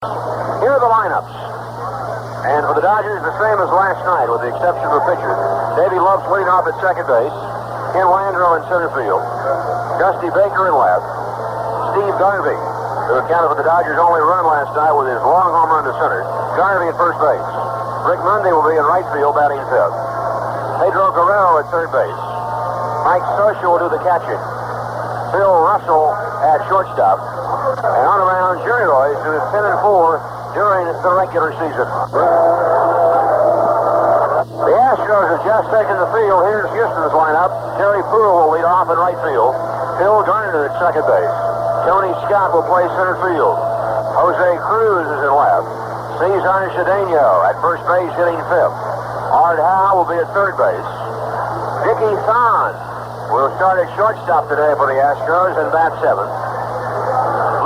Here are the lineups. And for the Dodgers, the same as last night, with the exception of the pitcher. Davey Love's leading off at second base. Ken Landreau in center field. Dusty Baker in left. Steve Garvey, who accounted for the Dodgers' only run last night with his long home run to center. Garvey at first base. Rick Mundy will be in right field, batting fifth. Pedro Guerrero at third base. Mike Scioscia will do the catching. Phil Russell at shortstop. And on around, Jerry Royce, who is 10-4 during the regular season. The Astros have just taken the field. Here's Houston's lineup. Terry Poole will lead off in right field. Phil Garner at second base. Tony Scott will play center field. Jose Cruz is in left. Cesar Cedeno at first base, hitting fifth. Art Howe will be at third base. Dickie Thon will start at shortstop today for the Astros and bat seventh.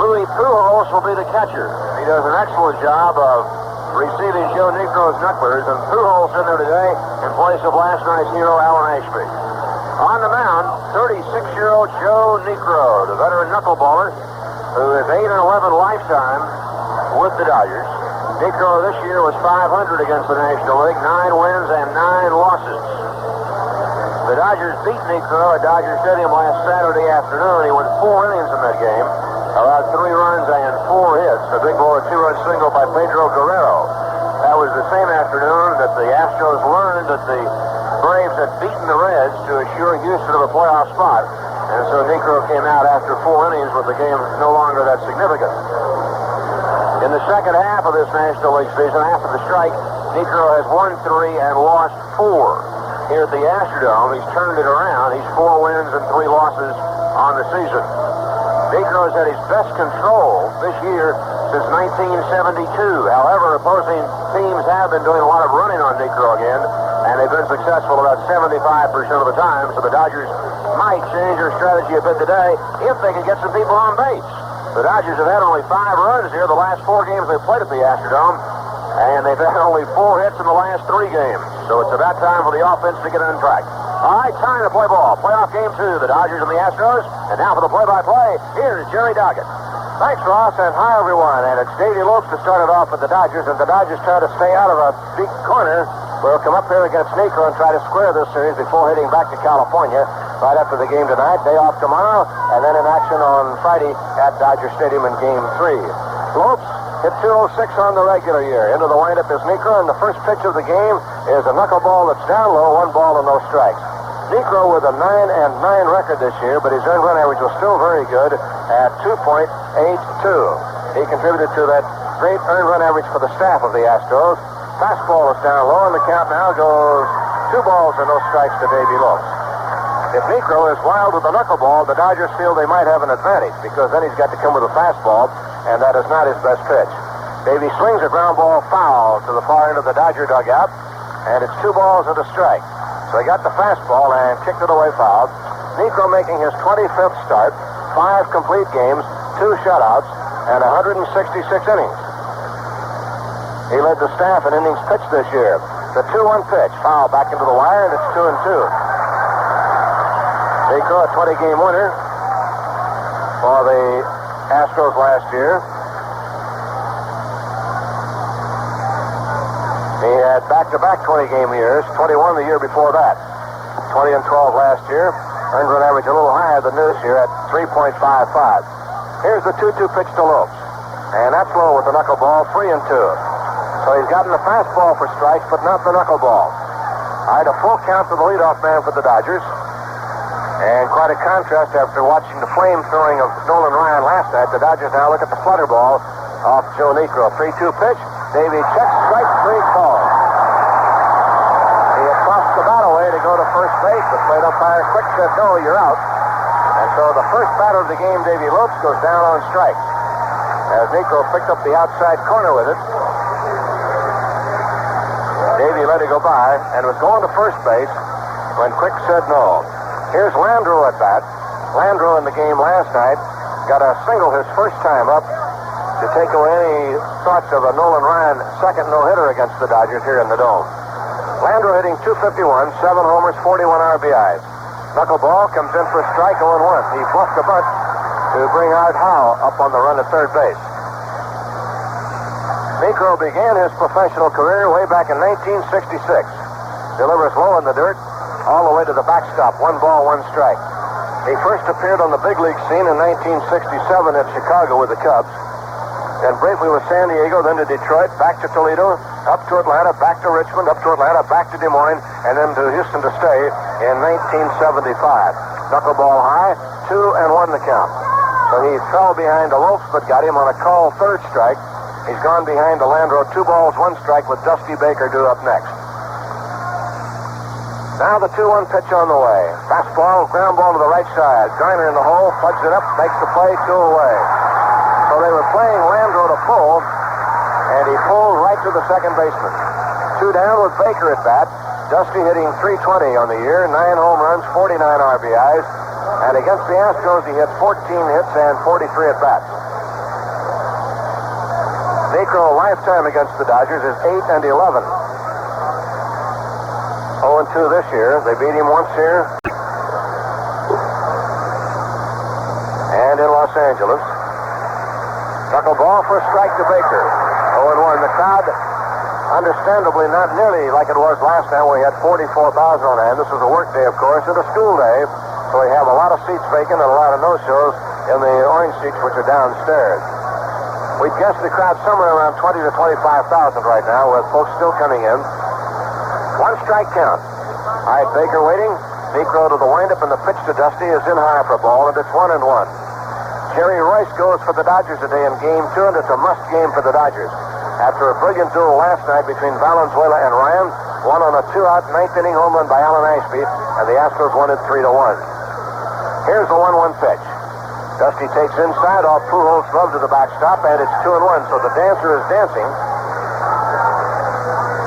Louis Pujols will be the catcher. He does an excellent job of receiving Joe Niekro's knucklers, and Pujols in there today in place of last night's hero, Alan Ashby. On the mound, 36-year-old Joe Niekro, the veteran knuckleballer, who is 8-11 lifetime with the Dodgers. Niekro this year was .500 against the National League, 9 wins and 9 losses. The Dodgers beat Niekro at Dodger Stadium last Saturday afternoon. He went 4 innings in that game, allowed 3 runs and 4 hits. A big ball, a 2-run single by Pedro Guerrero. That was the same afternoon that the Astros learned that the Braves had beaten the Reds to assure Houston of a playoff spot. And so Niekro came out after 4 innings with the game no longer that significant. In the second half of this National League season, after the strike, Niekro has won 3 and lost 4. Here at the Astrodome, he's turned it around. He's 4 wins and 3 losses on the season. Niekro has had his best control this year since 1972. However, opposing teams have been doing a lot of running on Niekro again, and they've been successful about 75% of the time, so the Dodgers might change their strategy a bit today if they can get some people on base. The Dodgers have had only 5 runs here the last 4 games they played at the Astrodome, and they've had only 4 hits in the last 3 games. So it's about time for the offense to get on track. All right, time to play ball. Playoff game 2, the Dodgers and the Astros. And now for the play-by-play, here's Jerry Doggett. Thanks, Ross, and hi, everyone. And it's Davey Lopes to start it off with the Dodgers, and the Dodgers try to stay out of a deep corner. We'll come up here against Niekro and try to square this series before heading back to California right after the game tonight. Day off tomorrow, and then in action on Friday at Dodger Stadium in Game 3. Lopes hit .206 on the regular year. Into the windup is Niekro, and the first pitch of the game is a knuckleball that's down low, 1 ball and no strikes. Niekro with a 9-9 record this year, but his earned run average was still very good at 2.82. He contributed to that great earned run average for the staff of the Astros. Fastball is down low, and the count now goes 2 balls and no strikes to Davey Lopes. If Niekro is wild with the knuckleball, the Dodgers feel they might have an advantage, because then he's got to come with a fastball, and that is not his best pitch. Davey slings a ground ball foul to the far end of the Dodger dugout, and it's 2 balls and a strike. So he got the fastball and kicked it away foul. Niekro making his 25th start, 5 complete games, 2 shutouts, and 166 innings. He led the staff in innings pitched this year. The 2-1 pitch, foul back into the wire, and it's 2-2. Niekro, a 20-game winner for the Astros last year. He had back-to-back 20-game years, 21 the year before that. 20 and 12 last year. Earned run average a little higher than this year at 3.55. Here's the 2-2 pitch to Lopes. And that's low with the knuckleball, 3-2. So he's gotten the fastball for strikes, but not the knuckleball. All right, a full count to the leadoff man for the Dodgers. And quite a contrast after watching the flame-throwing of Nolan Ryan last night. The Dodgers now look at the flutter ball off Joe Niekro. 3-2 pitch. Davey checks, strike 3 calls. He had tossed the bat away to go to first base, but plate umpire Quick said, no, you're out. And so the first batter of the game, Davey Lopes, goes down on strikes. As Niekro picked up the outside corner with it, Davey let it go by and was going to first base when Quick said no. Here's Landreau at bat. Landreau in the game last night got a single his first time up to take away any thoughts of a Nolan Ryan second no-hitter against the Dodgers here in the Dome. Landreau hitting .251, 7 homers, 41 RBIs. Knuckleball comes in for a strike, 0-1. He bluffed a bunt to bring Art Howe up on the run at third base. Niekro began his professional career way back in 1966. Delivers low in the dirt, all the way to the backstop. 1 ball, 1 strike. He first appeared on the big league scene in 1967 at Chicago with the Cubs. Then briefly with San Diego, then to Detroit, back to Toledo, up to Atlanta, back to Richmond, up to Atlanta, back to Des Moines, and then to Houston to stay in 1975. Knuckleball high, 2-1 the count. So he fell behind Wolf, but got him on a call third strike. He's gone behind Landro, 2 balls, 1 strike with Dusty Baker due up next. Now the 2-1 pitch on the way. Fastball, ground ball to the right side. Garner in the hole, plugs it up, makes the play, 2 away. So they were playing Landro to pull, and he pulled right to the second baseman. 2 down with Baker at bat. Dusty hitting .320 on the year, 9 home runs, 49 RBIs. And against the Astros, he hit 14 hits and 43 at bats. Niekro lifetime against the Dodgers is 8-11. 0-2 this year. They beat him once here. And in Los Angeles. Knuckleball for a strike to Baker. 0-1. The crowd, understandably, not nearly like it was last time where we had 44,000 on hand. This was a work day, of course, and a school day. So we have a lot of seats vacant and a lot of no-shows in the orange seats, which are downstairs. We guess the crowd somewhere around 20 to 25,000 right now, with folks still coming in. 1 strike count. All right, Baker waiting. Niekro to the windup, and the pitch to Dusty is in high for a ball, and it's 1-1. Jerry Royce goes for the Dodgers today in Game 2, and it's a must game for the Dodgers. After a brilliant duel last night between Valenzuela and Ryan, won on a 2-out 9th inning home run by Alan Ashby, and the Astros won it 3-1. Here's the 1-1 pitch. Dusty takes inside off Pujols' glove to the backstop, and it's 2-1. So the dancer is dancing.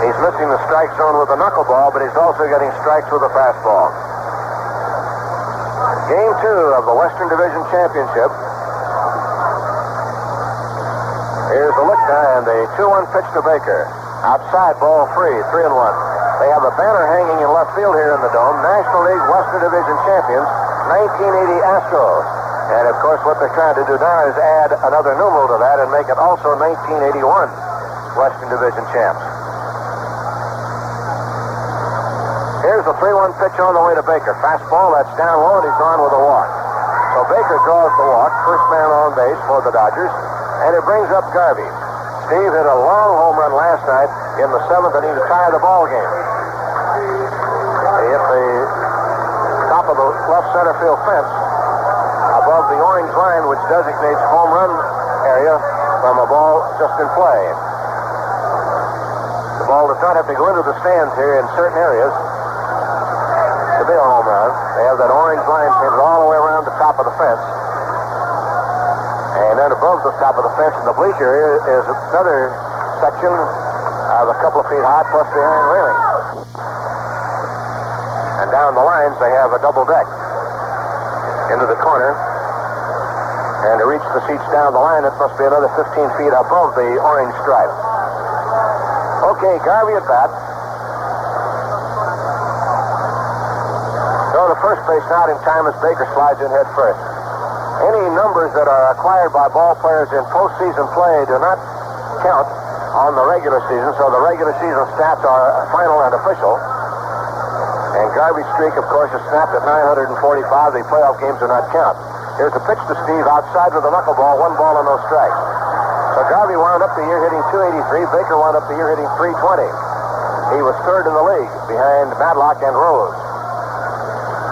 He's missing the strike zone with the knuckleball, but he's also getting strikes with the fastball. Game 2 of the Western Division Championship. Here's the look now, and the 2-1 pitch to Baker. Outside, ball free, 3-1. They have a banner hanging in left field here in the Dome. National League Western Division champions, 1980 Astros. And, of course, what they're trying to do now is add another numeral to that and make it also 1981 Western Division champs. Here's the 3-1 pitch on the way to Baker. Fastball, that's down low, and he's gone with a walk. So Baker draws the walk, first man on base for the Dodgers, and it brings up Garvey. Steve hit a long home run last night in the 7th inning to tie the ball game. He hit the top of the left center field fence above the orange line, which designates home run area from a ball just in play. The ball does not have to go into the stands here in certain areas to be a home run. They have that orange line painted all the way around the top of the fence. And then above the top of the fence in the bleacher is another section of a couple of feet high plus behind railing. And down the lines they have a double deck into the corner. And to reach the seats down the line, it must be another 15 feet above the orange stripe. Okay, Garvey at bat. So the first base out in time as Baker slides in head first. Any numbers that are acquired by ball players in postseason play do not count on the regular season, so the regular season stats are final and official. And Garvey's streak, of course, is snapped at 945. The playoff games do not count. Here's a pitch to Steve outside with a knuckleball, 1 ball and no strikes. So Garvey wound up the year hitting .283. Baker wound up the year hitting .320. He was third in the league behind Madlock and Rose.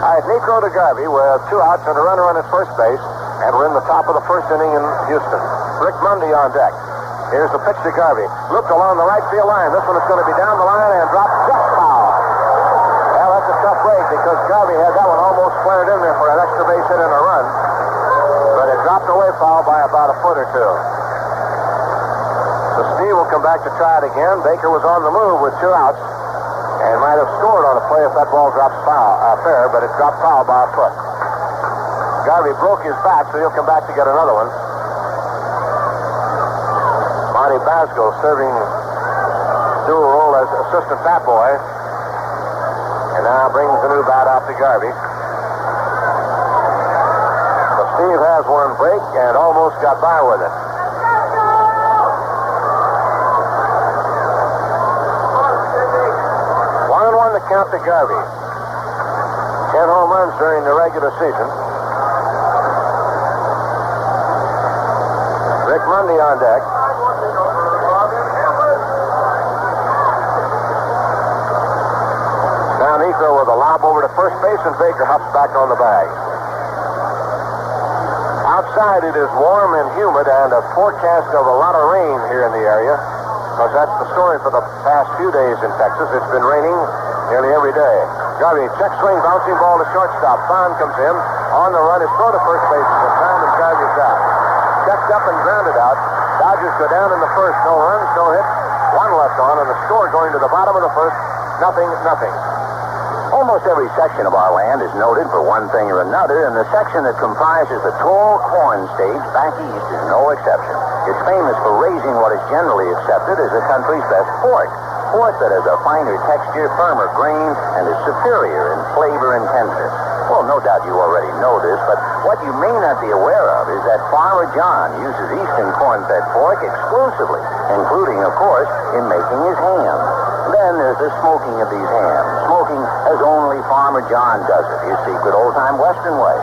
All right, Niekro to Garvey with 2 outs and a runner on at first base. And we're in the top of the first inning in Houston. Rick Mundy on deck. Here's the pitch to Garvey. Looked along the right field line. This one is going to be down the line and dropped just foul. Well, that's a tough break because Garvey had that one almost squared in there for an extra base hit and a run. But it dropped away foul by about a foot or two. So Steve will come back to try it again. Baker was on the move with 2 outs and might have scored on a play if that ball drops fair, but it dropped foul by a foot. Garvey broke his back, so he'll come back to get another one. Monty Basco serving dual role as assistant bat boy. And now brings the new bat out to Garvey. So Steve has one break and almost got by with it. count to Garvey. 10 home runs during the regular season. Rick Mundy on deck. Now Niekro with a lob over to first base, and Baker hops back on the bag. Outside it is warm and humid, and a forecast of a lot of rain here in the area, because that's the story for the past few days in Texas. It's been raining nearly every day. Garvey, check swing, bouncing ball to shortstop. Bond comes in on the run. His throw to first base is in time, and Garvey's out. Checked up and grounded out. Dodgers go down in the first. No runs, no hits. One left on, and the score going to the bottom of the first. 0-0. Almost every section of our land is noted for one thing or another, and the section that comprises the tall corn stage back east is no exception. It's famous for raising what is generally accepted as the country's best pork. Pork that has a finer texture, firmer grain, and is superior in flavor and tenderness. Well, no doubt you already know this, but what you may not be aware of is that Farmer John uses eastern corn-fed pork exclusively, including, of course, in making his ham. Then there's the smoking of these hams. Smoking as only Farmer John does it, his secret old-time Western way.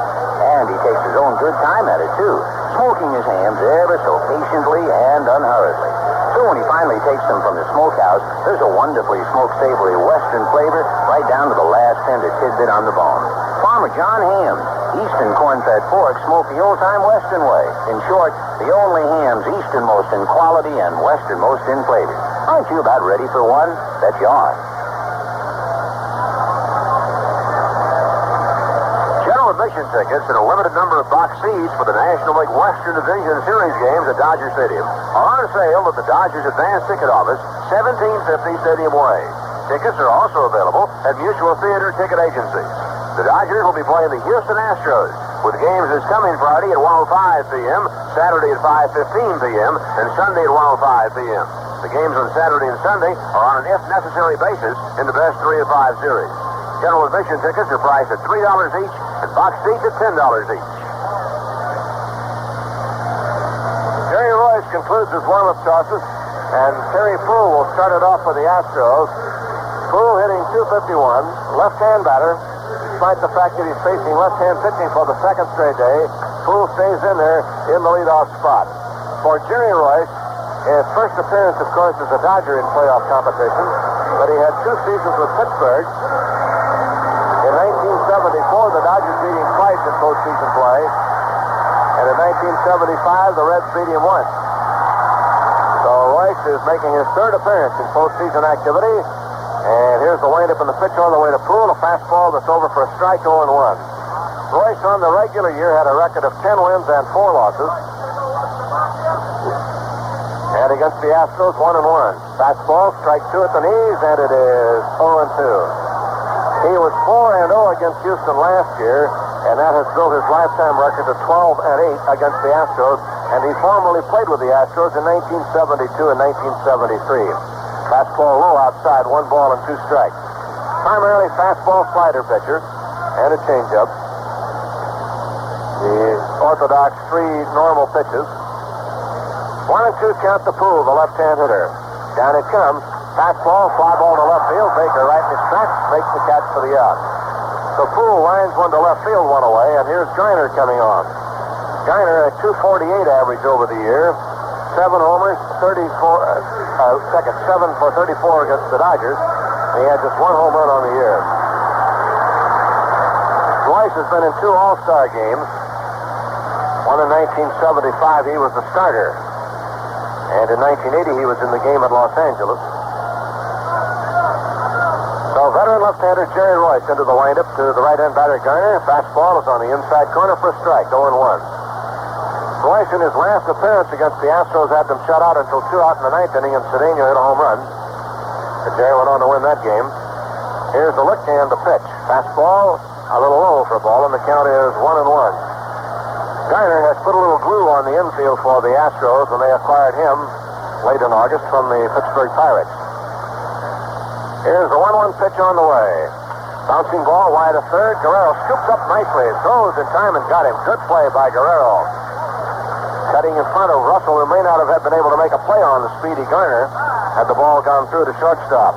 And he takes his own good time at it, too, smoking his hams ever so patiently and unhurriedly. So when he finally takes them from the smokehouse, there's a wonderfully smoked, savory Western flavor right down to the last tender tidbit on the bone. Farmer John hams, eastern corn-fed pork, smoked the old-time Western way. In short, the only hams easternmost in quality and westernmost in flavor. Aren't you about ready for one? Bet you are. General admission tickets and a limited number of box seats for the National League Western Division Series games at Dodger Stadium are on sale at the Dodgers Advance Ticket Office, 1750 Stadium Way. Tickets are also available at Mutual Theater ticket agencies. The Dodgers will be playing the Houston Astros, with games this coming Friday at 1:05 p.m., Saturday at 5:15 p.m., and Sunday at 1:05 p.m. The games on Saturday and Sunday are on an if-necessary basis in the best 3 of 5 series. General admission tickets are priced at $3 each, and box seats at $10 each. Jerry Royce concludes his warm-up tosses, and Terry Poole will start it off for the Astros. Poole hitting .251, left-hand batter. Despite the fact that he's facing left-hand pitching for the second straight day, Poole stays in there in the leadoff spot. For Jerry Royce, his first appearance, of course, as a Dodger in playoff competition, but he had 2 seasons with Pittsburgh. In 1974, the Dodgers beat him twice in postseason play, and in 1975, the Reds beat him once. So Royce is making his 3rd appearance in postseason activity, and here's the windup and the pitch on the way to Poole, a fastball that's over for a strike, 0-1. Royce on the regular year had a record of 10 wins and 4 losses. And against the Astros, 1-1. Fastball, strike 2 at the knees, and it is 0-2. He was 4-0 against Houston last year, and that has built his lifetime record to 12-8 against the Astros, and he formerly played with the Astros in 1972 and 1973. Fastball low outside, 1 ball and 2 strikes. Primarily fastball slider pitcher, and a changeup. The orthodox 3 normal pitches. 1-2 count to Poole, the left-hand hitter. Down it comes. Fastball, fly ball to left field. Baker right in his tracks, makes the catch for the out. So Poole lines one to left field, 1 away, and here's Geiner coming on. Geiner, a .248 average over the year. 7 homers, 7 for 34 against the Dodgers. And he had just 1 home run on the year. Royce has been in 2 All-Star games. One in 1975, he was the starter. And in 1980, he was in the game at Los Angeles. So veteran left-hander Jerry Royce into the windup to the right-hand batter Geiner. Fastball is on the inside corner for a strike, 0-1. Royce in his last appearance against the Astros had them shut out until 2 out in the 9th inning, and Cedeno hit a home run. But Jerry went on to win that game. Here's the look and the pitch. Fastball, a little low for a ball, and the count is 1-1. Geiner has put a little glue on the infield for the Astros when they acquired him late in August from the Pittsburgh Pirates. Here's the 1-1 pitch on the way. Bouncing ball wide of third. Guerrero scoops up nicely, throws in time and got him. Good play by Guerrero. Cutting in front of Russell, who may not have been able to make a play on the speedy Geiner had the ball gone through to shortstop.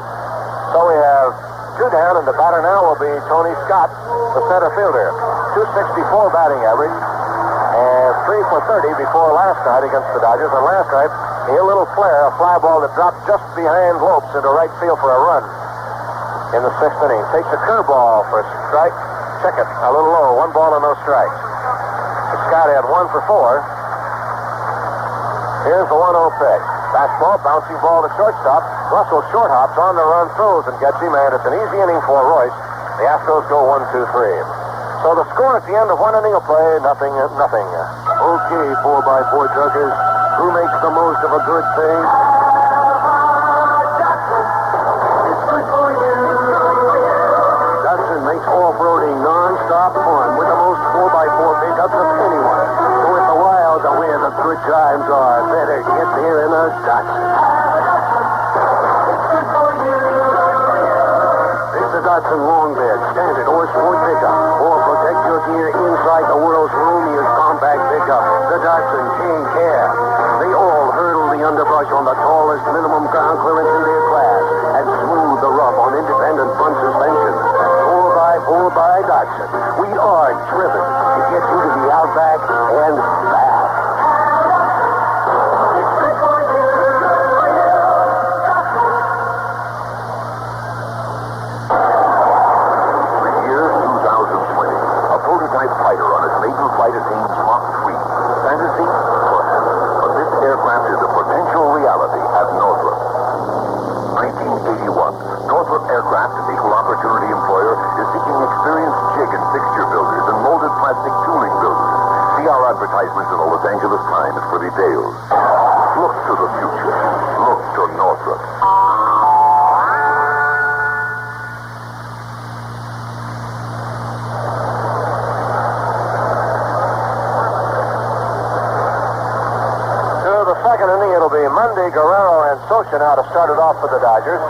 So we have 2 down, and the batter now will be Tony Scott, the center fielder. 264 batting average, and 3 for 30 before last night against the Dodgers. And last night, he had a little flare, a fly ball that dropped just behind Lopes into right field for a run in the 6th inning. Takes a curveball for a strike. Check it, a little low. 1 ball and no strikes. Scott had 1 for 4. Here's the 1-0 pitch. Fastball, bouncing ball to shortstop. Russell short hops on the run, throws and gets him, and it's an easy inning for Royce. The Astros go 1-2-3. So the score at the end of 1 inning of play, nothing. Okay, 4x4 truckers. Who makes the most of a good thing? Dodson makes off-roading non-stop fun with the most 4x4 pickups of anyone. So if the Wild are where the good times are, better get there in a Dodson. It's the Dodson long bed, standard or sport pickup. Or protect your gear inside the world's roomiest compact pickup. The Dodson King Care. They all hurdle the underbrush on the tallest minimum ground clearance in their class and smooth the rough on independent front suspension. 4x4 by Dodson. We are driven to get you to the Outback and back. Fighter on its maiden flight attains Mach 3. Fantasy? Perhaps. But this aircraft is a potential reality at Northrop. 1981. Northrop Aircraft, an equal opportunity employer, is seeking experienced jig and fixture builders and molded plastic tooling builders. See our advertisements in the Los Angeles Times for details. Look to the future. Look to Northrop. Second inning, it'll be Mundy, Guerrero, and Socha now to start it off for the Dodgers.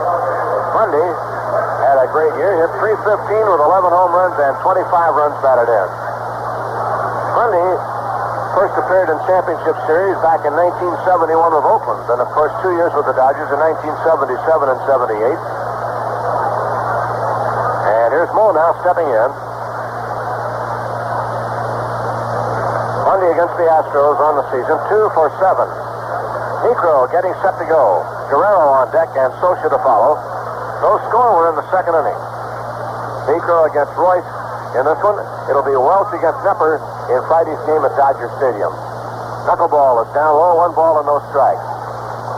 Mundy had a great year, hit .315 with 11 home runs and 25 runs batted in. Mundy first appeared in championship series back in 1971 with Oakland, and of course 2 years with the Dodgers in 1977 and 78. And here's Mo now stepping in. Mundy against the Astros on the season, 2 for 7. Niekro getting set to go. Guerrero on deck and Socha to follow. No score. We're in the second inning. Niekro against Royce in this one. It'll be Welch against Nepper in Friday's game at Dodger Stadium. Knuckleball is down low, 1 ball and no strikes.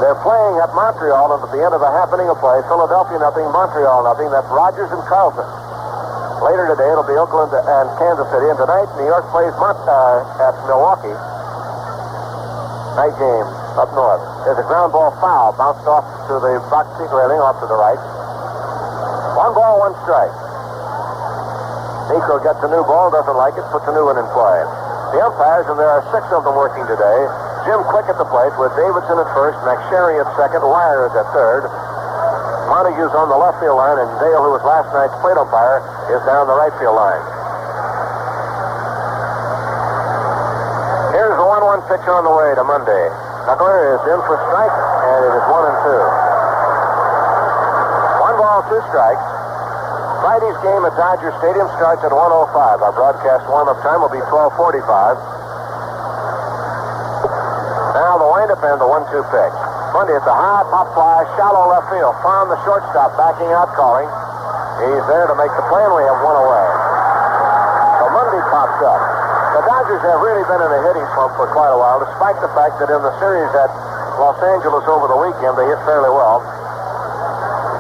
They're playing at Montreal, and at the end of a half inning of play, Philadelphia nothing, Montreal nothing. That's Rogers and Carlson. Later today, it'll be Oakland and Kansas City, and tonight New York plays at Milwaukee. Night game up north. There's a ground ball foul, bounced off to the box seat railing off to the right. 1 ball, 1 strike. Niekro gets a new ball, doesn't like it, puts a new one in play. The umpires, and there are 6 of them working today. Jim Quick at the plate with Davidson at first, McSherry at second, Wires at third. Montague's on the left field line, and Dale, who was last night's plate umpire, is down the right field line. Here's the 1-1 pitch on the way to Monday. Knuckler is in for strike, and it is 1-2. 1 ball, 2 strikes. Friday's game at Dodger Stadium starts at 1:05. Our broadcast warm-up time will be 12:45. Now the windup and the 1-2 pitch. Monday at the high pop fly, shallow left field. Found the shortstop backing out, calling. He's there to make the play, and we have 1 away. So Monday pops up. The Dodgers have really been in a hitting slump for quite a while, despite the fact that in the series at Los Angeles over the weekend, they hit fairly well.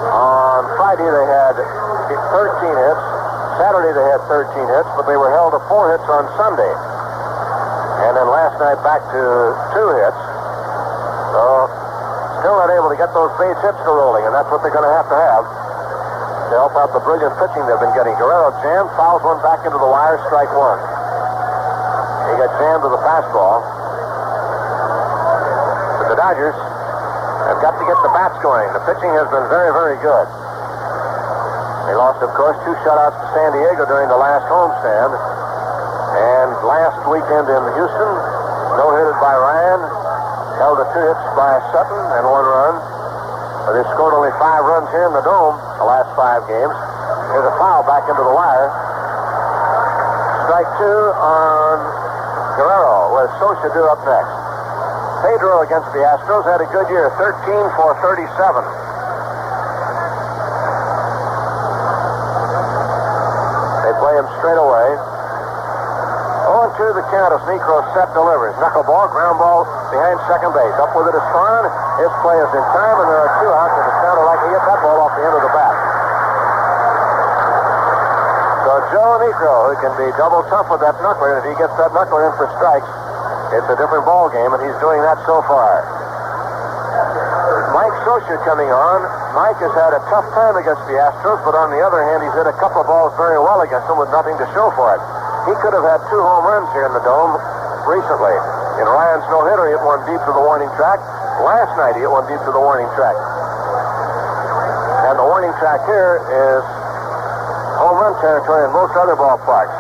On Friday, they had 13 hits. Saturday, they had 13 hits, but they were held to 4 hits on Sunday. And then last night, back to 2 hits. So, still not able to get those base hits to rolling, and that's what they're going to have to help out the brilliant pitching they've been getting. Guerrero jammed, fouls one back into the wire, strike 1. He got jammed to the fastball. But the Dodgers have got to get the bats going. The pitching has been very, very good. They lost, of course, 2 shutouts to San Diego during the last homestand. And last weekend in Houston, no-hitted by Ryan, held to 2 hits by Sutton and 1 run. But they've scored only 5 runs here in the Dome the last 5 games. There's a foul back into the wire. Strike two on Guerrero, with Socha due up next. Pedro against the Astros had a good year, 13 for 37. They play him straight away. 0-2 the count as Niekro set delivers. Knuckleball, ground ball behind second base. Up with it is Fun. His play is in time, and there are two outs, and it sounded like he hit that ball off the end of the bat. So Joe Niekro, who can be double tough with that knuckler, and if he gets that knuckler in for strikes, it's a different ball game, and he's doing that so far. Mike Socha coming on. Mike has had a tough time against the Astros, but on the other hand, he's hit a couple of balls very well against them with nothing to show for it. He could have had 2 home runs here in the Dome recently. In Ryan's no-hitter, he hit one deep to the warning track. Last night, he hit one deep to the warning track. And the warning track here is home run territory in most other ballparks.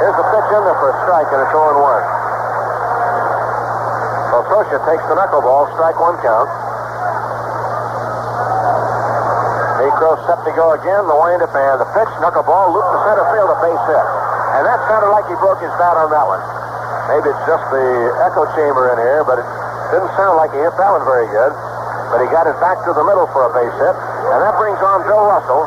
Here's the pitch in there for a strike, and it's 0-1. So Socha takes the knuckleball, strike one count. Niekro set to go again, the windup and the pitch, knuckleball, loop to center field, a base hit. And that sounded like he broke his bat on that one. Maybe it's just the echo chamber in here, but it didn't sound like he hit that one very good. But he got it back to the middle for a base hit, and that brings on Bill Russell.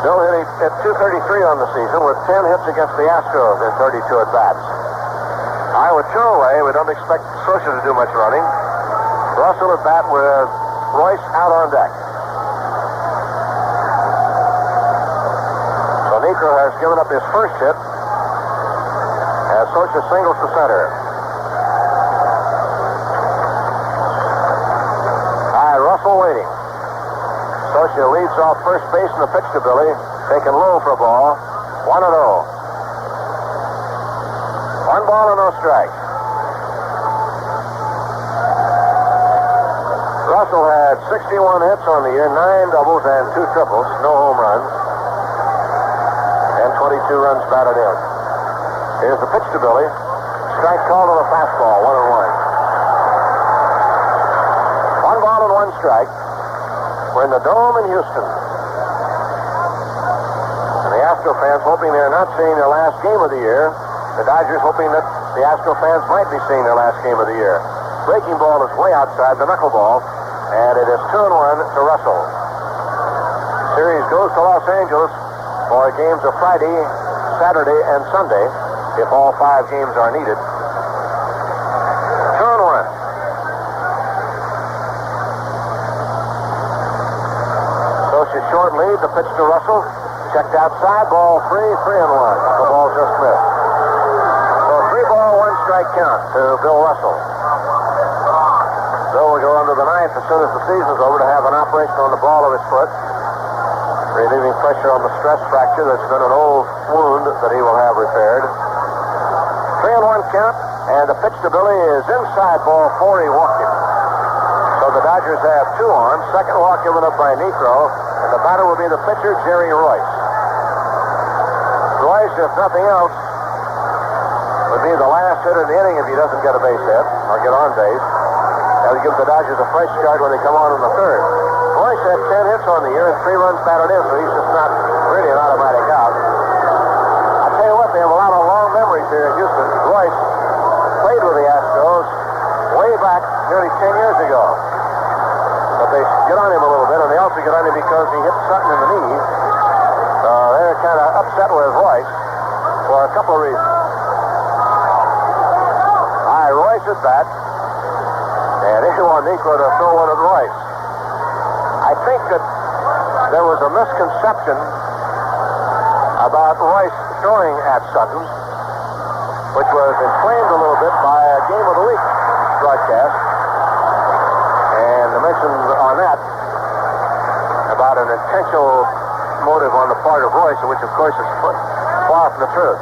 Bill hit 233 on the season with 10 hits against the Astros in 32 at-bats. Iowa away. We don't expect Socha to do much running. Russell at bat with Royce out on deck. So Niekro has given up his first hit as Socha singles to center. Russell waiting. Socha leads off first base in the pitch to Billy. Taken low for a ball. 1-0. 1 ball and no strike. Russell had 61 hits on the year, 9 doubles and 2 triples, no home runs, and 22 runs batted in. Here's the pitch to Billy. Strike called on a fastball, 1-1. 1 ball and 1 strike. We're in the Dome in Houston. And the Astro fans hoping they're not seeing their last game of the year. The Dodgers hoping that the Astro fans might be seeing their last game of the year. Breaking ball is way outside the knuckleball, and it is 2-1 to Russell. Series goes to Los Angeles for games of Friday, Saturday, and Sunday, if all 5 games are needed. 2-1. Socha short lead, the pitch to Russell. Checked outside, ball 3, 3-1. The ball just missed. So 3-ball, 1 strike count to Bill Russell. Bill will go under the 9th as soon as the season's over to have an operation on the ball of his foot, relieving pressure on the stress fracture that's been an old wound that he will have repaired. 3-1 count, and the pitch to Billy is inside, ball 4. He walked him. So the Dodgers have 2 on. Second walk given up by Niekro, and the batter will be the pitcher, Jerry Royce. Royce, if nothing else, would be the last hitter in the inning if he doesn't get a base hit or get on base. That would give the Dodgers a fresh start when they come on in the 3rd. Royce had 10 hits on the year and 3 runs batted in, so he's just not really an automatic out. I tell you what, they have a lot of long memories here in Houston. Royce played with the Astros way back nearly 10 years ago. But they get on him a little bit, and they also get on him because he hit Sutton in the knee. So they're kind of upset with Royce for a couple of reasons. Royce at bat, and he want Niekro to throw one at Royce. I think that there was a misconception about Royce throwing at Sutton, which was inflamed a little bit by a Game of the Week broadcast. And the mention on that about an intentional motive on the part of Royce, which of course is far from the truth.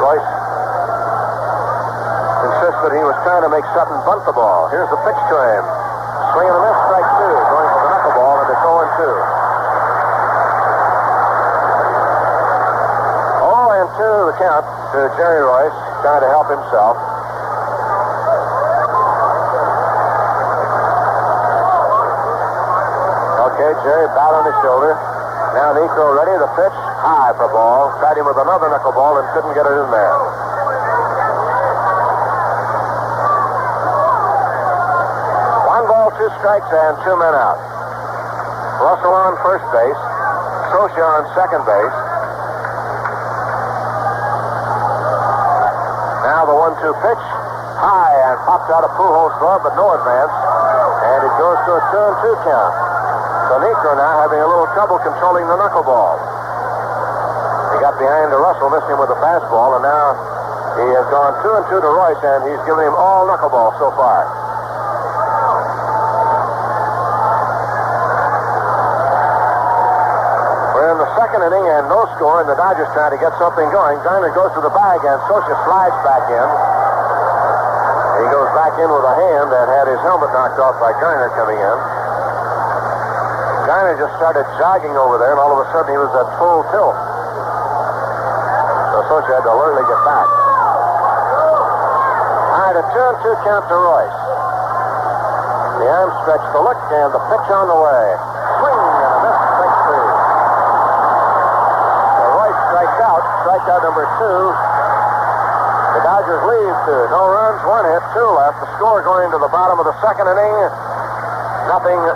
Royce insists that he was trying to make Sutton bunt the ball. Here's the pitch to him. Swing and a miss, strike 2, going for the knuckleball, and it's 0-2. 0-2 the count to Jerry Royce, trying to help himself. Okay, Jerry, bat on his shoulder. Now Niekro ready. The pitch. High for ball. Tried him with another knuckleball and couldn't get it in there. 1 ball, 2 strikes, and 2 men out. Russell on first base. Scioscia on second base. Now the 1-2 pitch. High and popped out of Pujols' glove, but no advance. And it goes to a 2-2 count. So Niekro now having a little trouble controlling the knuckleball. He got behind to Russell, missed him with a fastball, and now he has gone 2-2 to Royce, and he's given him all knuckleball so far. We're in the second inning, and no score, and the Dodgers trying to get something going. Garner goes to the bag, and Scioscia slides back in. He goes back in with a hand and had his helmet knocked off by Garner coming in. Garner just started jogging over there, and all of a sudden he was at full tilt. So Scioscia had to literally get back. All right, a 2-2 count to Royce. The arm stretch to look, and the pitch on the way. Swing and a miss, strike 3. So Royce strikes out, strikeout number 2. The Dodgers lead 2. No runs, 1 hit, 2 left. The score going to the bottom of the second inning. 0-0.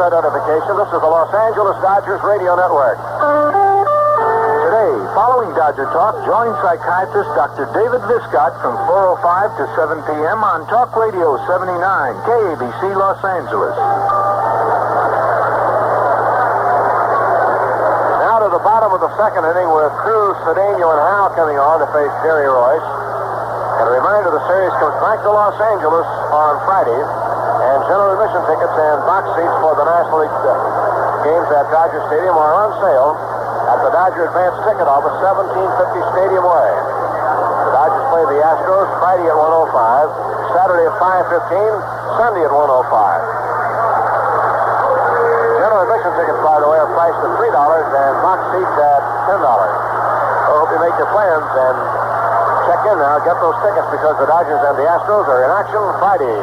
Identification. This is the Los Angeles Dodgers Radio Network. Today, following Dodger Talk, join psychiatrist Dr. David Viscott from 4:05 to 7 p.m. on Talk Radio 79, KABC Los Angeles. Now to the bottom of the second inning with Cruz, Cedeno, and Howe coming on to face Jerry Royce. And a reminder, the series comes back to Los Angeles on Friday. And general admission tickets and box seats for the National League games at Dodger Stadium are on sale at the Dodger Advance Ticket Office, 1750 Stadium Way. The Dodgers play the Astros Friday at 1:05, Saturday at 5:15, Sunday at 1:05. General admission tickets, by the way, are priced at $3 and box seats at $10. So hope you make your plans and check in now. Get those tickets because the Dodgers and the Astros are in action Friday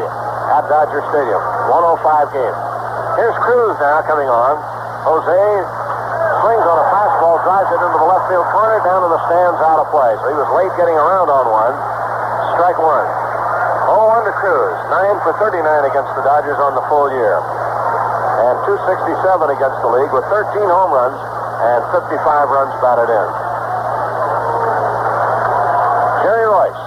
at Dodger Stadium. 1:05 game. Here's Cruz now coming on. Jose swings on a fastball, drives it into the left field corner, down to the stands, out of play. So he was late getting around on one. Strike 1. 0-1 to Cruz. 9 for 39 against the Dodgers on the full year. And 267 against the league with 13 home runs and 55 runs batted in. Jerry Royce.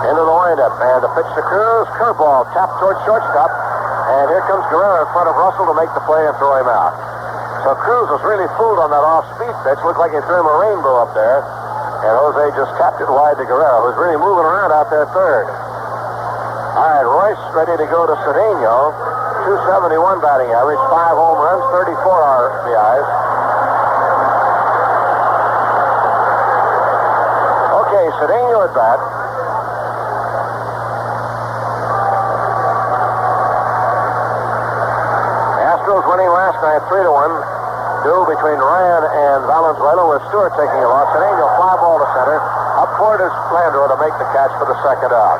Into the windup, and a pitch to Cruz. Curveball tapped towards shortstop. And here comes Guerrero in front of Russell to make the play and throw him out. So Cruz was really fooled on that off-speed pitch. Looked like he threw him a rainbow up there. And Jose just tapped it wide to Guerrero, who's really moving around out there third. All right, Royce ready to go to Cedeno. 271 batting average, 5 home runs, 34 RBIs. Okay, Cedeno at bat. Astros winning last night 3-1. Duel between Ryan and Valenzuela with Stewart taking a loss. Cedeno fly ball to center. Up toward his Landreau to make the catch for the second out.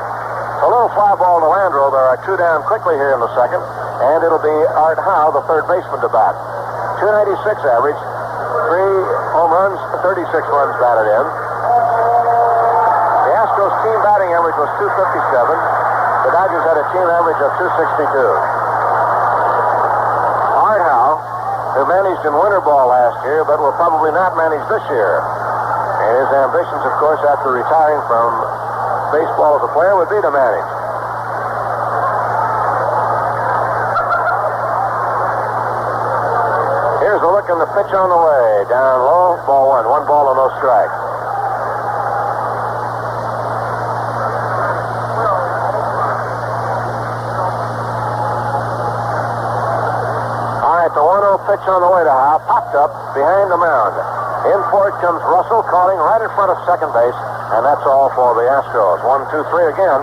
So a little fly ball to Landreau. There are 2 down quickly here in the second. And it'll be Art Howe, the third baseman, to bat. 296 average. 3 home runs, 36 runs batted in. The Astros team batting average was 257. The Dodgers had a team average of 262. Art Howe, who managed in winter ball last year, but will probably not manage this year. And his ambitions, of course, after retiring from baseball as a player, would be to manage. Here's a look in the pitch on the way. Down low, ball one. 1 ball and no strikes. All right, the 1-0 pitch on the way to Howe. Popped up behind the mound. In for it comes Russell, calling right in front of second base. And that's all for the Astros. 1-2-3 again.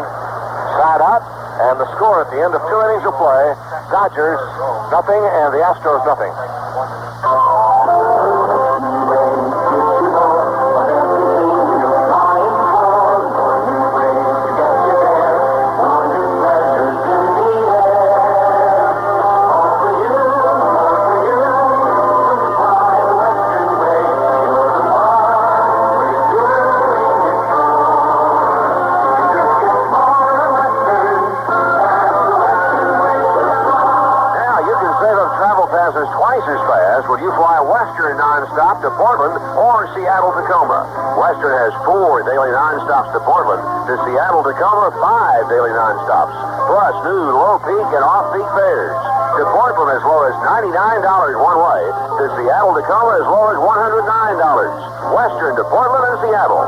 Side out. And the score at the end of 2 innings of play, Dodgers nothing and the Astros nothing. Twice as fast would you fly Western nonstop to Portland or Seattle Tacoma. Western has 4 daily nonstops to Portland. To Seattle Tacoma, 5 daily nonstops. Plus new low peak and off peak fares. To Portland as low as $99 one way. To Seattle Tacoma as low as $109. Western to Portland and Seattle.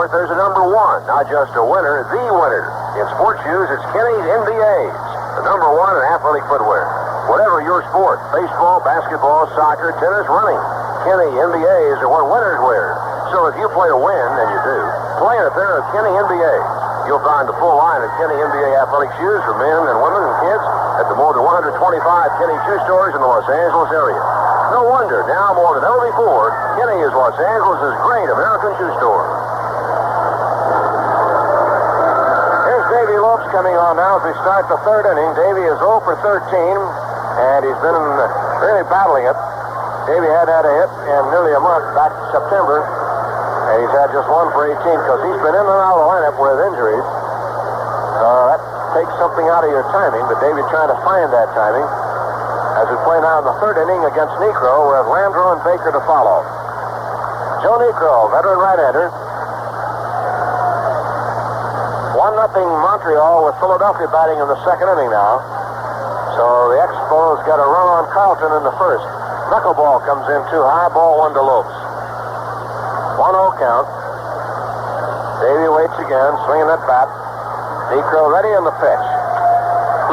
There's a number 1, not just a winner, the winner. In sports shoes, it's Kenny's NBAs, the number 1 in athletic footwear. Whatever your sport, baseball, basketball, soccer, tennis, running, Kenny NBAs are what winners wear. So if you play to win, and you do, play in a pair of Kenny NBAs. You'll find the full line of Kenny NBA athletic shoes for men and women and kids at the more than 125 Kenny shoe stores in the Los Angeles area. No wonder, now more than ever before, Kenny is Los Angeles' great American shoe store. Davey Lopes coming on now as we start the 3rd inning. Davey is 0 for 13, and he's been really battling it. Davey had a hit in nearly a month back in September, and he's had just 1 for 18 because he's been in and out of the lineup with injuries. That takes something out of your timing, but Davey trying to find that timing as we play now in the 3rd inning against Niekro with Landreau and Baker to follow. Joe Niekro, veteran right-hander. 1-0 Montreal with Philadelphia batting in the 2nd inning now. So the Expos got a run on Carlton in the 1st. Knuckleball comes in too high, ball 1 to Lopes. 1-0 count. Davey waits again, swinging that bat. Niekro ready in the pitch.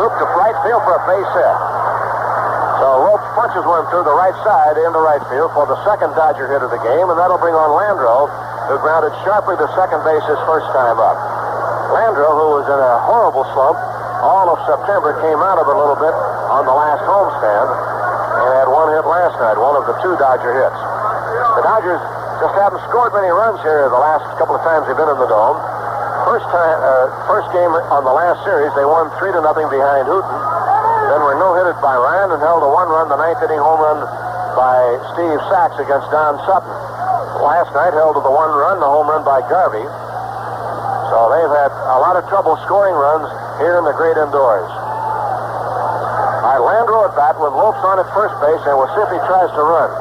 Loop to right field for a base hit. So Lopes punches one through the right side into right field for the 2nd Dodger hit of the game, and that'll bring on Landreau, who grounded sharply to second base his first time up. Landreau, who was in a horrible slump all of September, came out of it a little bit on the last homestand and had 1 hit last night, one of the 2 Dodger hits. The Dodgers just haven't scored many runs here the last couple of times they've been in the Dome. First game on the last series, they won 3-0 behind Hooten. Then were no-hitted by Ryan and held a 1-run, the 9th inning home run by Steve Sachs against Don Sutton. Last night held to the 1-run, the home run by Garvey. So they've had a lot of trouble scoring runs here in the great indoors. All right, Landreau at bat with Lopes on at first base, and we'll see if he tries to run.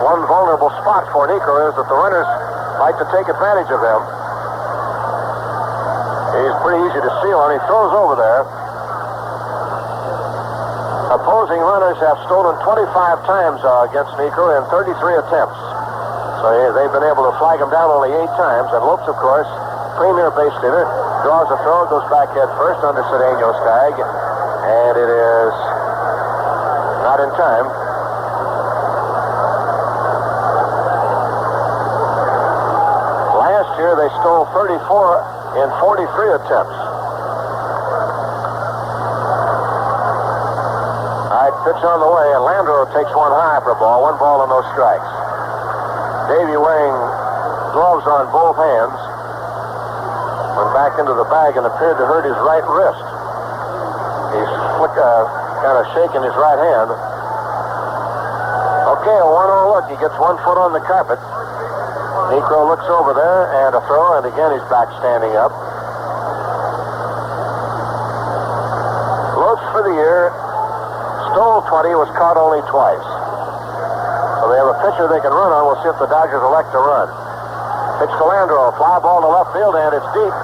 One vulnerable spot for Niekro is that the runners like to take advantage of him. He's pretty easy to seal, and he throws over there. Opposing runners have stolen 25 times against Niekro in 33 attempts. So they've been able to flag him down only 8 times, and Lopes, of course, premier base stealer, draws a throw, goes back head first under Cedeno's tag, and it is not in time. Last year they stole 34 in 43 attempts. All right, pitch on the way, and Landreau takes 1 high for a ball, 1 ball and no strikes. Davey wearing gloves on both hands went back into the bag and appeared to hurt his right wrist. He's kind of shaking his right hand. Okay, a 1-0 look. He gets 1 foot on the carpet. Niekro looks over there, and a throw, and again he's back standing up. Lopes for the year stole 20, was caught only twice. So they have a pitcher they can run on. We'll see if the Dodgers elect to run. Pitch to Landro, fly ball to left field, and it's deep.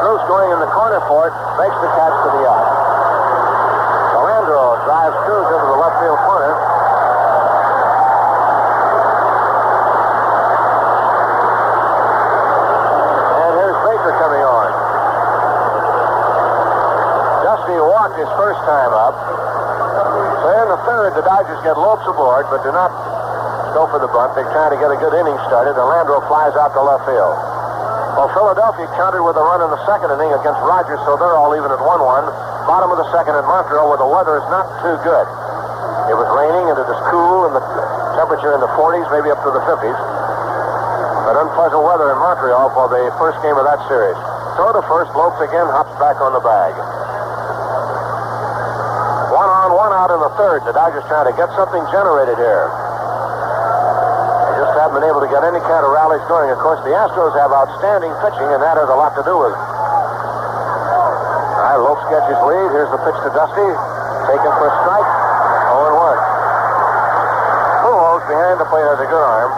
Cruz going in the corner for it, makes the catch to the out. So Landro drives Cruz into the left field corner. And here's Baker coming on. Dusty walked his first time up. So in the third, the Dodgers get Lopes aboard, but do not go for the bunt. They're trying to get a good inning started, and Landro flies out to left field. Well, Philadelphia countered with a run in the second inning against Rogers, so they're all even at 1-1. Bottom of the second in Montreal, where the weather is not too good. It was raining, and it is cool, and the temperature in the 40s, maybe up to the 50s. But unpleasant weather in Montreal for the first game of that series. Throw to first, Lopes again hops back on the bag. 1 on, 1 out in the third. The Dodgers trying to get something generated here. Haven't been able to get any kind of rallies going. Of course, the Astros have outstanding pitching, and that has a lot to do with it. All right, Lopes gets his lead. Here's the pitch to Dusty. Taken for a strike. 0-1. Pujols behind the plate has a good arm.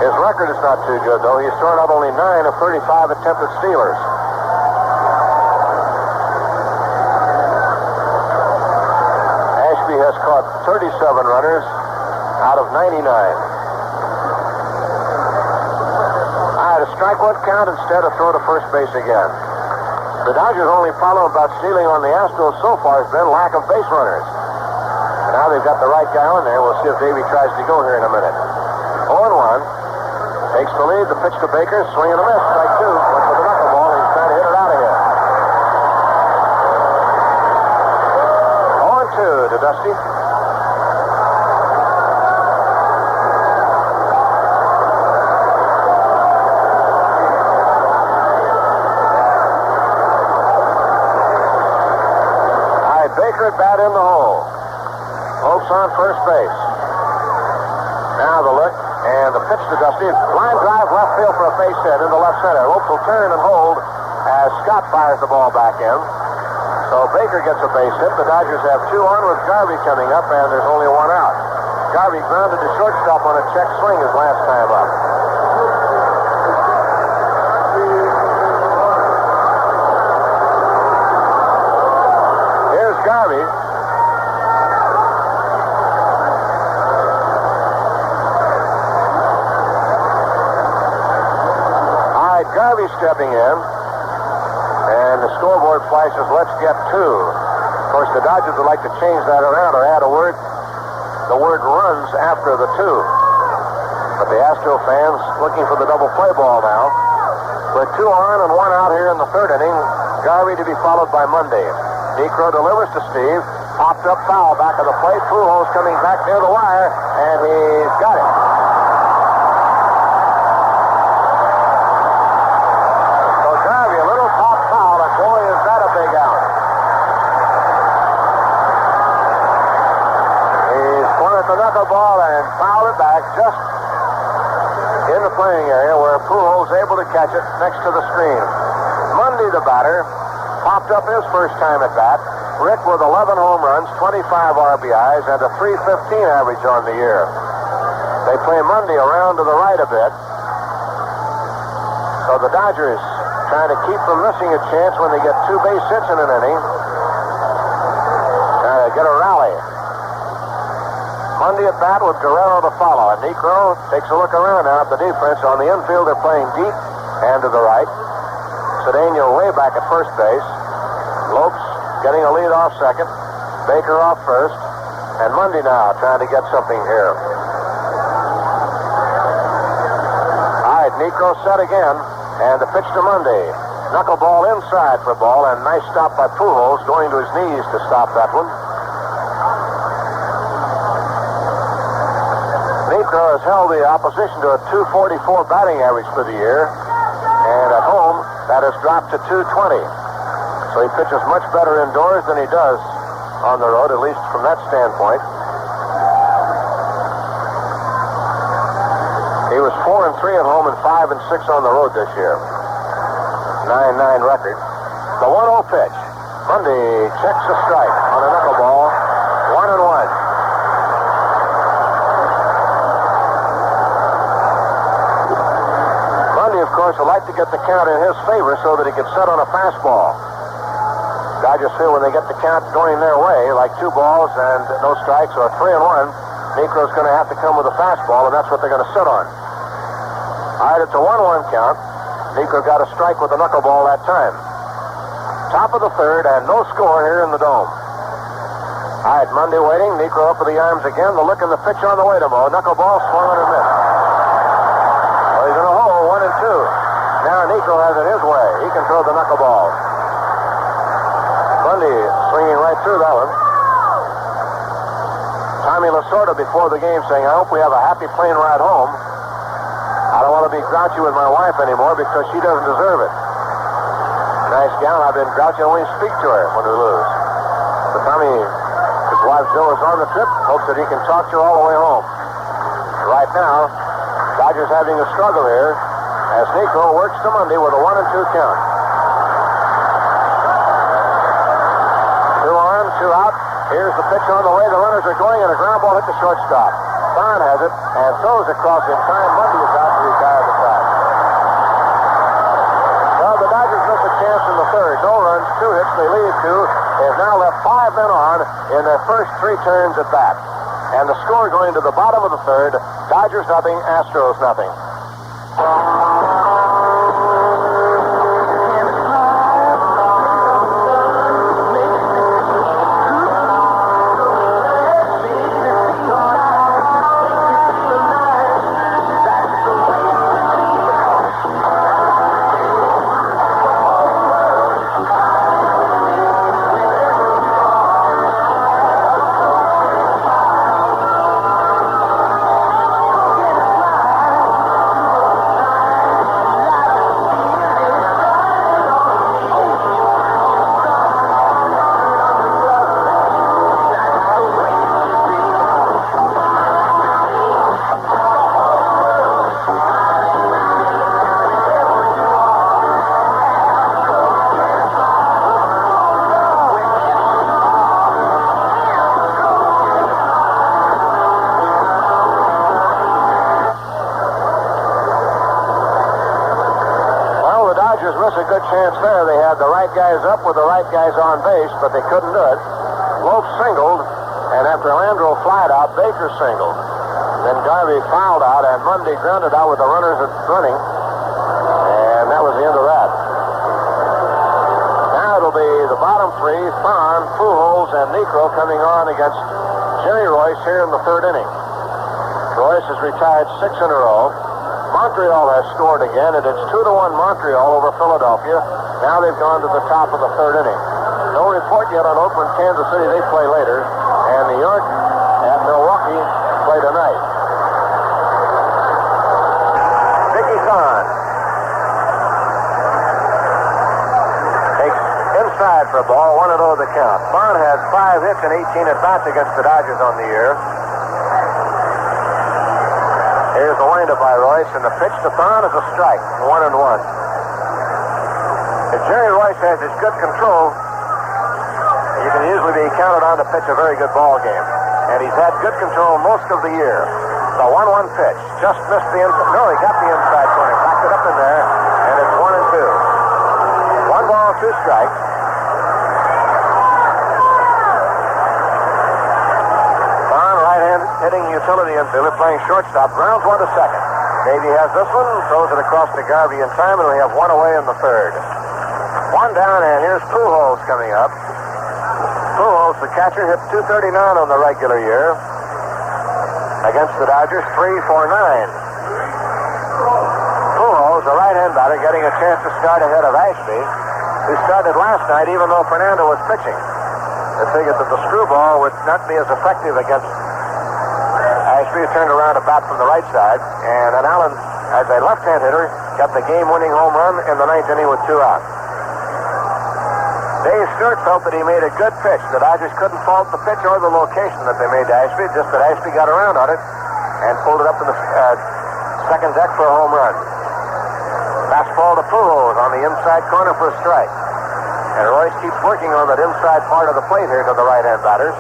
His record is not too good, though. He's thrown out only 9 of 35 attempted stealers. Ashby has caught 37 runners out of 99. A strike one count instead of throw to first base again. The Dodgers' only problem about stealing on the Astros so far has been lack of base runners. And now they've got the right guy on there. We'll see if Davey tries to go here in a minute. 0-1. Takes the lead. The pitch to Baker. Swing and a miss. Strike 2. Went for the knuckleball, and he's trying to hit it out of here. 0-2 to Dusty. Baker at bat in the hole. Lopes on first base. Now the look, and the pitch to Dusty. Line drive left field for a base hit into left center. Lopes will turn and hold as Scott fires the ball back in. So Baker gets a base hit. The Dodgers have 2 on with Garvey coming up, and there's only 1 out. Garvey grounded to shortstop on a check swing his last time up. Garvey. All right, Garvey stepping in, and the scoreboard flashes, let's get 2. Of course, the Dodgers would like to change that around or add the word runs after the 2. But the Astro fans looking for the double play ball now. With 2 on and 1 out here in the third inning, Garvey to be followed by Monday. Niekro delivers to Steve. Popped up foul back of the plate. Pujols coming back near the wire, and he's got it. So Garvey, a little pop foul, and boy, is that a big out. He's swung at the knuckleball and fouled it back just in the playing area where Pujols able to catch it next to the screen. Monday, the batter, popped up his first time at bat. Rick with 11 home runs, 25 RBIs, and a .315 average on the year. They play Monday around to the right a bit. So the Dodgers trying to keep from missing a chance when they get 2 base hits in an inning. Trying to get a rally. Monday at bat with Guerrero to follow. And Niekro takes a look around now at the defense. On the infield, they're playing deep and to the right. Cedeno way back at first base. Lopes getting a lead off second. Baker off first. And Monday now trying to get something here. All right, Niekro set again. And the pitch to Monday. Knuckleball inside for ball. And nice stop by Pujols going to his knees to stop that one. Niekro has held the opposition to a .244 batting average for the year. And at home, that has dropped to .220. So he pitches much better indoors than he does on the road, at least from that standpoint. He was 4-3 at home and 5-6 on the road this year. 9-9 record. The 1-0 pitch. Bundy checks a strike on a knuckleball. 1-1. Bundy, of course, would like to get the count in his favor so that he can set on a fastball. Dodgers feel when they get the count going their way, like 2 balls and no strikes or 3-1, Niekro's going to have to come with a fastball, and that's what they're going to sit on. All right, it's a 1-1 count. Niekro got a strike with the knuckleball that time. Top of the third, and no score here in the Dome. All right, Monday waiting. Niekro up with the arms again. The look and the pitch on the way to Mo. Knuckleball swung on and missed. Well, he's in a hole, 1-2. Now Niekro has it his way. He can throw the knuckleball. Bundy swinging right through that one. Tommy Lasorda before the game saying, I hope we have a happy plane ride home. I don't want to be grouchy with my wife anymore because she doesn't deserve it. Nice gal. I've been grouchy when we speak to her when we lose. But Tommy, his wife Joe is on the trip, hopes that he can talk to her all the way home. Right now, Dodgers having a struggle here as Niekro works to Monday with a 1-2 count. 2 on, 2 out. Here's the pitch on the way. The runners are going, and a ground ball hit the shortstop. Bond has it and throws across in time. Monday is out to retire the side. Well, the Dodgers miss a chance in the third. No runs, 2 hits. They lead 2. They've now left 5 men on in their first 3 turns at bat. And the score going to the bottom of the third. Dodgers nothing, Astros nothing. A good chance there. They had the right guys up with the right guys on base, but they couldn't do it. Lope singled, and after Landreau flied out, Baker singled. Then Garvey fouled out, and Monday grounded out with the runners running, and that was the end of that. Now it'll be the bottom 3, Thon, Pujols, and Niekro coming on against Jerry Royce here in the 3rd inning. Royce has retired 6 in a row. Montreal has scored again, and it's 2-1 Montreal over Philadelphia. Now they've gone to the top of the 3rd inning. No report yet on Oakland, Kansas City. They play later. And New York at Milwaukee play tonight. Dickie Thon takes inside for a ball, 1-0 the count. Thon has 5 hits and 18 at-bats against the Dodgers on the year. Here's the windup by Royce, and the pitch to Thon is a strike, 1-1. If Jerry Royce has his good control, you can usually be counted on to pitch a very good ball game. And he's had good control most of the year. The 1-1 pitch, just missed the inside. No, he got the inside corner, backed it up in there, and it's 1-2. 1 ball, 2 strikes. Hitting utility infielder, playing shortstop, grounds 1 to second. Davey has this one, throws it across to Garvey in time, and we have 1 away in the 3rd. 1 down, and here's Pujols coming up. Pujols, the catcher, hit .239 on the regular year against the Dodgers, 3-4-9. Pujols, the right-hand batter, getting a chance to start ahead of Ashby, who started last night even though Fernando was pitching. They figured that the screwball would not be as effective against Ashby turned around to bat from the right side, and then Allen, as a left-hand hitter, got the game-winning home run in the 9th inning with 2 out. Dave Stewart felt that he made a good pitch. The Dodgers couldn't fault the pitch or the location that they made to Ashby, just that Ashby got around on it and pulled it up to the second deck for a home run. Fastball to Pujols on the inside corner for a strike. And Royce keeps working on that inside part of the plate here to the right-hand batters.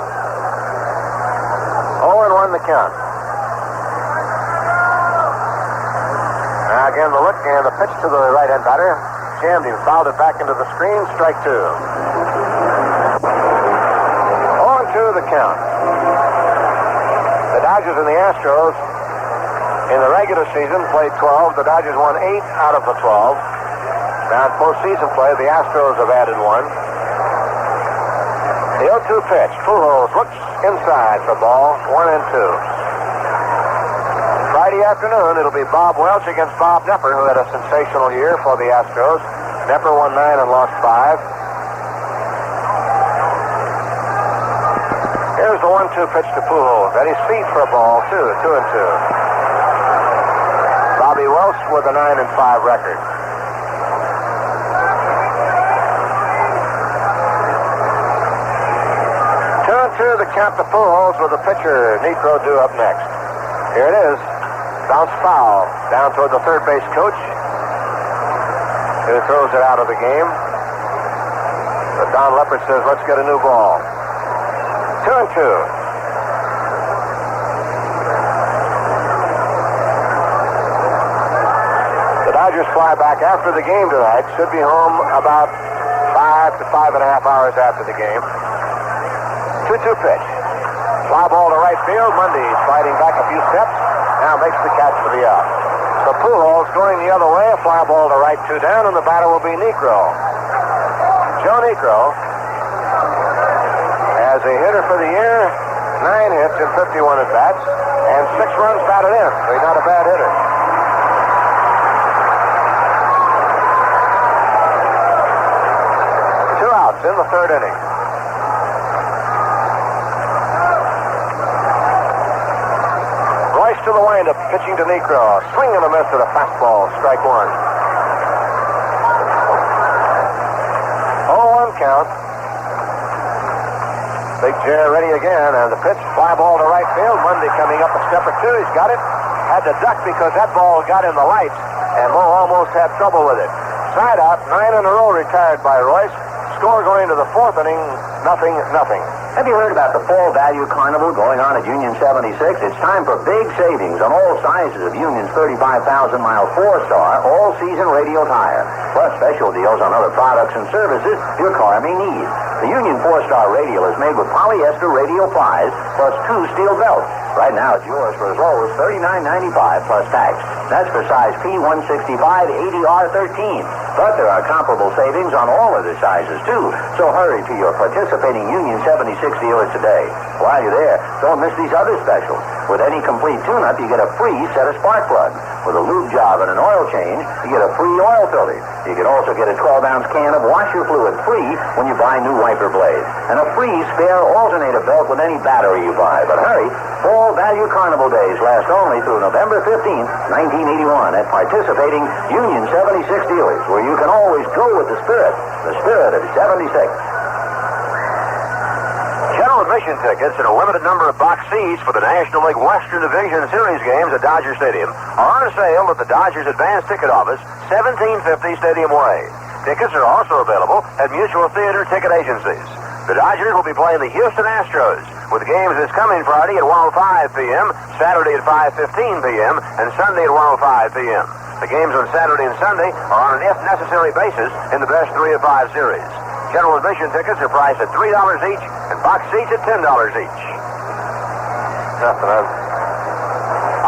0-1 the count. Now again the look and the pitch to the right-hand batter. Jammed him, fouled it back into the screen, strike two. 0-2 the count. The Dodgers and the Astros in the regular season played 12. The Dodgers won 8 out of the 12. Now in postseason play, the Astros have added 1. The 0-2 pitch. Pujols looks inside for ball 1-2. Friday afternoon, it'll be Bob Welch against Bob Nepper, who had a sensational year for the Astros. Nepper won 9 and lost 5. Here's the 1-2 pitch to Pujols. At his feet for a ball, 2-2. Bobby Welch with a 9-5 record. 2-2 the count to Pujols with the pitcher, Niekro, due up next. Here it is. Bounce foul down toward the third base coach, who throws it out of the game. But Don Leppert says, let's get a new ball. 2-2. The Dodgers fly back after the game tonight. Should be home about 5 to 5.5 hours after the game. 2-2 pitch. Fly ball to right field. Mundy's sliding back a few steps. Now makes the catch for the out. So Pujols going the other way. A fly ball to right, 2 down, and the batter will be Niekro. Joe Niekro as a hitter for the year, 9 hits in 51 at-bats, and 6 runs batted in. So he's not a bad hitter. Two outs in the third inning. To the windup, pitching to Niekro. Swing and a miss at a fastball. Strike 1. 0-1 count. Big Jer ready again, and the pitch. Fly ball to right field. Mundy coming up a step or two. He's got it. Had to duck because that ball got in the lights, and Mo almost had trouble with it. Side out, 9 in a row retired by Royce. Score going to the 4th inning, 0-0. Have you heard about the Fall Value Carnival going on at Union 76? It's time for big savings on all sizes of Union's 35,000-mile 4-star all-season radial tire, plus special deals on other products and services your car may need. The Union 4-star radial is made with polyester radial plies plus 2 steel belts. Right now, it's yours for as low as $39.95 plus tax. That's for size P165 80R13. But there are comparable savings on all other sizes, too. So hurry to your participating Union 76 dealer today. While you're there, don't miss these other specials. With any complete tune-up, you get a free set of spark plugs. With a lube job and an oil change, you get a free oil filter. You can also get a 12-ounce can of washer fluid free when you buy new wiper blades. And a free spare alternator belt with any battery you buy. But hurry, Fall Value Carnival days last only through November 15th, 1981 at participating Union 76 dealers, where you can always go with the spirit of 76. General admission tickets and a limited number of box seats for the National League Western Division Series games at Dodger Stadium are on sale at the Dodgers Advance Ticket Office, 1750 Stadium Way. Tickets are also available at Mutual Theater ticket agencies. The Dodgers will be playing the Houston Astros with games this coming Friday at 1:05 p.m., Saturday at 5:15 p.m., and Sunday at 1:05 p.m. The games on Saturday and Sunday are on an if-necessary basis in the best 3 of 5 series. General admission tickets are priced at $3 each, and box seats at $10 each. Nothing, huh?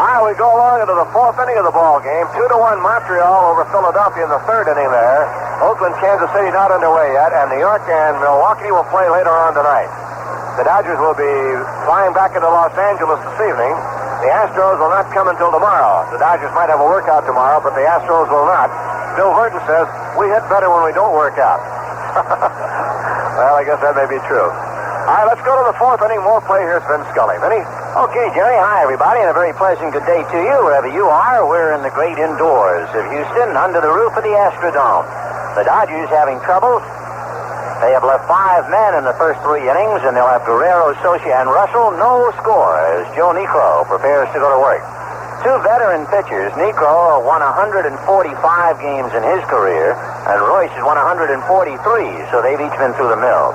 All right, we go along into the 4th inning of the ball game. 2-1 Montreal over Philadelphia in the 3rd inning there. Oakland, Kansas City not underway yet, and New York and Milwaukee will play later on tonight. The Dodgers will be flying back into Los Angeles this evening. The Astros will not come until tomorrow. The Dodgers might have a workout tomorrow, but the Astros will not. Bill Horton says, we hit better when we don't work out. Well, I guess that may be true. All right, let's go to the 4th inning. More play. Here's Vin Scully. Vinny? Okay, Jerry. Hi, everybody, and a very pleasant good day to you, wherever you are. We're in the great indoors of Houston, under the roof of the Astrodome. The Dodgers having trouble They have left 5 men in the first 3 innings, and they'll have Guerrero, Socia, and Russell. No score as Joe Niekro prepares to go to work. 2 veteran pitchers. Niekro won 145 games in his career, and Royce has won 143, so they've each been through the mill.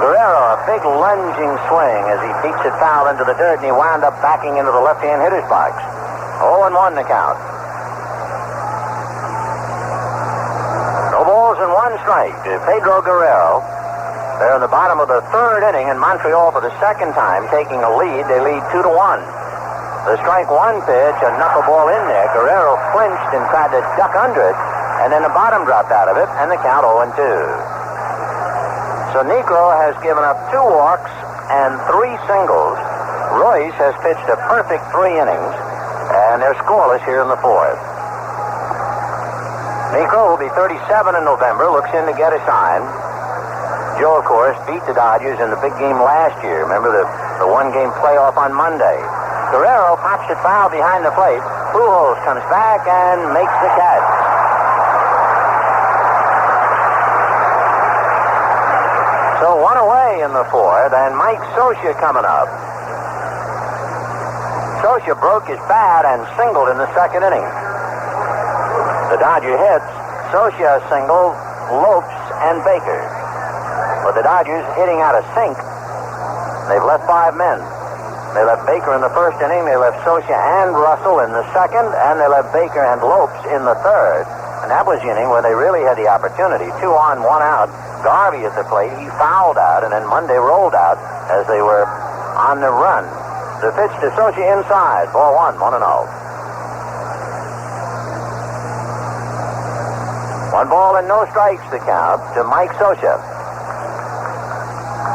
Guerrero, a big lunging swing as he beats it foul into the dirt, and he wound up backing into the left-hand hitter's box. 0-1 the count. No balls and 1 strike to Pedro Guerrero. They're in the bottom of the 3rd inning, and Montreal for the 2nd time taking a lead. They lead 2-1. The strike 1 pitch, a knuckleball in there. Guerrero flinched and tried to duck under it, and then the bottom dropped out of it, and the count 0-2. So Niekro has given up 2 walks and 3 singles. Royce has pitched a perfect 3 innings, and they're scoreless here in the 4th. Niekro will be 37 in November, looks in to get a sign. Joe, of course, beat the Dodgers in the big game last year. Remember the 1-game playoff on Monday. Guerrero pops it foul behind the plate. Pujols comes back and makes the catch. So 1 away in the 4th, and Mike Socia coming up. Socia broke his bat and singled in the 2nd inning. The Dodger hits. Socia single, Lopes, and Baker. But the Dodgers hitting out of sync. They've left 5 men. They left Baker in the 1st inning. They left Socia and Russell in the 2nd, and they left Baker and Lopes in the 3rd. And that was the inning where they really had the opportunity. 2 on, 1 out. Garvey at the plate. He fouled out, and then Monday rolled out as they were on the run. The pitch to Socia inside. Ball 1, 1-0. 1 ball and no strikes the count to Mike Socia.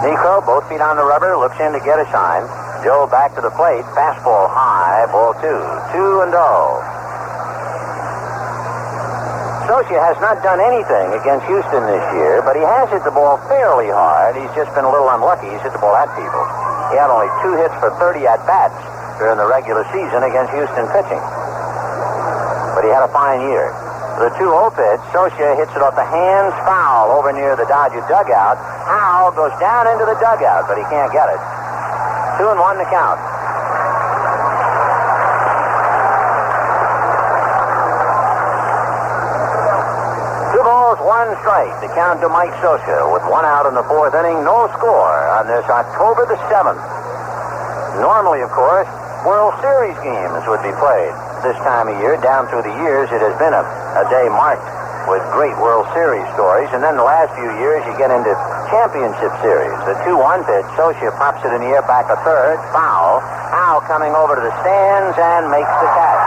Niekro, both feet on the rubber, looks in to get a sign. Joe back to the plate. Fastball high. Ball 2. 2-0. Socia has not done anything against Houston this year, but he has hit the ball fairly hard. He's just been a little unlucky. He's hit the ball at people. He had only 2 hits for 30 at-bats during the regular season against Houston pitching. But he had a fine year. The 2-0 pitch, Socia hits it off the hands foul over near the Dodger dugout. Howe goes down into the dugout, but he can't get it. 2-1 the count. 2 balls, 1 strike. The count to Mike Socia with 1 out in the 4th inning. No score on this October the 7th. Normally, of course, World Series games would be played this time of year. Down through the years, it has been a day marked with great World Series stories. And then the last few years, you get into championship series. The 2-1 pitch, Socia pops it in the air back a 3rd. Foul. Howe coming over to the stands and makes the catch.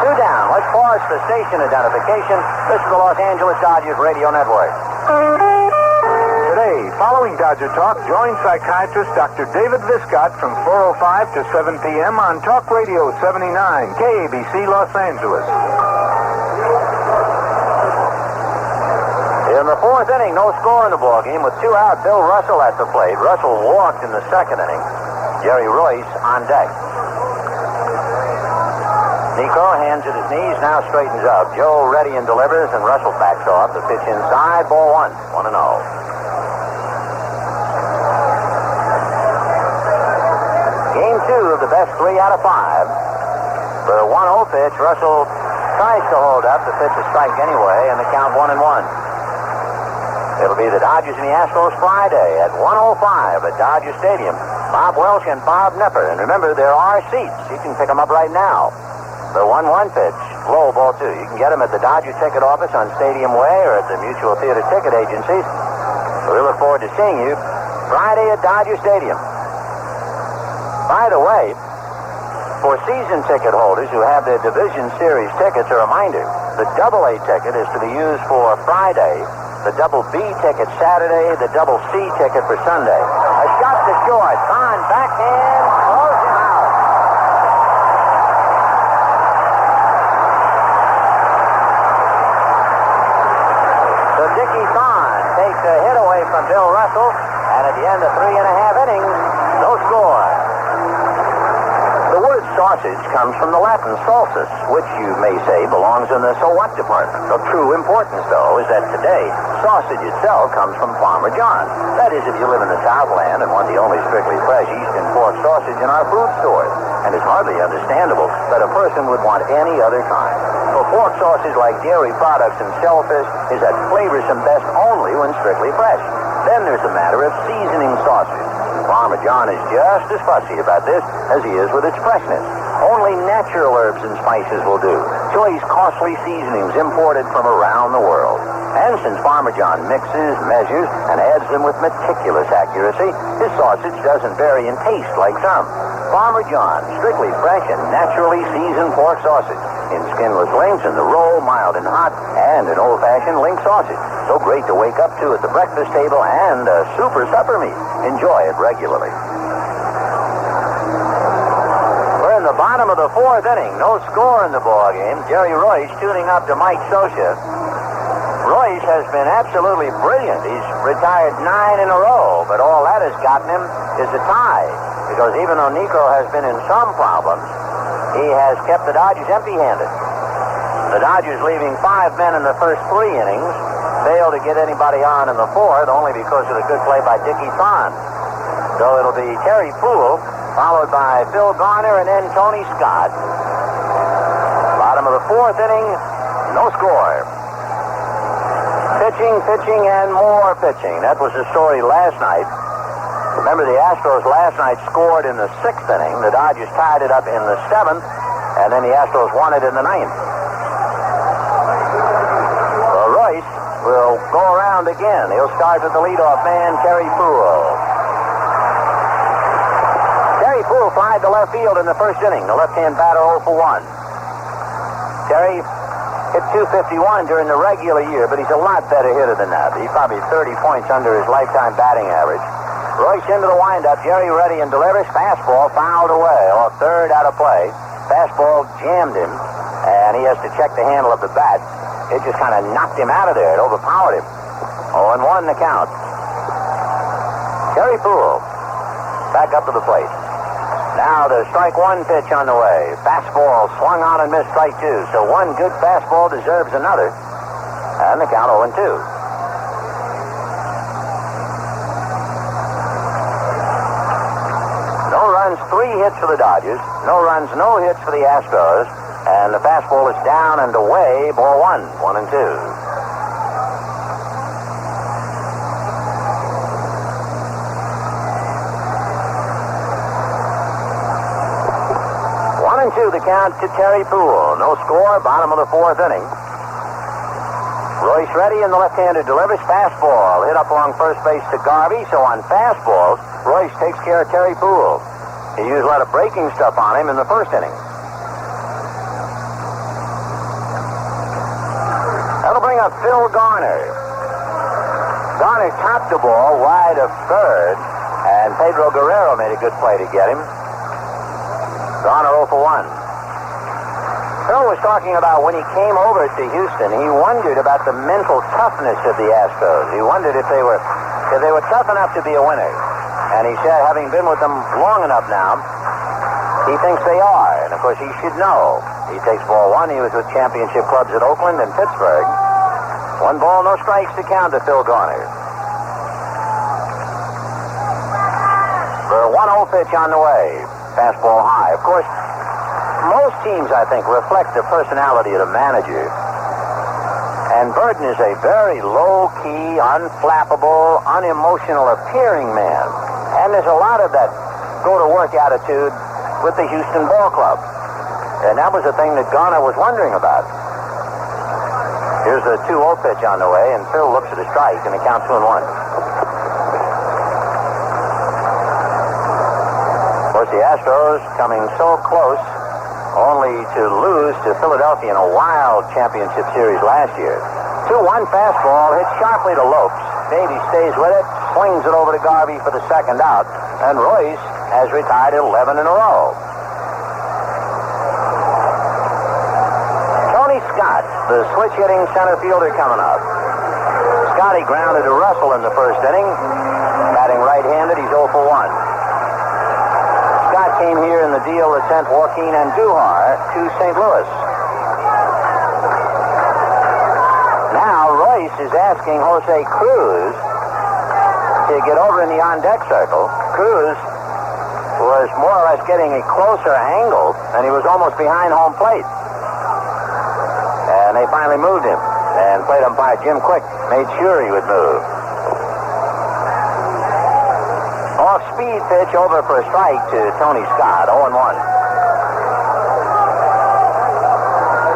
2 down. Let's pause for station identification. This is the Los Angeles Dodgers Radio Network. Today, following Dodger Talk, join psychiatrist Dr. David Viscott from 4:05 to 7 p.m. on Talk Radio 79, KABC Los Angeles. In the 4th inning, no score in the ballgame with 2 out. Bill Russell at the plate. Russell walked in the 2nd inning. Jerry Royce on deck. Niekro hands at his knees, now straightens up. Joe ready and delivers, and Russell backs off. The pitch inside, ball 1, 1-0. Game 2 of the best 3 out of 5. The 1-0 pitch, Russell tries to hold up. The pitch is strike anyway, and the count 1-1. It'll be the Dodgers and the Astros Friday at 1:05 at Dodger Stadium. Bob Welch and Bob Nepper. And remember, there are seats. You can pick them up right now. The 1-1 pitch, low, ball 2. You can get them at the Dodger ticket office on Stadium Way or at the Mutual Theater ticket agencies. So we look forward to seeing you Friday at Dodger Stadium. By the way, for season ticket holders who have their Division Series tickets, a reminder, the AA ticket is to be used for Friday, the double B ticket Saturday, the double C ticket for Sunday. A shot to short. On backhand. Throws him out. So Dickie Thon takes a hit away from Bill Russell, and at the end of 3.5 innings, no score. The word sausage comes from the Latin salsus, which you may say belongs in the so what department. Of true importance, though, is that today, sausage itself comes from Farmer John. That is, if you live in the Southland and want the only strictly fresh Eastern pork sausage in our food stores. And it's hardly understandable that a person would want any other kind. For pork sausage, like dairy products and shellfish, is at flavorsome best only when strictly fresh. Then there's the matter of seasoning sausage. Farmer John is just as fussy about this as he is with its freshness. Only natural herbs and spices will do. Choice costly seasonings imported from around the world. And since Farmer John mixes, measures, and adds them with meticulous accuracy, his sausage doesn't vary in taste like some. Farmer John, strictly fresh and naturally seasoned pork sausage. In skinless links, in the roll, mild and hot, and an old-fashioned link sausage. So great to wake up to at the breakfast table and a super supper meat. Enjoy it regularly. We're in the bottom of the fourth inning. No score in the ball game. Jerry Royce tuning up to Mike Scioscia. Royce has been absolutely brilliant. He's retired 9 in a row, but all that has gotten him is a tie. Because even though Niekro has been in some problems, he has kept the Dodgers empty-handed. The Dodgers leaving 5 men in the first 3 innings, failed to get anybody on in the fourth, only because of the good play by Dickie Thon. So it'll be Terry Poole, followed by Phil Garner, and then Tony Scott. Bottom of the fourth inning, no score. Pitching, and more pitching. That was the story last night. Remember, the Astros last night scored in the 6th inning. The Dodgers tied it up in the 7th, and then the Astros won it in the 9th. Well, Royce will go around again. He'll start with the leadoff man, Terry Poole. Terry Poole flied to left field in the first inning. The left-hand batter 0 for 1. Terry hit .251 during the regular year, but he's a lot better hitter than that. He's probably 30 points under his lifetime batting average. Royce into the windup. Jerry ready and delivers. Fastball fouled away. Off third out of play. Fastball jammed him, and he has to check the handle of the bat. It just kind of knocked him out of there. It overpowered him. 0-1 the count. Terry Poole back up to the plate. Now the strike one pitch on the way. Fastball swung on and missed strike two. So one good fastball deserves another. And the count 0-2. No runs, 3 hits for the Dodgers. No runs, no hits for the Astros. And the fastball is down and away. Ball 1, 1-2. The count to Terry Poole. No score, bottom of the fourth inning. Royce ready, and the left-hander delivers. Fastball hit up along first base to Garvey. So on fastballs, Royce takes care of Terry Poole. He used a lot of breaking stuff on him in the first inning. That'll bring up Phil Garner. Garner topped the ball wide of third, and Pedro Guerrero made a good play to get him. Garner 0 for 1. Phil was talking about when he came over to Houston, he wondered about the mental toughness of the Astros. He wondered if they were tough enough to be a winner. And he said, having been with them long enough now, he thinks they are. And, of course, he should know. He takes ball 1. He was with championship clubs at Oakland and Pittsburgh. 1 ball, no strikes to count to Phil Garner. The 1-0 pitch on the way. Fastball high. Of course, most teams, I think, reflect the personality of the manager. And Burton is a very low-key, unflappable, unemotional appearing man. And there's a lot of that go-to-work attitude with the Houston Ball Club. And that was the thing that Garner was wondering about. Here's the 2-0 pitch on the way, and Phil looks at a strike, and the count 2-1. Of course, the Astros coming so close, only to lose to Philadelphia in a wild championship series last year. 2-1 fastball hit sharply to Lopes. Davey stays with it, swings it over to Garvey for the second out, and Royce has retired 11 in a row. Tony Scott, the switch-hitting center fielder, coming up. Scotty grounded to Russell in the first inning. Batting right-handed, he's 0 for 1. Scott came here in the deal that sent Joaquin Andujar to St. Louis. Now Royce is asking Jose Cruz to get over in the on-deck circle. Cruz was more or less getting a closer angle, and he was almost behind home plate. And they finally moved him, and plate umpire Jim Quick made sure he would move. Off-speed pitch over for a strike to Tony Scott, 0-1.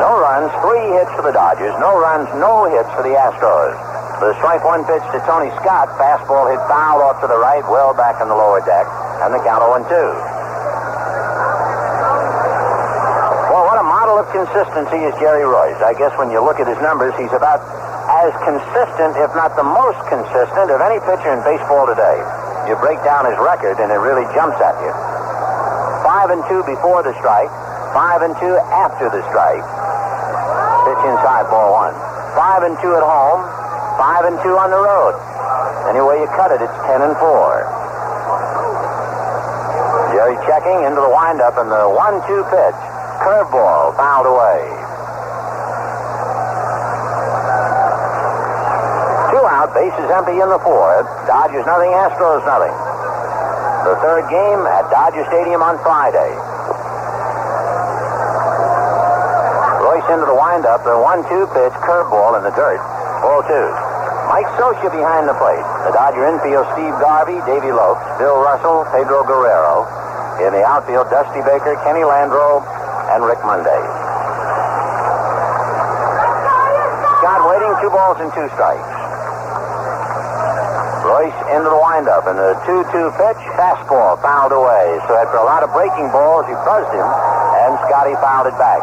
No runs, 3 hits for the Dodgers. No runs, no hits for the Astros. The strike one pitch to Tony Scott, fastball hit foul off to the right, well back in the lower deck, and the count 0-2. Well, what a model of consistency is Jerry Royce. I guess when you look at his numbers, he's about as consistent, if not the most consistent, of any pitcher in baseball today. You break down his record, and it really jumps at you. 5-2 before the strike, 5-2 after the strike. Pitch inside, ball 1. 5-2 at home, 5-2 on the road. Any way you cut it, it's 10-4. Jerry checking into the windup, and the 1-2 pitch. Curveball fouled away. 2 out, bases empty in the 4th. Dodgers nothing, Astros nothing. The 3rd game at Dodger Stadium on Friday. Royce into the windup, the 1-2 pitch, curveball in the dirt, ball 2. Mike Socia behind the plate. The Dodger infield, Steve Garvey, Davey Lopes, Bill Russell, Pedro Guerrero. In the outfield, Dusty Baker, Kenny Landreau, and Rick Monday. Scott waiting, 2 balls and 2 strikes. Royce into the windup, and the 2-2 pitch, fastball fouled away. So after a lot of breaking balls, he buzzed him, and Scotty fouled it back.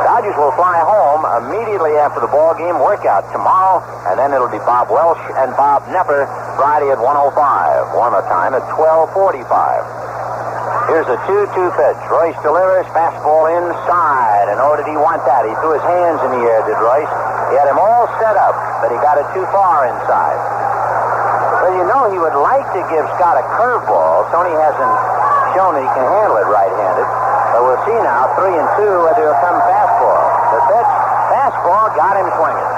Dodgers will fly home immediately after the ball game workout tomorrow, and then it'll be Bob Welsh and Bob Nepper Friday at 1:05. Warm-up time at 12:45. Here's a 2-2 pitch. Royce delivers, fastball inside, and oh, did he want that? He threw his hands in the air, did Royce. He had him all set up, but he got it too far inside. Well, you know he would like to give Scott a curveball. Tony hasn't shown that he can handle it right-handed. But we'll see now, 3-2, whether he'll come fastball. The pitch, fastball, got him swinging.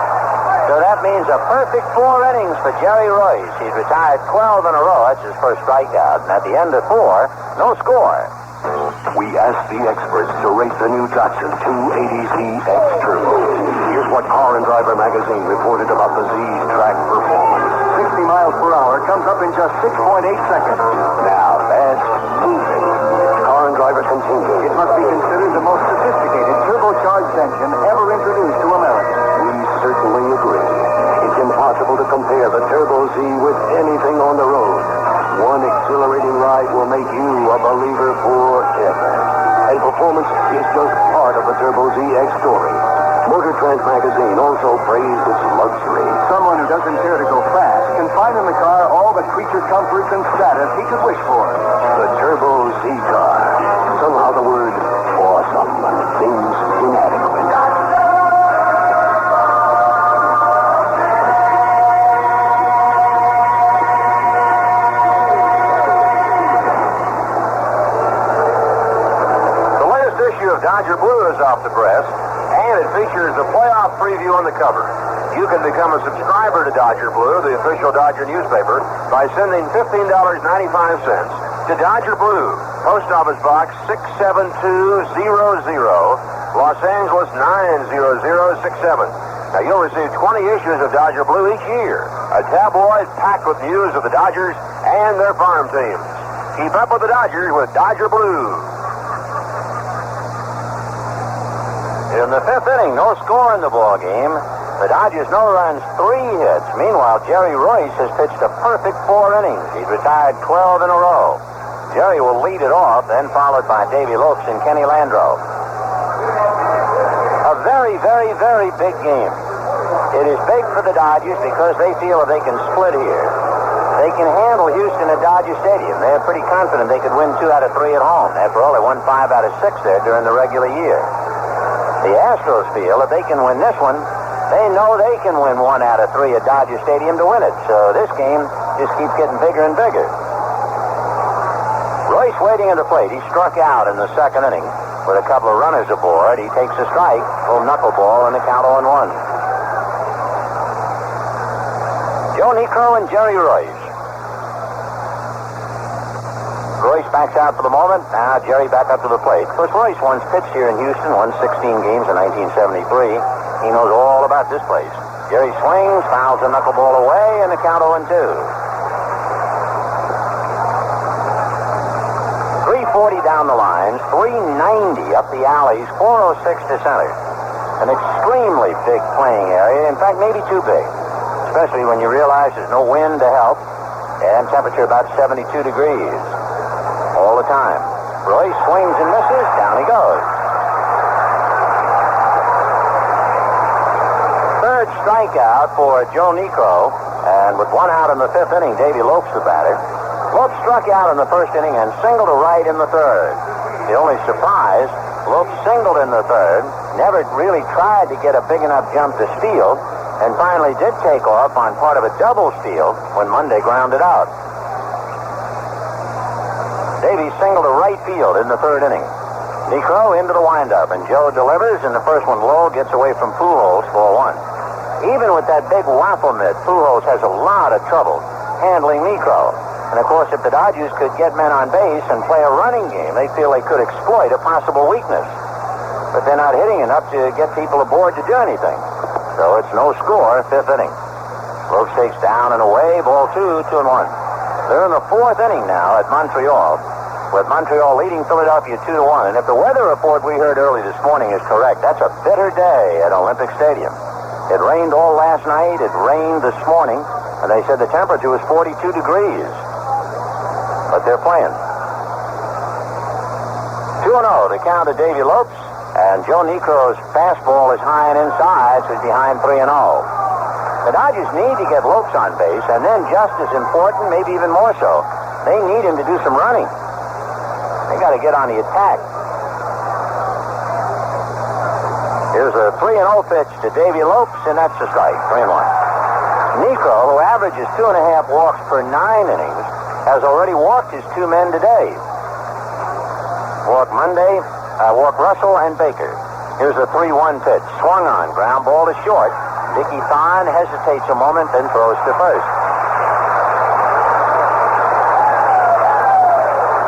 So that means a perfect 4 innings for Jerry Royce. He's retired 12 in a row. That's his first strikeout. And at the end of 4, no score. We asked the experts to rate the new Datsun 280Z X Turbo. Here's what Car and Driver magazine reported about the Z's track performance. 60 miles per hour comes up in just 6.8 seconds. Now that's moving. Car and Driver continues. It must be considered the most sophisticated turbocharged engine ever introduced to America. We certainly agree. It's impossible to compare the Turbo Z with anything on the road. One exhilarating ride will make you a believer forever. And performance is just part of the Turbo ZX story. Motor Trend magazine also praised its luxury. Someone who doesn't care to go fast can find in the car all the creature comforts and status he could wish for. The Turbo Z car. Somehow the word awesome seems inadequate. Dodger Blue is off the press, and it features a playoff preview on the cover. You can become a subscriber to Dodger Blue, the official Dodger newspaper, by sending $15.95 to Dodger Blue, Post Office Box 67200, Los Angeles 90067. Now, you'll receive 20 issues of Dodger Blue each year, a tabloid packed with news of the Dodgers and their farm teams. Keep up with the Dodgers with Dodger Blue. In the 5th inning, no score in the ball game. The Dodgers no runs, 3 hits. Meanwhile, Jerry Royce has pitched a perfect 4 innings. He's retired 12 in a row. Jerry will lead it off, then followed by Davey Lopes and Kenny Landreau. A very, very, very big game. It is big for the Dodgers because they feel that they can split here. They can handle Houston at Dodger Stadium. They're pretty confident they could win 2 out of 3 at home. After all, they won 5 out of 6 there during the regular year. The Astros feel that they can win this one. They know they can win 1 out of 3 at Dodger Stadium to win it. So this game just keeps getting bigger and bigger. Royce waiting at the plate. He struck out in the second inning with a couple of runners aboard. He takes a strike, little knuckleball, and the count 0-1. Joe Niekro and Jerry Royce. Royce backs out for the moment. Now Jerry back up to the plate. Of course, Royce once pitched here in Houston, won 16 games in 1973. He knows all about this place. Jerry swings, fouls a knuckleball away, and the count 0-2. 340 down the lines, 390 up the alleys, 406 to center. An extremely big playing area. In fact, maybe too big, especially when you realize there's no wind to help, and temperature about 72 degrees all the time. Royce swings and misses. Down he goes. Third strikeout for Joe Niekro, and with one out in the fifth inning, Davy Lopes the batter. Lopes struck out in the first inning and singled to right in the third. The only surprise, Lopes singled in the third, never really tried to get a big enough jump to steal, and finally did take off on part of a double steal when Monday grounded out. Davy singled to right field in the third inning. Niekro into the windup, and Joe delivers, and the first one low, gets away from Pujols for 1. Even with that big waffle mitt, Pujols has a lot of trouble handling Niekro. And, of course, if the Dodgers could get men on base and play a running game, they feel they could exploit a possible weakness. But they're not hitting enough to get people aboard to do anything. So it's no score, fifth inning. Lopes takes down and away, ball 2, 2-1. They're in the fourth inning now at Montreal, with Montreal leading Philadelphia 2-1. And if the weather report we heard early this morning is correct, that's a bitter day at Olympic Stadium. It rained all last night, it rained this morning, and they said the temperature was 42 degrees. But they're playing. 2-0 to count to Davy Lopes, and Joe Niekro's fastball is high and inside, so he's behind 3-0. The Dodgers need to get Lopes on base, and then just as important, maybe even more so, they need him to do some running. They got to get on the attack. Here's a 3-0 pitch to Davy Lopes, and that's a strike, 3-1. Niekro, who averages 2.5 walks per 9 innings, has already walked his 2 men today. Walked Russell and Baker. Here's a 3-1 pitch. Swung on. Ground ball to short. Dickie Thon hesitates a moment, then throws to first.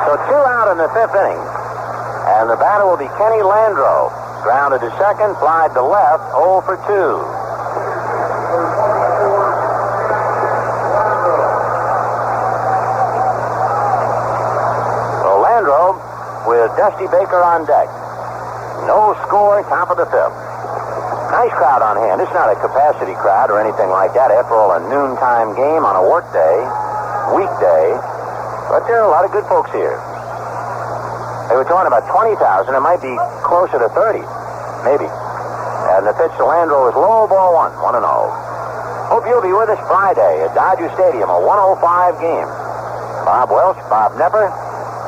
So 2 out in the fifth inning. And the batter will be Kenny Landreau. Grounded to second, flied to left, 0 for 2. With Dusty Baker on deck. No score, top of the fifth. Nice crowd on hand. It's not a capacity crowd or anything like that. After all, a noontime game on a work day, weekday. But there are a lot of good folks here. They were talking about 20,000. It might be closer to 30, maybe. And the pitch to Landreau is low, ball 1, 1-0. Hope you'll be with us Friday at Dodger Stadium, a 105 game. Bob Welch, Bob Nepper.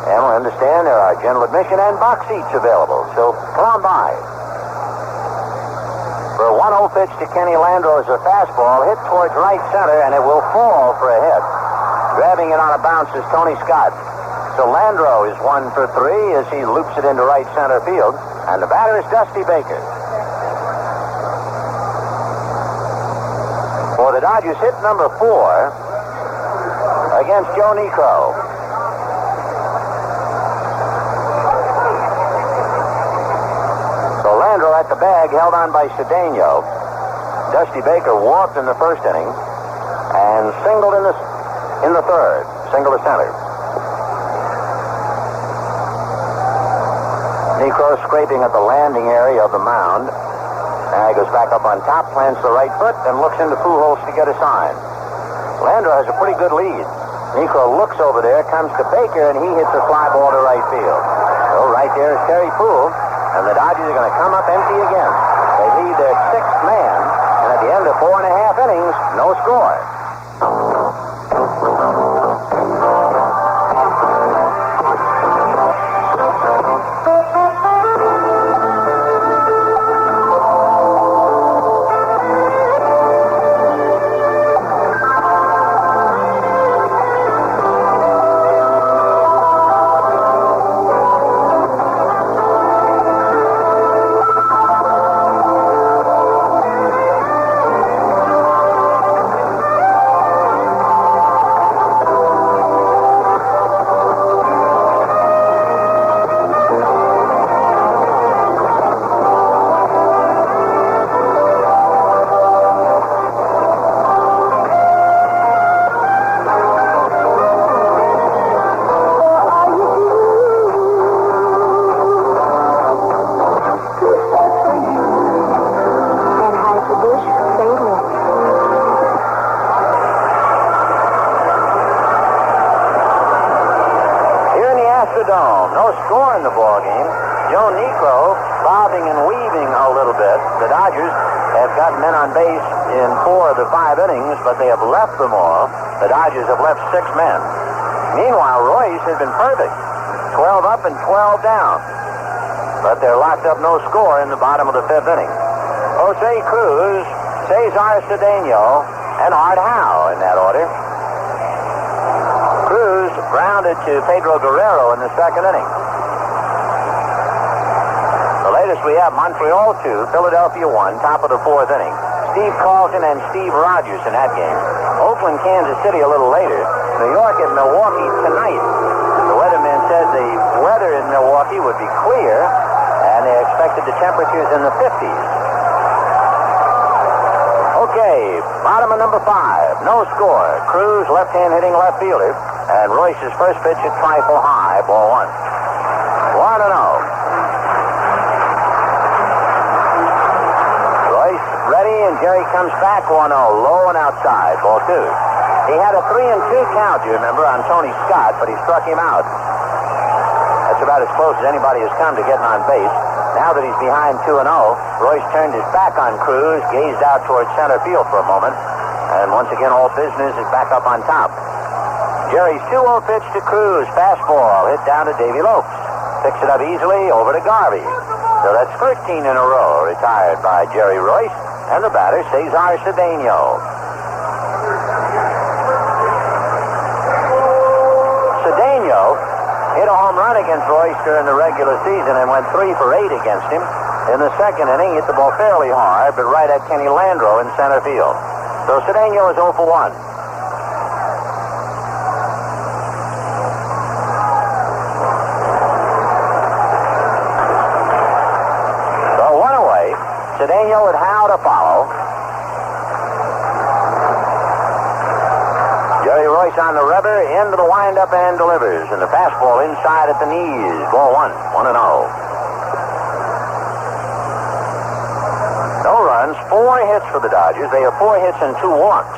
And we understand there are general admission and box seats available, so come on by. For a 1-0 pitch to Kenny Landreau is a fastball hit towards right center, and it will fall for a hit. Grabbing it on a bounce is Tony Scott. So Landreau is 1 for 3 as he loops it into right center field, and the batter is Dusty Baker. For the Dodgers, hit number 4 against Joe Niekro. Landreau at the bag, held on by Cedeno. Dusty Baker walked in the first inning and singled in the third. Single to center. Niekro scraping at the landing area of the mound. Now he goes back up on top, plants the right foot, and looks into Pujols to get a sign. Landreau has a pretty good lead. Niekro looks over there, comes to Baker, and he hits a fly ball to right field. So right there is Terry Poole. And the Dodgers are going to come up empty again. They lead their 6th man, and at the end of 4.5 innings, no score. score in the ball game. Joe Niekro bobbing and weaving a little bit. The Dodgers have gotten men on base in 4 of the 5 innings, but they have left them all. The Dodgers have left 6 men. Meanwhile, Royce has been perfect. 12 up and 12 down. But they're locked up no score in the bottom of the 5th inning. Jose Cruz, Cesar Cedeno, and Art Howe in that order. Cruz grounded to Pedro Guerrero in the 2nd inning. The latest we have, Montreal 2, Philadelphia 1, top of the 4th inning. Steve Carlton and Steve Rogers in that game. Oakland, Kansas City a little later. New York at Milwaukee tonight. The weatherman said the weather in Milwaukee would be clear, and they expected the temperatures in the 50s. Okay, bottom of number 5, no score. Cruz, left-hand hitting left fielder, and Royce's first pitch at trifle high, ball 1. 1-0. Royce ready, and Jerry comes back 1-0, low and outside, ball 2. He had a 3-2 count, you remember, on Tony Scott, but he struck him out. That's about as close as anybody has come to getting on base. Now that he's behind 2-0, Royce turned his back on Cruz, gazed out towards center field for a moment, and once again all business is back up on top. Jerry's 2-0 pitch to Cruz, fastball, hit down to Davy Lopes. Picks it up easily, over to Garvey. So that's 13 in a row retired by Jerry Royce, and the batter, Cesar Cedeno. Cedeno hit a home run against Royce during the regular season and went 3 for 8 against him. In the 2nd inning, hit the ball fairly hard, but right at Kenny Landreau in center field. So Cedeno is 0 for 1. So 1 away. Cedeno with Howe to follow. Jerry Royce on the rubber, into the windup and delivers. And the fastball inside at the knees. Ball 1, 1-0. No runs, 4 hits for the Dodgers. They have 4 hits and 2 walks.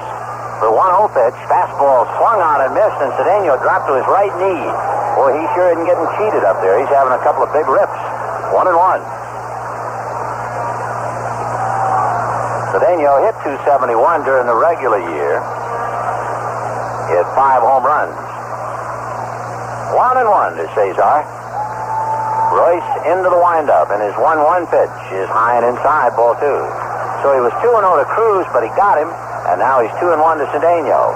The 1-0 pitch, fastball swung on and missed, and Cedeno dropped to his right knee. Boy, he sure isn't getting cheated up there. He's having a couple of big rips. 1-1. Cedeno hit .271 during the regular year. He had 5 home runs. 1-1 to Cesar. Royce into the windup, and his 1-1 pitch is high and inside, ball 2. So he was 2-0 to Cruz, but he got him, and now he's 2-1 to Cedeno.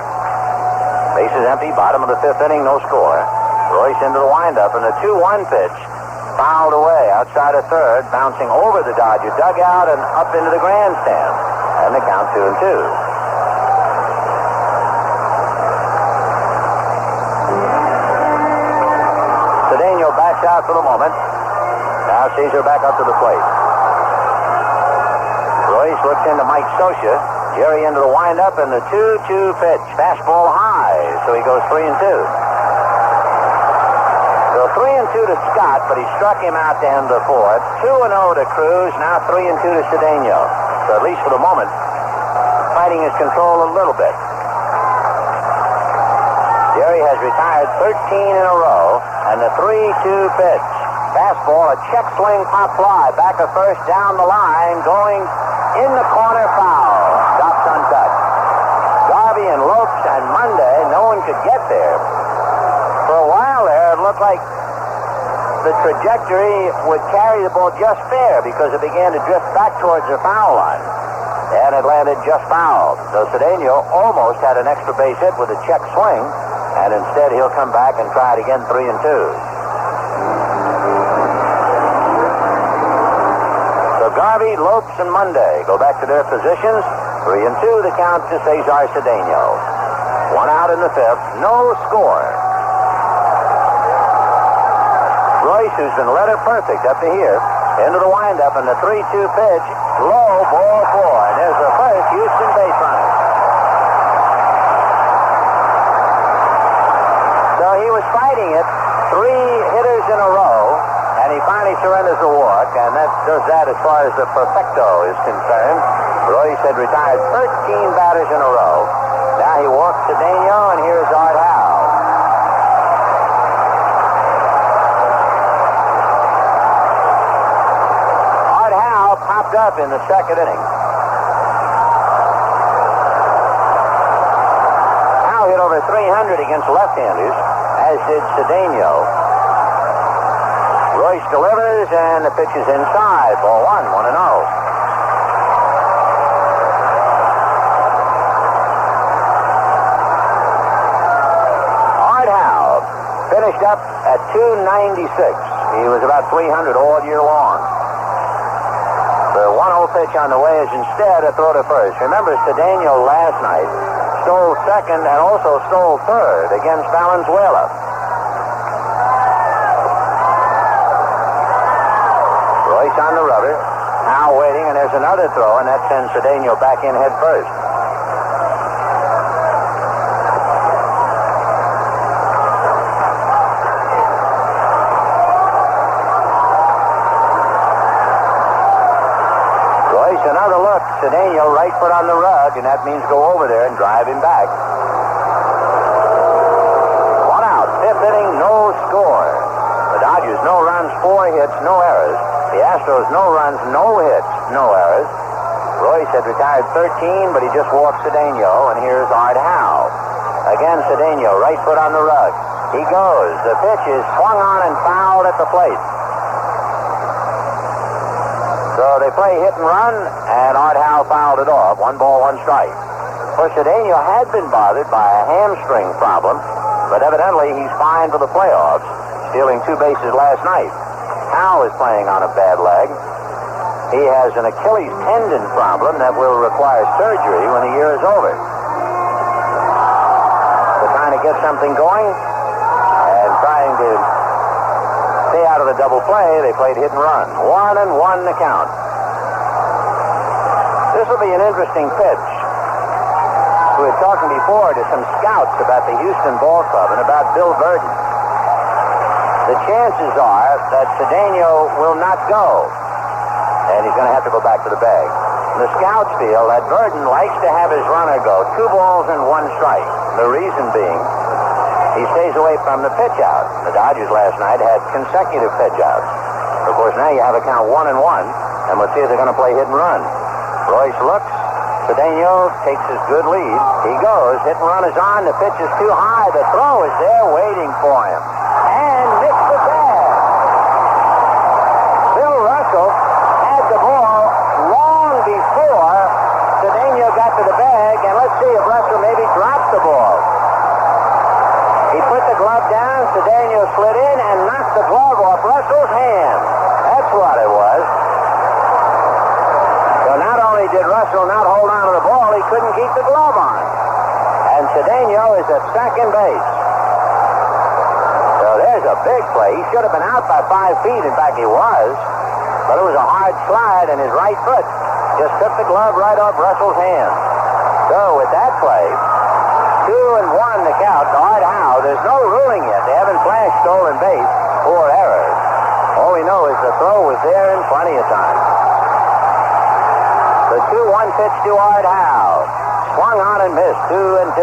Bases empty, bottom of the 5th inning, no score. Royce into the windup, and the 2-1 pitch fouled away outside of third, bouncing over the Dodger dugout and up into the grandstand. And the count 2-2. Cedeno backs out for the moment. Now Caesar back up to the plate. Royce looks into Mike Scioscia. Jerry into the windup, and the 2-2 pitch. Fastball high, so he goes 3-2. So 3-2 to Scott, but he struck him out to end the 4th. 2-0 to Cruz, now 3-2 to Cedeno. So at least for the moment, fighting his control a little bit. Jerry has retired 13 in a row, and the 3-2 pitch. Fastball, a check swing pop fly, back of first, down the line, going in the corner, foul. Stops untouched. Garvey and Lopes and Monday, no one could get there. For a while there, it looked like the trajectory would carry the ball just fair because it began to drift back towards the foul line. And it landed just foul. So Cedeno almost had an extra base hit with a check swing, and instead he'll come back and try it again, 3-2. So Garvey, Lopes, and Monday go back to their positions. 3-2, the count to Cesar Cedeno. 1 out in the 5th, no score. Royce, who's been letter perfect up to here, into the windup, and the 3-2 pitch, low, ball 4. And there's the first Houston base runner. So he was fighting it, 3 hitters in a row, and he finally surrenders the walk, and that does that as far as the perfecto is concerned. Royce had retired 13 batters in a row. Now he walks Cedeno, and here's Art Howe. up in the second inning. Howe hit over 300 against left-handers, as did Cedeno. Royce delivers, and the pitch is inside. Ball 1-0. Art Howe finished up at 296. He was about 300 all year long. The 1-0 pitch on the way is instead a throw to first. Remember, Cedeno last night stole second and also stole third against Valenzuela. Royce on the rubber. Now waiting, and there's another throw, and that sends Cedeno back in head first. Another look. Cedeno right foot on the rug, and that means go over there and drive him back. 1 out. Fifth inning, no score. The Dodgers, no runs, 4 hits, no errors. The Astros, no runs, no hits, no errors. Royce had retired 13, but he just walked Cedeno, and here's Art Howe. Again, Cedeno, right foot on the rug. He goes. The pitch is swung on and fouled at the plate. So they play hit and run, and Art Howe fouled it off. 1 ball, 1 strike. For Cedeno had been bothered by a hamstring problem, but evidently he's fine for the playoffs, stealing 2 bases last night. Howe is playing on a bad leg. He has an Achilles tendon problem that will require surgery when the year is over. They're trying to get something going and trying to stay out of the double play. They played hit and run. 1-1 the count. This will be an interesting pitch. We were talking before to some scouts about the Houston Ball Club and about Bill Verdon. The chances are that Cedeno will not go, and he's going to have to go back to the bag. The scouts feel that Verdon likes to have his runner go 2 balls and 1 strike. The reason being, he stays away from the pitch out. The Dodgers last night had consecutive pitch outs. Of course, now you have a count 1-1, and we'll see if they're going to play hit and run. Royce looks. Cedeno takes his good lead. He goes. Hit and run is on. The pitch is too high. The throw is there waiting for him. And missed the bag. Bill Russell had the ball long before Cedeno got to the bag, and let's see if Russell maybe dropped the ball. He put the glove down. Cedeno slid in and knocked the glove off Russell's hand. That's what it was. So not only did Russell not hold on to the ball, he couldn't keep the glove on. And Cedeno is at second base. So there's a big play. He should have been out by 5 feet. In fact, he was. But it was a hard slide, and his right foot just took the glove right off Russell's hand. So with that play, 2-1 the count to Art Howe. There's no ruling yet. They haven't flashed stolen base or error. All we know is the throw was there in plenty of time. The 2-1 pitch to Art Howe. Swung on and missed. 2-2.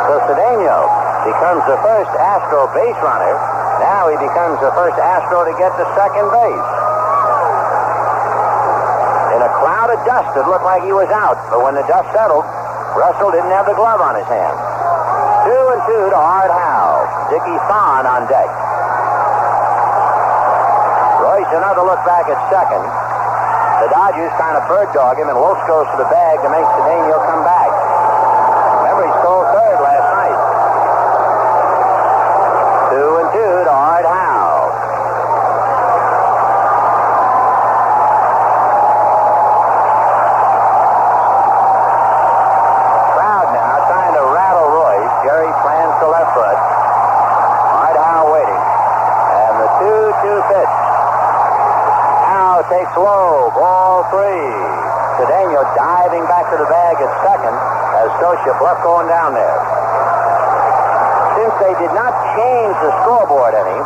So Cedeno becomes the first Astro base runner. Now he becomes the first Astro to get to second base. In a cloud of dust, it looked like he was out, but when the dust settled, Russell didn't have the glove on his hand. 2-2 to Art Howe. Dickie Thon on deck. Royce another look back at second. The Dodgers kind of bird dog him, and Wilkes goes to the bag to make Cedeno come back. Remember, he stole third last night. 2-2 to Art Howe. Takes low, ball 3. Cedeno diving back to the bag at second as Stoship left going down there. Since they did not change the scoreboard any,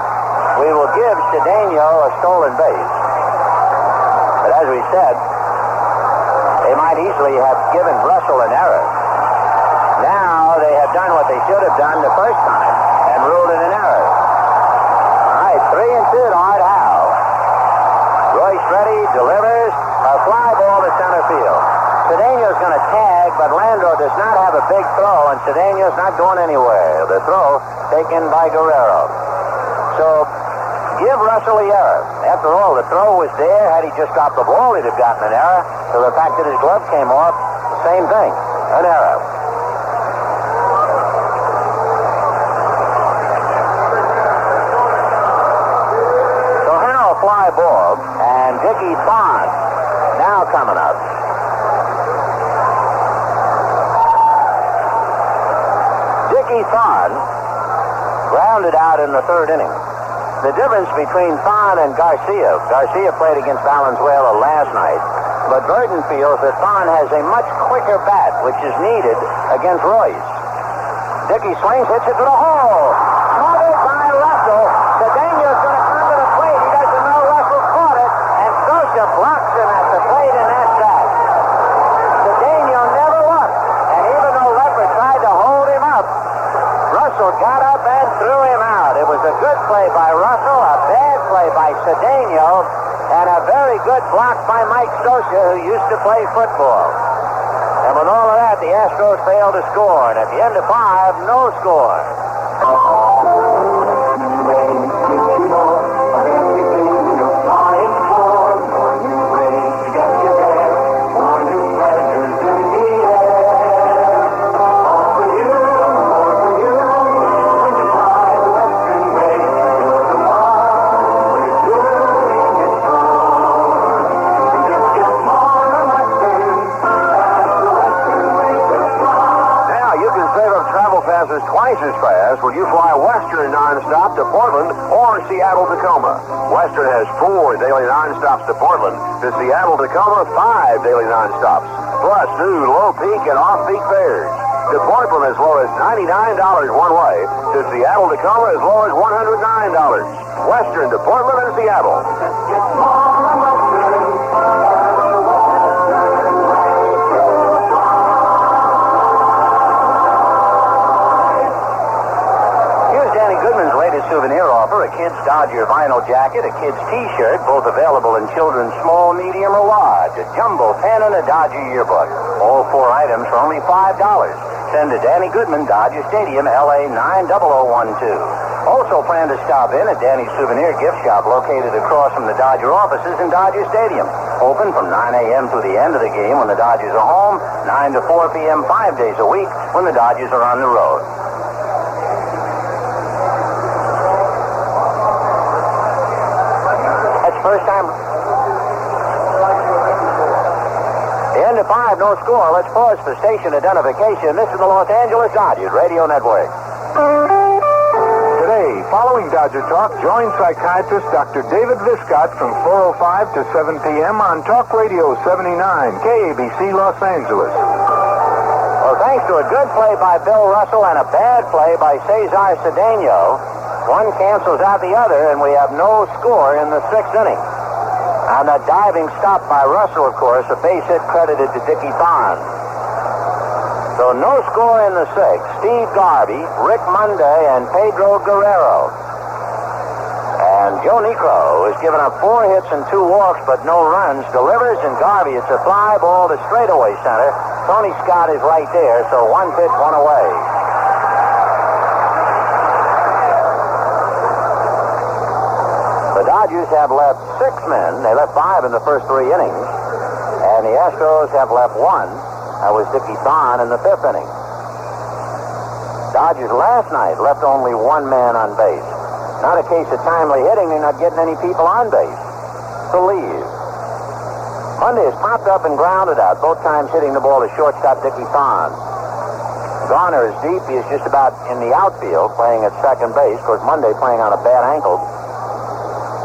we will give Cedeno a stolen base. But as we said, they might easily have given Russell an error. Now they have done what they should have done the first time and ruled it an error. All right, 3-2 to Art Howe. Royce ready, delivers. A fly ball to center field. Cedeno's going to tag, but Landro does not have a big throw, and Cedeno's not going anywhere. The throw taken by Guerrero. So, give Russell the error. After all, the throw was there. Had he just dropped the ball, he'd have gotten an error. So the fact that his glove came off, same thing. An error. So Howe fly ball, and Dickie Thon now coming up. Dickie Thon grounded out in the third inning. The difference between Thon and Garcia played against Valenzuela last night, but Burton feels that Thon has a much quicker bat, which is needed against Royce. Dickie swings, hits it to the hole. Smothered by Russell. Cedeno's going to come to the plate. He doesn't know Russell caught it, and Scotia blocks him at the plate, and that's that. Cedeno never looked, and even though Leppard tried to hold him up, Russell got up and threw him out. It was a good play by Russell, a bad play by Cedeno, and a very good block by Mike Scotia, who used to play football. And with all of that, the Astros failed to score. And at the end of 5, no score. Twice as fast when you fly Western nonstop to Portland or Seattle Tacoma. Western has 4 daily nonstops to Portland. To Seattle Tacoma, 5 daily nonstops. Plus new low peak and off peak fares. To Portland as low as $99 one way. To Seattle Tacoma as low as $109. Western to Portland and Seattle. Souvenir offer, a kid's Dodger vinyl jacket, a kid's t-shirt, both available in children's small, medium, or large, a jumbo pen, and a Dodger yearbook. All 4 items for only $5. Send to Danny Goodman, Dodger Stadium, LA 90012. Also plan to stop in at Danny's Souvenir Gift Shop located across from the Dodger offices in Dodger Stadium. Open from 9 a.m. to the end of the game when the Dodgers are home, 9 to 4 p.m. 5 days a week when the Dodgers are on the road. First time. The end of 5, no score. Let's pause for station identification. This is the Los Angeles Dodgers Radio Network. Today, following Dodger Talk, join psychiatrist Dr. David Viscott from 4:05 to 7 p.m. on Talk Radio 79, KABC Los Angeles. Well, thanks to a good play by Bill Russell and a bad play by Cesar Cedeno, one cancels out the other, and we have no score in the 6th inning. And a diving stop by Russell, of course, a base hit credited to Dickie Thon. So no score in the 6th. Steve Garvey, Rick Monday, and Pedro Guerrero. And Joe Niekro has given up 4 hits and 2 walks, but no runs. Delivers, and Garvey, it's a fly ball to straightaway center. Tony Scott is right there, so 1 pitch, 1 away. The Dodgers have left 6 men. They left 5 in the first 3 innings. And the Astros have left 1. That was Dickie Thon in the 5th inning. Dodgers last night left only 1 man on base. Not a case of timely hitting. They're not getting any people on base to leave. Monday has popped up and grounded out, both times hitting the ball to shortstop Dickie Thon. Garner is deep. He is just about in the outfield, playing at second base. Of course, Monday playing on a bad ankle.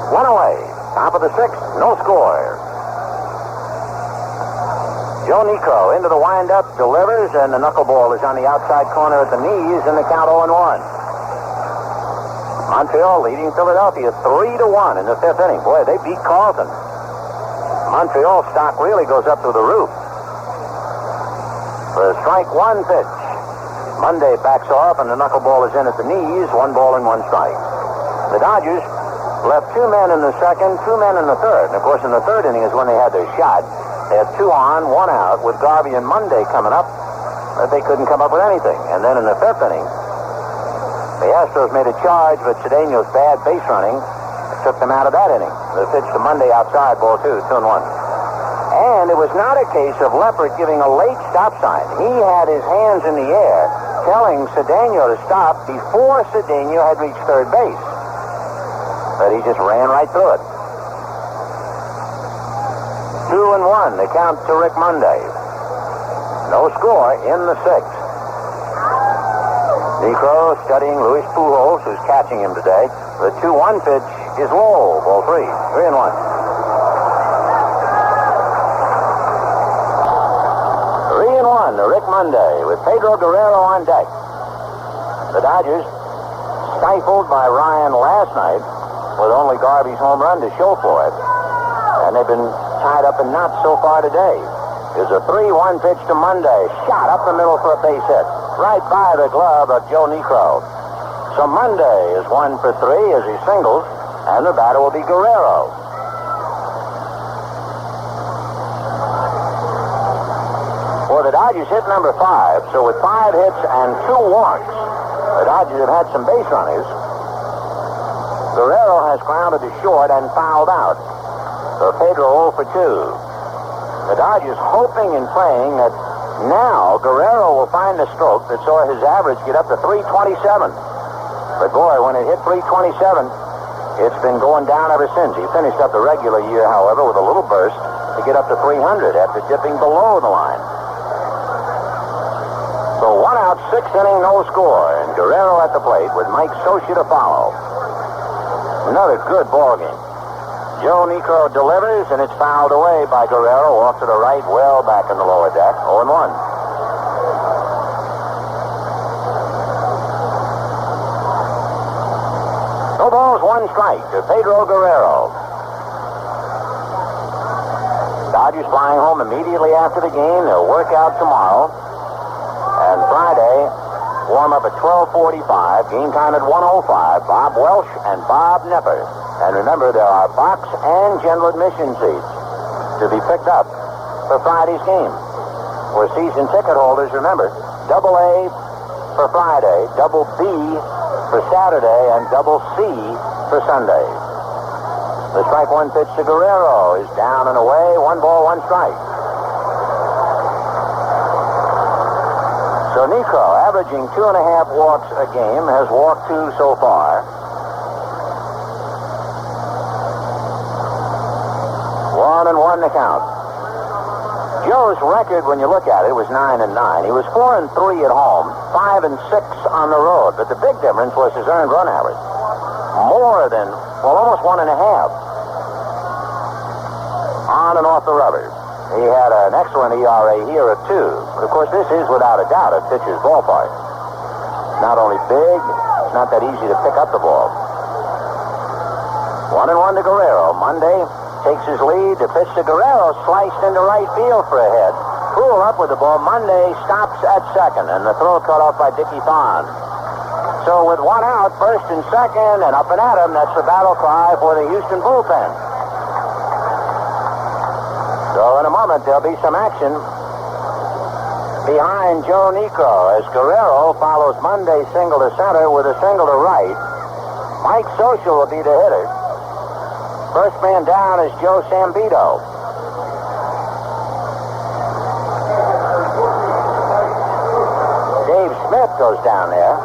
1 away. Top of the 6th. No score. Joe Niekro into the windup, delivers, and the knuckleball is on the outside corner at the knees, and the count 0-1. Montreal leading Philadelphia 3-1 in the 5th inning. Boy, they beat Carlton. Montreal stock really goes up to the roof. For a strike 1 pitch. Monday backs off, and the knuckleball is in at the knees. 1 ball and 1 strike. The Dodgers Left 2 men in the second, 2 men in the third. And, of course, in the third inning is when they had their shot. They had 2 on, 1 out, with Garvey and Monday coming up. But they couldn't come up with anything. And then in the fifth inning, the Astros made a charge, but Cedeno's bad base running took them out of that inning. The pitch to Monday outside, ball 2, 2-1. And it was not a case of Leppert giving a late stop sign. He had his hands in the air, telling Cedeno to stop before Cedeno had reached third base. But he just ran right through it. 2-1, the count to Rick Monday. No score in the sixth. Niekro studying Luis Pujols, who's catching him today. The 2-1 pitch is low, ball 3, 3-1. 3-1 to Rick Monday with Pedro Guerrero on deck. The Dodgers, stifled by Ryan last night, with only Garvey's home run to show for it. And they've been tied up in knots so far today. Here's a 3-1 pitch to Monday. Shot up the middle for a base hit. Right by the glove of Joe Niekro. So Monday is 1 for 3 as he singles, and the batter will be Guerrero. Well, the Dodgers hit number 5, so with 5 hits and 2 walks, the Dodgers have had some base runners. Guerrero has grounded to short and fouled out. So Pedro 0 for 2. The Dodgers hoping and praying that now Guerrero will find the stroke that saw his average get up to 327. But boy, when it hit 327, it's been going down ever since. He finished up the regular year, however, with a little burst to get up to 300 after dipping below the line. So 1 out, 6th inning, no score, and Guerrero at the plate with Mike Socia to follow. Another good ball game. Joe Niekro delivers, and it's fouled away by Guerrero off to the right, well back in the lower deck, 0-1. No balls, 1 strike to Pedro Guerrero. Dodgers flying home immediately after the game. They'll work out tomorrow. And Friday, warm up at 12:45. Game time at 1:05. Bob Welsh and Bob Nepper. And remember, there are box and general admission seats to be picked up for Friday's game. For season ticket holders, remember, double A for Friday, double B for Saturday, and double C for Sunday. The strike 1 pitch to Guerrero is down and away. 1 ball, 1 strike. So Niekro, averaging 2.5 walks a game, has walked 2 so far. 1-1 the count. Joe's record, when you look at it, was 9-9. He was 4-3 at home, 5-6 on the road. But the big difference was his earned run average. More than, well, almost 1.5 on and off the rubber. He had an excellent ERA here at 2. But of course, this is without a doubt a pitcher's ballpark. Not only big, it's not that easy to pick up the ball. 1-1 to Guerrero. Monday takes his lead. The pitch to Guerrero sliced into right field for a hit. Poole up with the ball. Monday stops at second, and the throw cut off by Dickie Thon. So with 1 out, first and second, and up and at him, that's the battle cry for the Houston bullpen. So in a moment, there'll be some action behind Joe Niekro as Guerrero follows Monday's single to center with a single to right. Mike Socia will be the hitter. First man down is Joe Sambito. Dave Smith goes down there.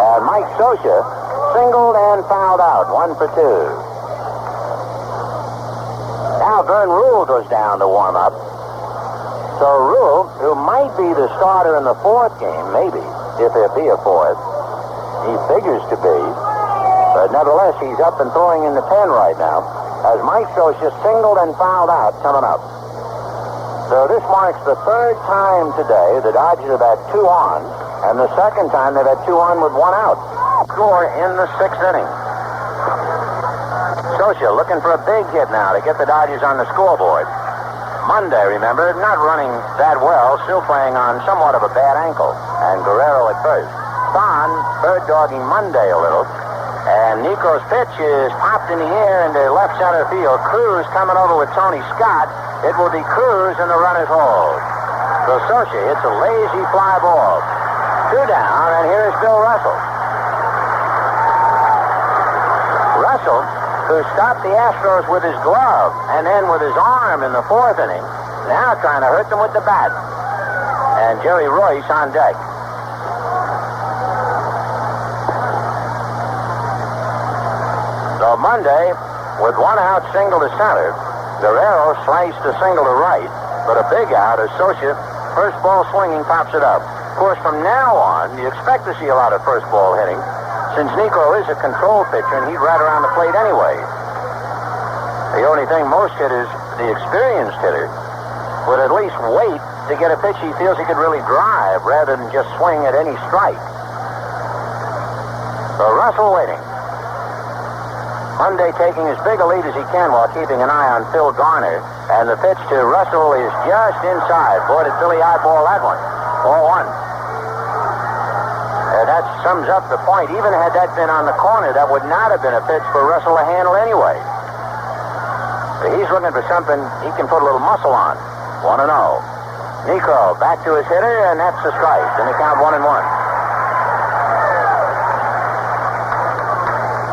And Mike Socia singled and fouled out. 1 for 2. Now Vern Rule goes down to warm up. So Rule, who might be the starter in the 4th game, maybe, if there be a 4th, he figures to be. But nevertheless, he's up and throwing in the pen right now as Mike Socia singled and fouled out coming up. So this marks the 3rd time today the Dodgers have had 2 on, and the 2nd time they've had 2 on with 1 out. Score in the 6th inning. Socia looking for a big hit now to get the Dodgers on the scoreboard. Monday, remember, not running that well, still playing on somewhat of a bad ankle, and Guerrero at first. Thon bird-dogging Monday a little. And Niekro's pitch is popped in the air into left center field. Cruz coming over with Tony Scott. It will be Cruz and the runners hold. So Socia hits a lazy fly ball. 2 down, and here's Bill Russell. Russell, who stopped the Astros with his glove and then with his arm in the 4th inning, now trying to hurt them with the bat. And Jerry Royce on deck. So Monday, with 1 out, single to center, Guerrero sliced a single to right, but a big out as Socia, first ball swinging, pops it up. Of course, from now on, you expect to see a lot of first ball hitting, since Niekro is a control pitcher and he'd right around the plate anyway. The only thing most hitters, the experienced hitter, would at least wait to get a pitch he feels he could really drive rather than just swing at any strike. So Russell waiting. Monday taking as big a lead as he can while keeping an eye on Phil Garner. And the pitch to Russell is just inside. Boy, did Philly eyeball that one. 4-1. That sums up the point. Even had that been on the corner, that would not have been a pitch for Russell to handle anyway. But he's looking for something he can put a little muscle on. 1-0. Niekro back to his hitter, and that's a strike. And they count 1-1.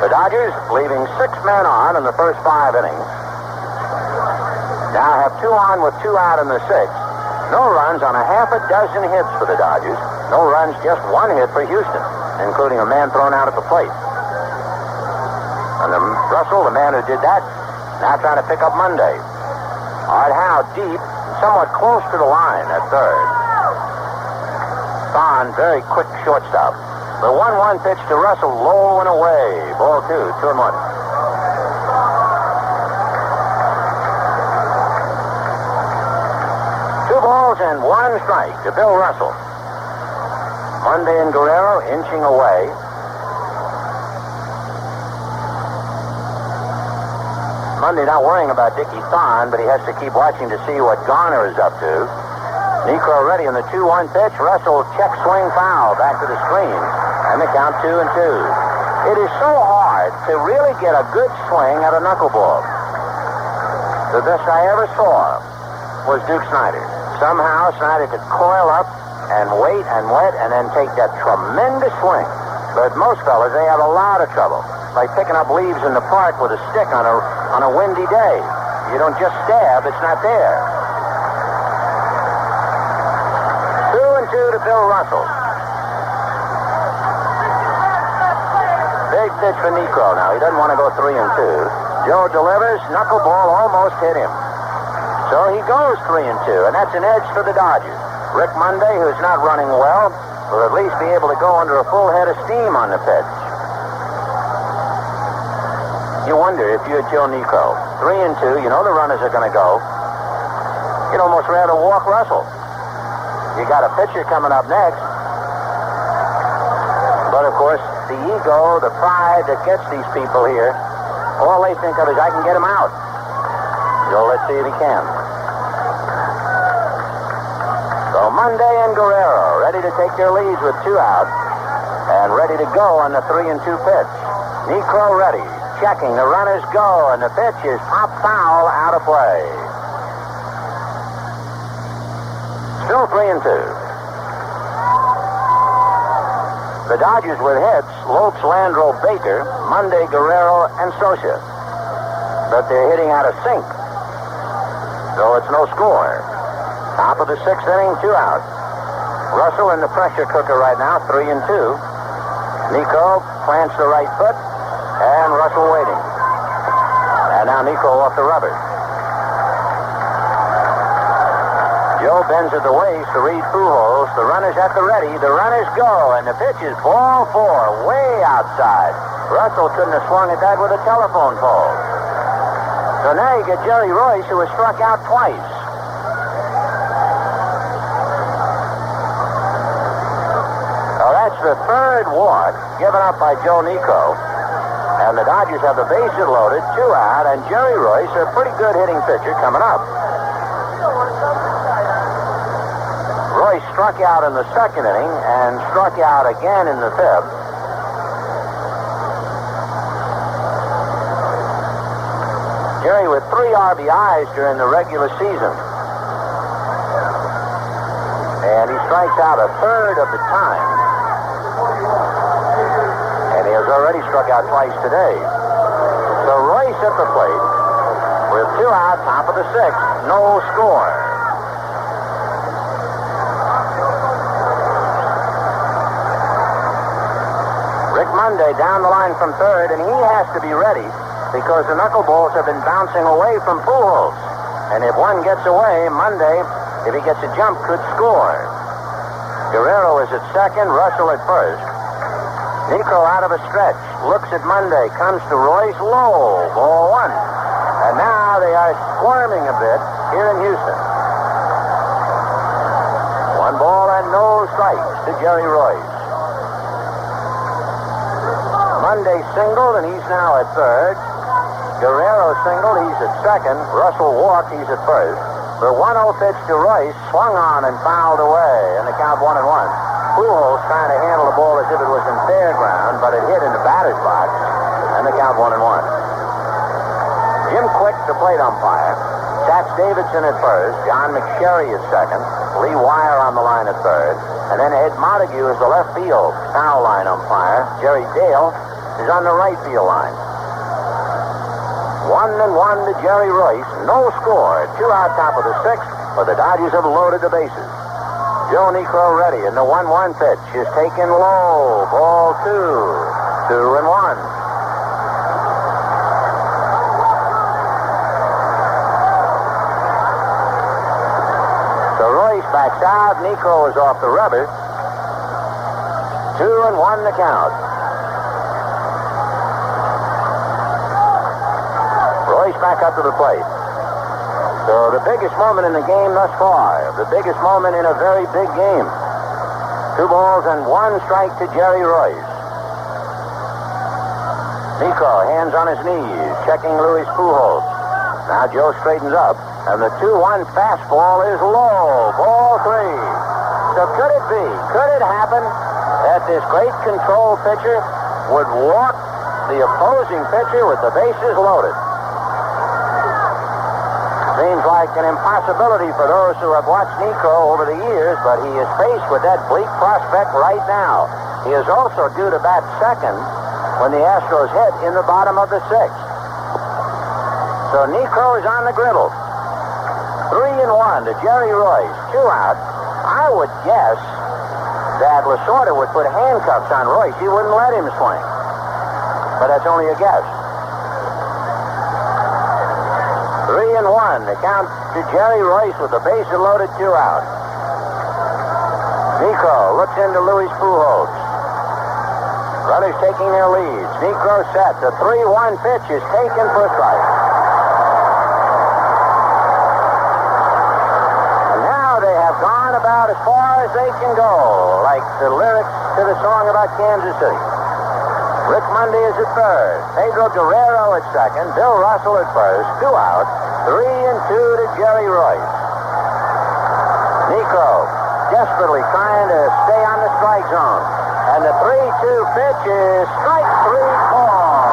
The Dodgers, leaving 6 men on in the first 5 innings, now have 2 on with 2 out in the 6th. No runs on a half a dozen hits for the Dodgers. No runs, just 1 hit for Houston, including a man thrown out at the plate. And Russell, the man who did that, now trying to pick up Monday. Art Howe deep, somewhat close to the line at third. Thon, very quick shortstop. The 1-1 pitch to Russell, low and away. Ball 2, 2-1. 2 balls and 1 strike to Bill Russell. Monday and Guerrero inching away. Monday not worrying about Dickie Thon, but he has to keep watching to see what Garner is up to. Niekro ready on the 2-1 pitch. Russell check swing foul back to the screen. And they count 2-2. It is so hard to really get a good swing at a knuckleball. The best I ever saw was Duke Snider. Somehow Snider could coil up and wait and wet and then take that tremendous swing. But most fellas, they have a lot of trouble. Like picking up leaves in the park with a stick on a windy day. You don't just stab, it's not there. 2-2 to Bill Russell. Big pitch for Niekro now. He doesn't want to go 3-2. Joe delivers. Knuckleball almost hit him. So he goes 3-2, and that's an edge for the Dodgers. Rick Monday, who's not running well, will at least be able to go under a full head of steam on the pitch. You wonder if you're Joe Niekro. 3-2, you know the runners are going to go. You'd almost rather walk Russell. You got a pitcher coming up next. But, of course, the ego, the pride that gets these people here, all they think of is, I can get him out. So let's see if he can. So Monday and Guerrero ready to take their leads with 2 out and ready to go on the 3-2 pitch. Niekro ready, checking, the runners go, and the pitch is pop foul out of play. Still 3-2. The Dodgers with hits, Lopes, Landro, Baker, Monday, Guerrero, and Socia. But they're hitting out of sync. So it's no score. Top of the 6th inning, 2 out. Russell in the pressure cooker right now, 3-2. Niekro plants the right foot, and Russell waiting. And now Niekro off the rubber. Joe bends at the waist to read Pujols. The runner's at the ready. The runners go, and the pitch is ball 4, way outside. Russell couldn't have swung at that with a telephone pole. So now you get Jerry Royce, who was struck out twice. Now that's the 3rd walk given up by Joe Niekro. And the Dodgers have the bases loaded, 2 out, and Jerry Royce, a pretty good hitting pitcher, coming up. Royce struck out in the second inning and struck out again in the fifth. Jerry with 3 RBIs during the regular season. And he strikes out a third of the time. And he has already struck out twice today. So Royce at the plate with 2 out, top of the 6th, no score. Rick Monday down the line from third, and he has to be ready because the knuckleballs have been bouncing away from Pujols. And if one gets away, Monday, if he gets a jump, could score. Guerrero is at second, Russell at first. Niekro out of a stretch, looks at Monday, comes to Royce, low, ball 1. And now they are squirming a bit here in Houston. 1 ball and no strikes to Jerry Royce. Monday singled, and he's now at third. Guerrero singled, he's at second. Russell walked, he's at first. The 1-0 pitch to Royce swung on and fouled away, and the count 1-1. Pujols trying to handle the ball as if it was in fair ground, but it hit in the batter's box, and the count 1-1. Jim Quick, the plate umpire. Satch Davidson at first. John McSherry at second. Lee Wire on the line at third. And then Ed Montague is the left field foul line umpire. Jerry Dale is on the right field line. 1-1 to Jerry Royce. No score. 2 out, top of the 6th, but the Dodgers have loaded the bases. Joe Niekro ready, and the 1-1 pitch is taken low. Ball 2. 2-1. So Royce backs out. Niekro is off the rubber. 2-1 the count. Royce back up to the plate. So the biggest moment in the game thus far. The biggest moment in a very big game. 2 balls and 1 strike to Jerry Royce. Niekro, hands on his knees, checking Luis Pujols. Now Joe straightens up, and the 2-1 fastball is low. Ball 3. So could it happen that this great control pitcher would walk the opposing pitcher with the bases loaded? Seems like an impossibility for those who have watched Niekro over the years, but he is faced with that bleak prospect right now. He is also due to bat second when the Astros hit in the bottom of the 6th. So Niekro is on the griddle. 3-1 to Jerry Royce. 2 out. I would guess that Lasorda would put handcuffs on Royce. He wouldn't let him swing. But that's only a guess. 3-1. The count to Jerry Royce with the bases loaded, 2 out. Niekro looks into Luis Pujols. Runners taking their leads. Niekro set. The 3-1 pitch is taken for a strike. And now they have gone about as far as they can go, like the lyrics to the song about Kansas City. Rick Monday is at third. Pedro Guerrero at second. Bill Russell at first. 2 out. 3-2 to Jerry Royce. Niekro desperately trying to stay on the strike zone. And the 3-2 pitch is strike 3 call.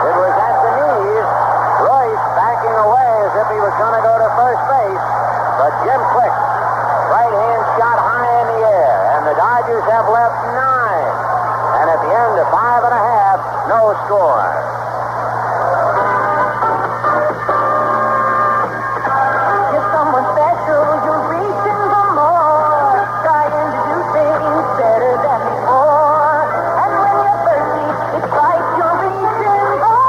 It was at the knees. Royce backing away as if he was going to go to first base. But Jim Quick, right hand shot high in the air. And the Dodgers have left 9. And at the end of 5.5, no score. You're someone special, you're reaching for more, trying to do things better than before. And when you're thirsty, it's like you're reaching for.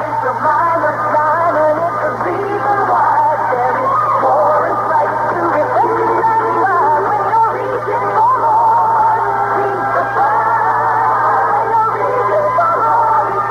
It's your mind that's blind, and it's the reason why there is more in sight to reflections and fire when you're reaching for more. Reach the fire, you're reaching for more.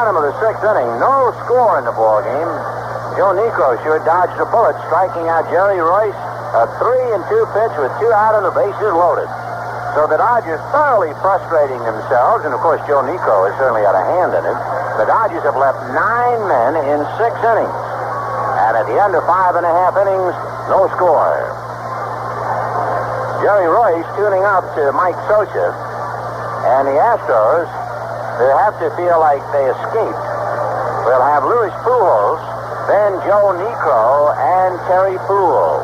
bottom of the sixth inning, no score in the ball game. Joe Niekro sure dodged a bullet, striking out Jerry Royce. A 3-2 pitch with 2 out and the bases loaded. So the Dodgers thoroughly frustrating themselves, and of course Joe Niekro has certainly had a hand in it. The Dodgers have left 9 men in 6 innings. And at the end of 5.5 innings, no score. Jerry Royce tuning up to Mike Scioscia. And the Astros, they have to feel like they escaped. We'll have Louis Pujols, then Joe Niekro, and Terry Poole.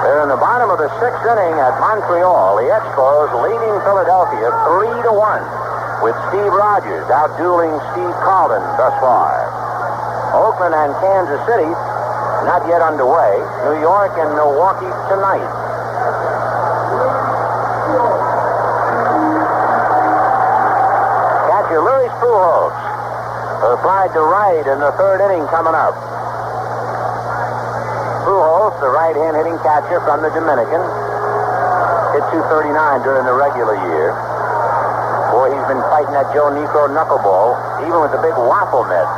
They're in the bottom of the 6th inning at Montreal. The Expos leading Philadelphia 3-1 with Steve Rogers outdueling Steve Carlton thus far. Oakland and Kansas City not yet underway. New York and Milwaukee tonight. Catcher Louis Pujols applied to right in the 3rd inning coming up. Pujols, the right-hand hitting catcher from the Dominican, hit .239 during the regular year. Boy, he's been fighting that Joe Niekro knuckleball, even with the big waffle mitt.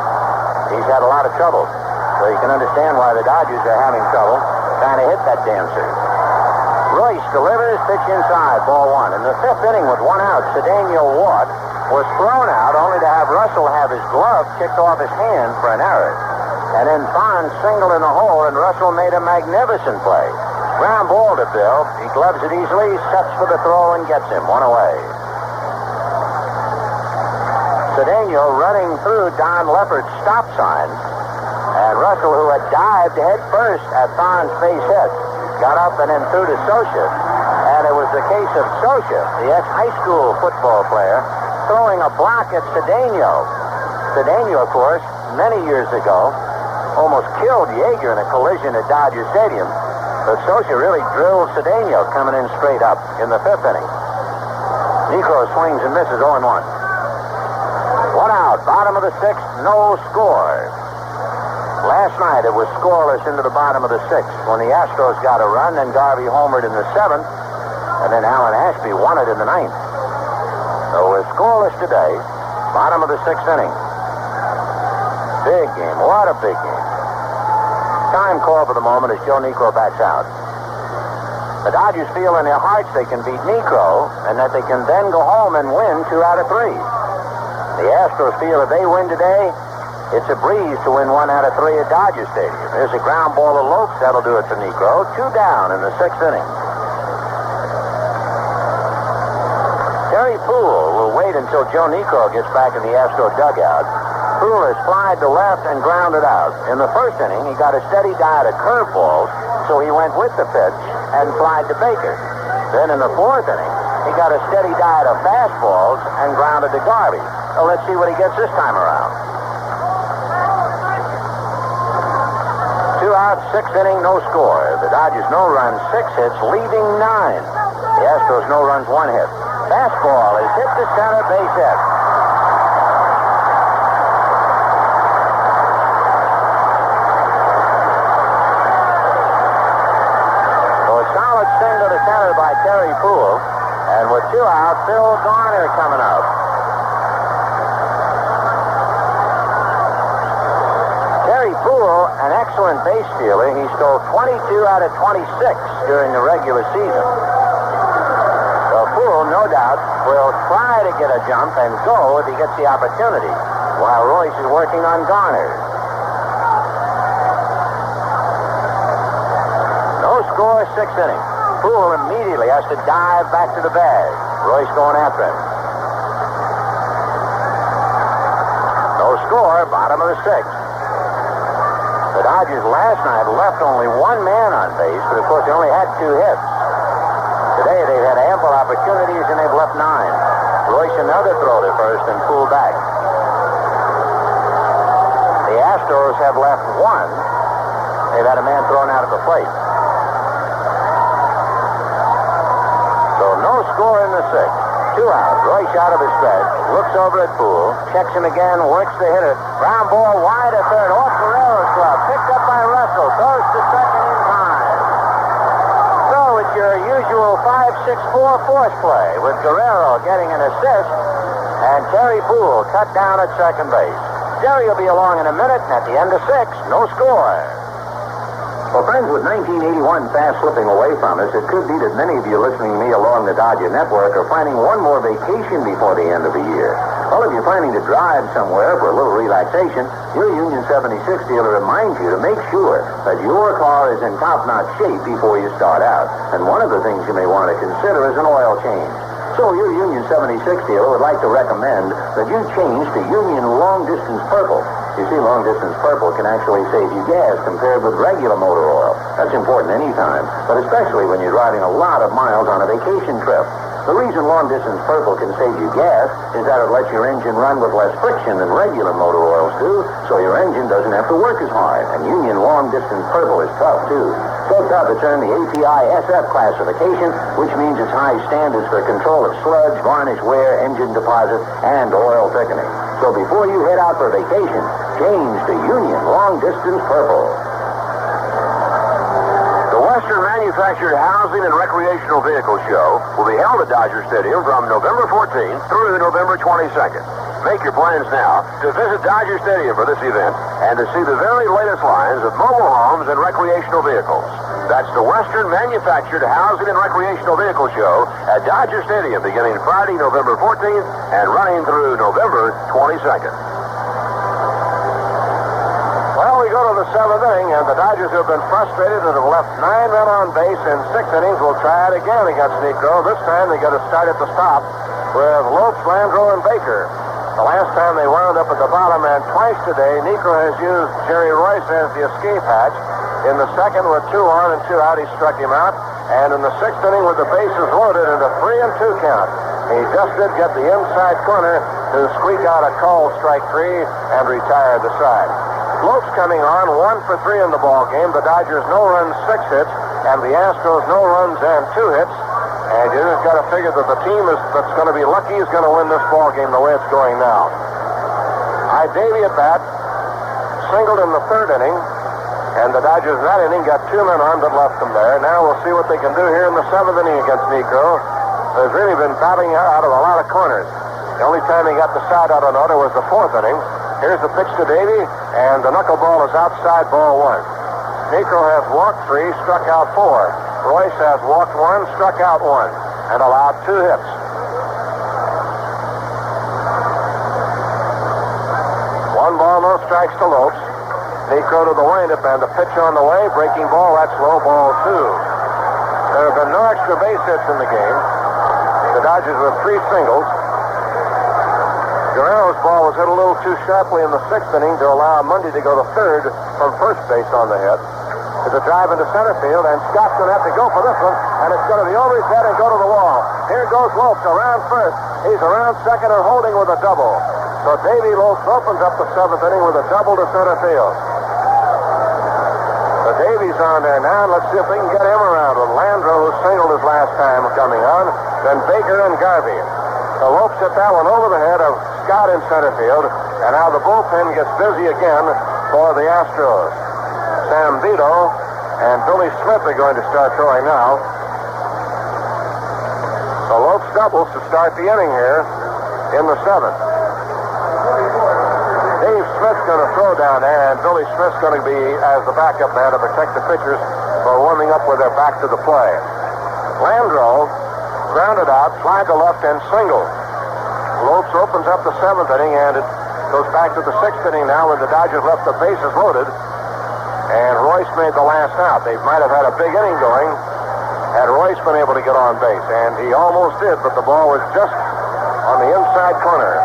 He's had a lot of trouble. So you can understand why the Dodgers are having trouble trying to hit that dancer. Royce delivers, pitch inside, ball 1. In the 5th inning with 1 out, Cedeno Ward was thrown out only to have Russell have his glove kicked off his hand for an error. And then Fonz singled in the hole, and Russell made a magnificent play. Ground ball to Bill. He gloves it easily, sets for the throw, and gets him 1 away. Cedeno running through Don Leffert's stop sign. And Russell, who had dived head first at Fon's base hit, got up and then threw to Scioscia. And it was the case of Scioscia, the ex-high school football player, throwing a block at Cedeno. Cedeno, of course, many years ago, almost killed Yeager in a collision at Dodger Stadium. But Scioscia really drilled Cedeno coming in straight up in the 5th inning. Niekro swings and misses 0-1. 1 out, bottom of the 6th, no score. Last night it was scoreless into the bottom of the 6th when the Astros got a run, then Garvey homered in the 7th, and then Alan Ashby won it in the 9th. So we're scoreless today, bottom of the 6th inning. Big game, what a big game. Time call for the moment as Joe Niekro backs out. The Dodgers feel in their hearts they can beat Niekro and that they can then go home and win 2 out of 3. The Astros feel if they win today, it's a breeze to win 1 out of 3 at Dodger Stadium. There's a ground ball to Lopes. That'll do it for Niekro. 2 down in the 6th inning. Terry Poole will wait until Joe Niekro gets back in the Astro dugout. Poole has flied to left and grounded out. In the 1st inning, he got a steady diet of curveballs, so he went with the pitch and flied to Baker. Then in the 4th inning, he got a steady diet of fastballs and grounded to Garvey. So let's see what he gets this time around. 2 out, 6th inning, no score. The Dodgers no runs, 6 hits, leaving 9. The Astros no runs, 1 hit. Fastball is hit to center, base hit. So a solid sting to the center by Terry Poole. And with 2 out, Phil Garner coming up. Terry Poole, an excellent base stealer. He stole 22 out of 26 during the regular season. So Poole, no doubt, will try to get a jump and go if he gets the opportunity, while Royce is working on Garner. No score, 6th inning. Poole immediately has to dive back to the bag. Royce going after him. No score, bottom of the 6th. The Dodgers last night left only 1 man on base, but of course they only had 2 hits. Today they've had ample opportunities and they've left 9. Royce another throw to first and Poole back. The Astros have left 1. They've had a man thrown out at the plate. So no score in the 6th. 2 out. Royce out of his stretch. Looks over at Poole. Checks him again. Works the hitter. Ground ball wide to third. Off Guerrero's glove. Picked up by Russell. Goes to second in time. So it's your usual 5-6-4 force play, with Guerrero getting an assist and Terry Poole cut down at second base. Jerry will be along in a minute, and at the end of 6, no score. Well, friends, with 1981 fast slipping away from us, it could be that many of you listening to me along the Dodger network are planning one more vacation before the end of the year. Well, if you're planning to drive somewhere for a little relaxation, your Union 76 dealer reminds you to make sure that your car is in top-notch shape before you start out. And one of the things you may want to consider is an oil change. So your Union 76 dealer would like to recommend that you change to Union Long Distance Purple. You see, Long Distance Purple can actually save you gas compared with regular motor oil. That's important anytime, but especially when you're driving a lot of miles on a vacation trip. The reason Long Distance Purple can save you gas is that it lets your engine run with less friction than regular motor oils do, so your engine doesn't have to work as hard. And Union Long Distance Purple is tough, too. So tough it's earned the API SF classification, which means it's high standards for control of sludge, varnish wear, engine deposit, and oil thickening. So before you head out for vacation, change to Union Long Distance Purple. The Western Manufactured Housing and Recreational Vehicle Show will be held at Dodger Stadium from November 14th through November 22nd. Make your plans now to visit Dodger Stadium for this event and to see the very latest lines of mobile homes and recreational vehicles. That's the Western Manufactured Housing and Recreational Vehicle Show at Dodger Stadium beginning Friday, November 14th and running through November 22nd. Well, we go to the 7th inning, and the Dodgers have been frustrated and have left 9 men on base in 6 innings. Will try it again against Niekro. This time they got to start at the stop with Lopes, Landro, and Baker. The last time they wound up at the bottom, and twice today, Niekro has used Jerry Royce as the escape hatch. In the second, with 2 on and 2 out, he struck him out. And in the 6th inning, with the bases loaded and a 3-2 count, he just did get the inside corner to squeak out a called strike 3 and retire the side. Lopes coming on, 1 for 3 in the ball game. The Dodgers no runs, 6 hits, and the Astros no runs and 2 hits. And you just got to figure that the team that's going to be lucky is going to win this ball game the way it's going now. Davey at bat, singled in the 3rd inning, and the Dodgers in that inning got 2 men on but left them there. Now we'll see what they can do here in the 7th inning against Niekro. There's really been battling out of a lot of corners. The only time he got the side out on order was the 4th inning. Here's the pitch to Davey, and the knuckleball is outside, ball 1. Niekro has walked 3, struck out 4. Royce has walked 1, struck out 1, and allowed 2 hits. 1 ball, no strikes to Lopes. Niekro to the windup, and the pitch on the way. Breaking ball, that's low, ball 2. There have been no extra base hits in the game. The Dodgers with 3 singles. Guerrero's ball was hit a little too sharply in the 6th inning to allow Mundy to go to 3rd from first base on the hit. It's a drive into center field, and Scott's going to have to go for this one, and it's going to be over his head and go to the wall. Here goes Lopes around first. He's around second and holding with a double. So Davey Lopes opens up the 7th inning with a double to center field. So Davey's on there now. Let's see if we can get him around with Landro, who singled his last time coming on, then Baker and Garvey. So Lopes hit that one over the head of Scott in center field, and now the bullpen gets busy again for the Astros. Sam Vito and Billy Smith are going to start throwing now. So Lopes doubles to start the inning here in the 7th. Dave Smith's going to throw down there, and Billy Smith's going to be as the backup man to protect the pitchers for warming up with their back to the play. Landro grounded out, fly to left, and single. Lopes opens up the 7th inning, and it goes back to the 6th inning now when the Dodgers left the bases loaded. And Royce made the last out. They might have had a big inning going had Royce been able to get on base. And he almost did, but the ball was just on the inside corner.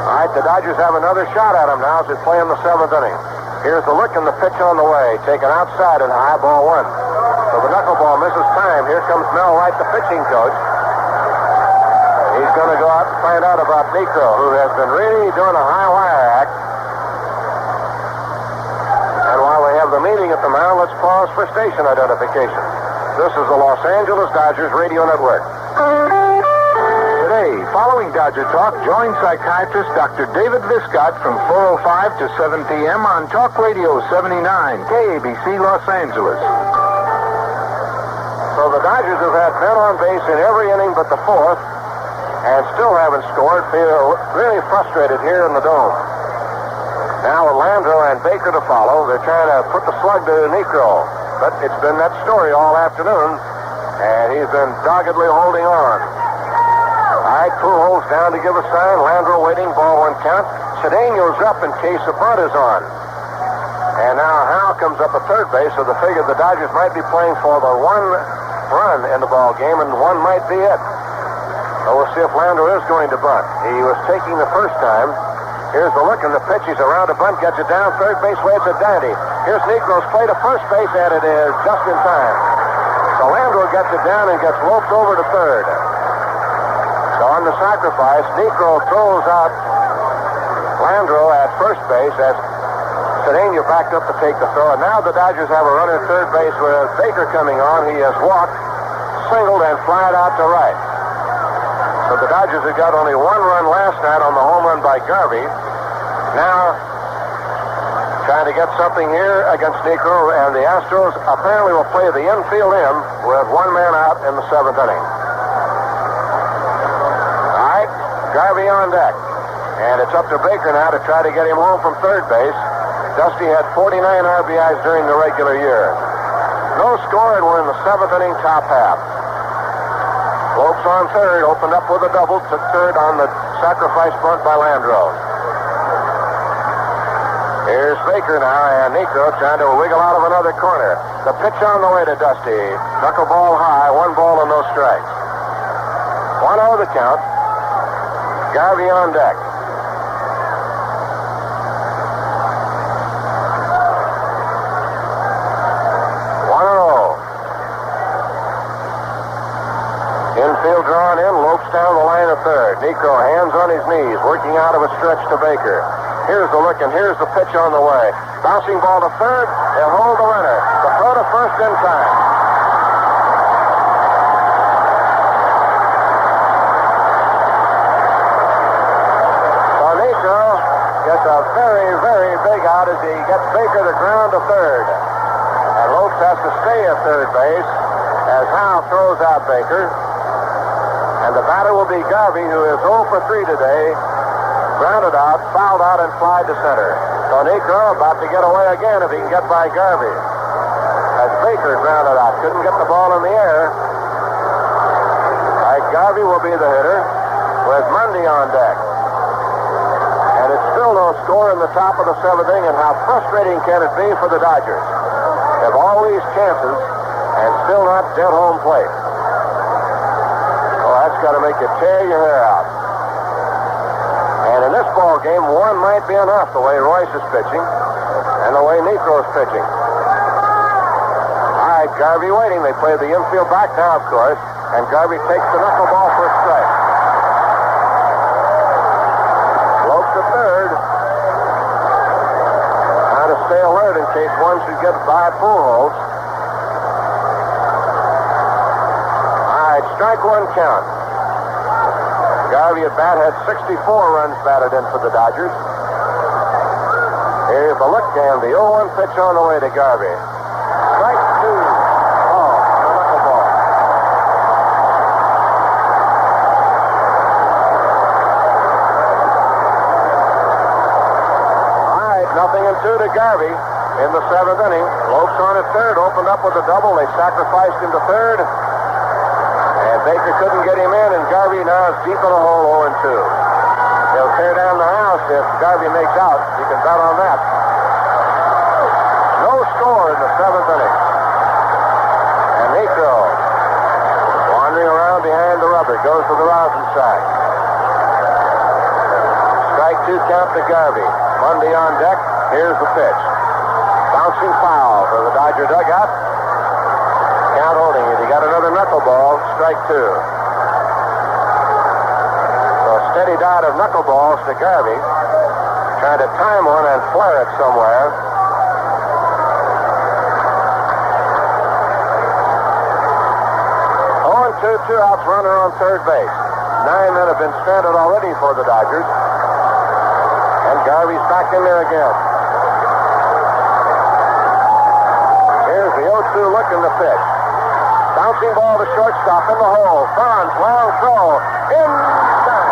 All right, the Dodgers have another shot at him now as they play in the 7th inning. Here's the look and the pitch on the way. Taken outside and high, ball 1. So the knuckleball misses time. Here comes Mel White, the pitching coach. He's going to go out and find out about Niekro, who has been really doing a high wire act. And while we have the meeting at the mound, let's pause for station identification. This is the Los Angeles Dodgers Radio Network. Today, following Dodger Talk, join psychiatrist Dr. David Viscott from 4:05 to 7 p.m. on Talk Radio 79, KABC Los Angeles. So the Dodgers have had men on base in every inning but the fourth and still haven't scored. Feel really frustrated here in the Dome. Now with Landreau and Baker to follow, they're trying to put the slug to Niekro. But it's been that story all afternoon, and he's been doggedly holding on. All right, Pujols down to give a sign. Landreau waiting, ball one count. Cedeno's up in case the bunt is on. And now Hal comes up at third base, so they figure the Dodgers might be playing for the one run in the ball game, and one might be it. So we'll see if Landreau is going to bunt. He was taking the first time. Here's the look, and the pitch. He's around to bunt, gets it down. Third base way, it's a dandy. Here's Niekro's play to first base, and it is just in time. So Landreau gets it down and gets loped over to third. So on the sacrifice, Niekro throws out Landreau at first base as Cedeno backed up to take the throw. And now the Dodgers have a runner at third base with Baker coming on. He has walked, singled, and flied out to right. So the Dodgers have got only one run last night on the home run by Garvey. Now, trying to get something here against Niekro, and the Astros apparently will play the infield in with one man out in the seventh inning. All right, Garvey on deck. And it's up to Baker now to try to get him home from third base. Dusty had 49 RBIs during the regular year. No score, and we're in the seventh inning, top half. Lopes on third, opened up with a double, took third on the sacrifice bunt by Landreau. Here's Baker now, and Niekro trying to wiggle out of another corner. The pitch on the way to Dusty. Knuckleball high, 1 ball and no strikes. 1-0 the count. Garvey on deck. Infield drawn in, Lopes down the line of third. Niekro, hands on his knees, working out of a stretch to Baker. Here's the look, and here's the pitch on the way. Bouncing ball to third, they'll hold the runner. The throw to first in time. So Niekro gets a very, very big out as he gets Baker to ground to third. And Lopes has to stay at third base as Hal throws out Baker. And the batter will be Garvey, who is 0 for 3 today. Grounded out, fouled out, and flied to center. So Niekro about to get away again if he can get by Garvey. As Baker grounded out, couldn't get the ball in the air. All right, Garvey will be the hitter with Mundy on deck. And it's still no score in the top of the seventh inning, and how frustrating can it be for the Dodgers? They have all these chances and still not dead home plate. That's got to make you tear your hair out. And in this ball game, one might be enough the way Royce is pitching and the way Niekro is pitching. All right, Garvey waiting. They play the infield back now, of course, and Garvey takes the knuckleball for a strike. Lopes to third. Trying to stay alert in case one should get by Pujols. Strike one count. Garvey at bat had 64 runs batted in for the Dodgers. Here's the look, and the 0-1 pitch on the way to Garvey. Strike two. Oh, the knuckleball. All right, 0-2 to Garvey in the seventh inning. Lopes on at third, opened up with a double. They sacrificed him to third. Baker couldn't get him in, and Garvey now is deep in a hole, 0-2. They'll tear down the house if Garvey makes out. You can bet on that. No score in the seventh inning. And Niekro, wandering around behind the rubber, goes to the rosin sack. Strike two count to Garvey. Mundy on deck. Here's the pitch. Bouncing foul for the Dodger dugout. Count holding it. He got another knuckleball. Strike two. So a steady diet of knuckleballs to Garvey. Trying to time one and flare it somewhere. Oh, and 2 outs, runner on third base. 9 men have been stranded already for the Dodgers. And Garvey's back in there again. Here's the 0-2 look in the pitch. Bouncing ball to shortstop in the hole. Franz, long throw. Inside.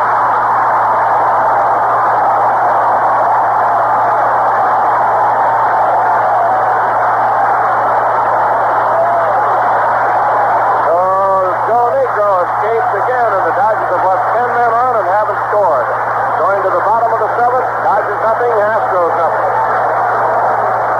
So Joe Niekro escapes again, and the Dodgers have left 10 men on and haven't scored. Going to the bottom of the seventh. Dodgers nothing, Astros nothing.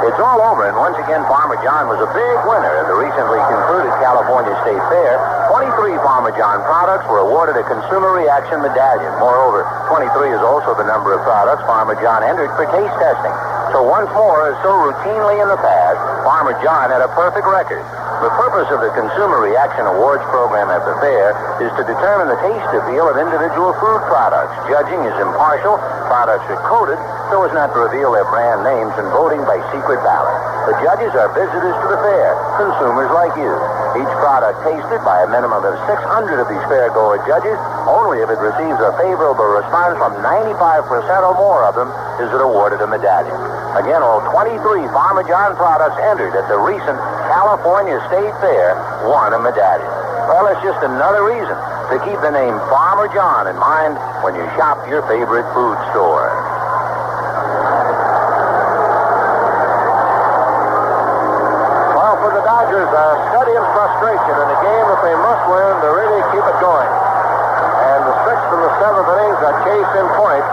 It's all over, and once again, Farmer John was a big winner in the recently concluded California State Fair. 23 Farmer John products were awarded a Consumer Reaction Medallion. Moreover, 23 is also the number of products Farmer John entered for taste testing. So once more, as so routinely in the past, Farmer John had a perfect record. The purpose of the Consumer Reaction Awards program at the fair is to determine the taste appeal of individual food products. Judging is impartial. Products are coded so as not to reveal their brand names, and voting by secret ballot. The judges are visitors to the fair, consumers like you. Each product tasted by a minimum of 600 of these fair-goer judges. Only if it receives a favorable response from 95% or more of them is it awarded a medallion. Again, all 23 Farmer John products entered at the recent California State Fair won a medallion. Well, it's just another reason to keep the name Farmer John in mind when you shop your favorite food store. Well, for the Dodgers, study and frustration in a game that they must win to really keep it going. And the sixth and the seventh innings are case in point.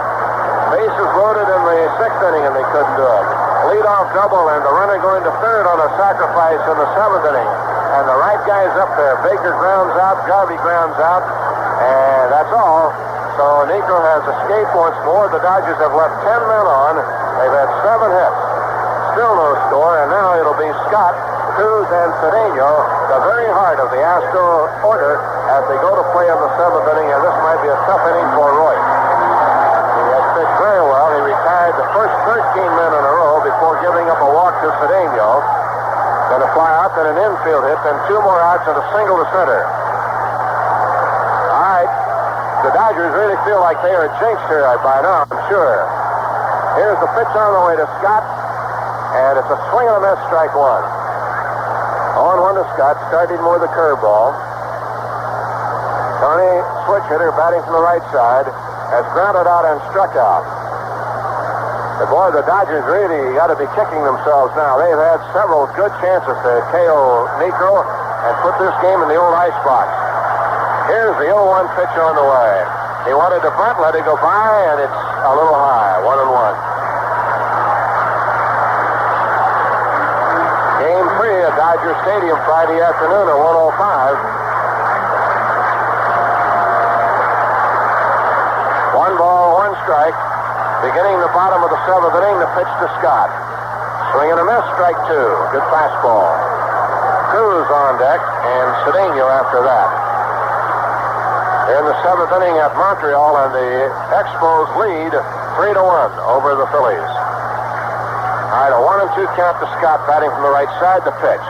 Bases loaded in the sixth inning, and they couldn't do it. Leadoff double, and the runner going to third on a sacrifice in the seventh inning. And the right guy's up there. Baker grounds out, Garvey grounds out, and that's all. So Niekro has escaped once more. The Dodgers have left 10 men on. They've had 7 hits. Still no score, and now it'll be Scott, Cruz, and Cedeno, the very heart of the Astro order, as they go to play in the seventh inning, and this might be a tough inning for Royce. He has pitched very well. He retired the first 13 men in a row before giving up a walk to Cedeno. Then a fly out, then an infield hit, then 2 more outs and a single to center. All right. The Dodgers really feel like they are jinxed here by now, I'm sure. Here's the pitch on the way to Scott, and it's a swing and a miss, strike 1. 0-1 to Scott, starting more the curveball. Tony, switch hitter, batting from the right side, has grounded out and struck out. But boy, the Dodgers really got to be kicking themselves now. They've had several good chances to KO Niekro and put this game in the old icebox. Here's the 0-1 pitch on the way. He wanted to bunt, let it go by, and it's a little high, 1-1. Game 3 at Dodger Stadium Friday afternoon at 1:05. 1 ball, 1 strike. Beginning the bottom of the seventh inning, the pitch to Scott. Swing and a miss, strike 2. Good fastball. Cruz on deck, and Cedeno after that. In the seventh inning at Montreal, and the Expos lead 3-1 over the Phillies. All right, a 1-2 count to Scott, batting from the right side. The pitch.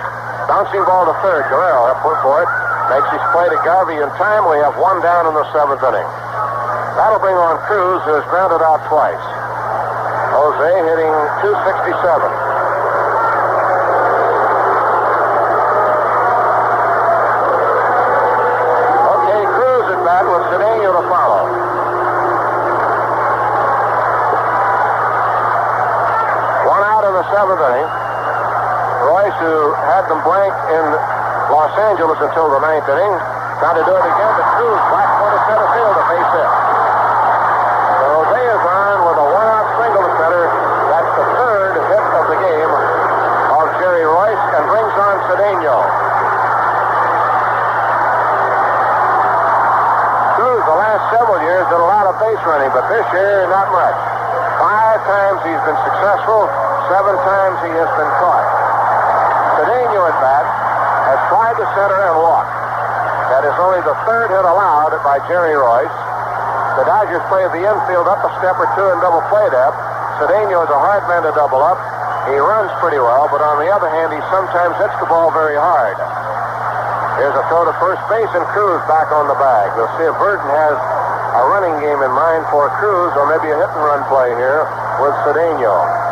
Bouncing ball to third. Guerrero up for it. Makes his play to Garvey in time. We have 1 down in the seventh inning. That'll bring on Cruz, who has grounded out twice. Jose hitting .267. Okay, Cruz at bat with Cedeno to follow. One out in the seventh inning. Royce, who had them blank in Los Angeles until the ninth inning, trying to do it again, but Cruz back for the center field, a base hit. Jose is on with a 1-out single to center. That's the third hit of the game of Jerry Royce, and brings on Cedeno. Cruz, the last several years, did a lot of base running, but this year, not much. 5 times he's been successful, 7 times he has been caught. Cedeno at bat has tried to center and walk. That is only the third hit allowed by Jerry Royce. The Dodgers play the infield up a step or 2 and double play depth. Cedeno is a hard man to double up. He runs pretty well, but on the other hand, he sometimes hits the ball very hard. Here's a throw to first base, and Cruz back on the bag. We'll see if Burton has a running game in mind for Cruz, or maybe a hit-and-run play here with Cedeno.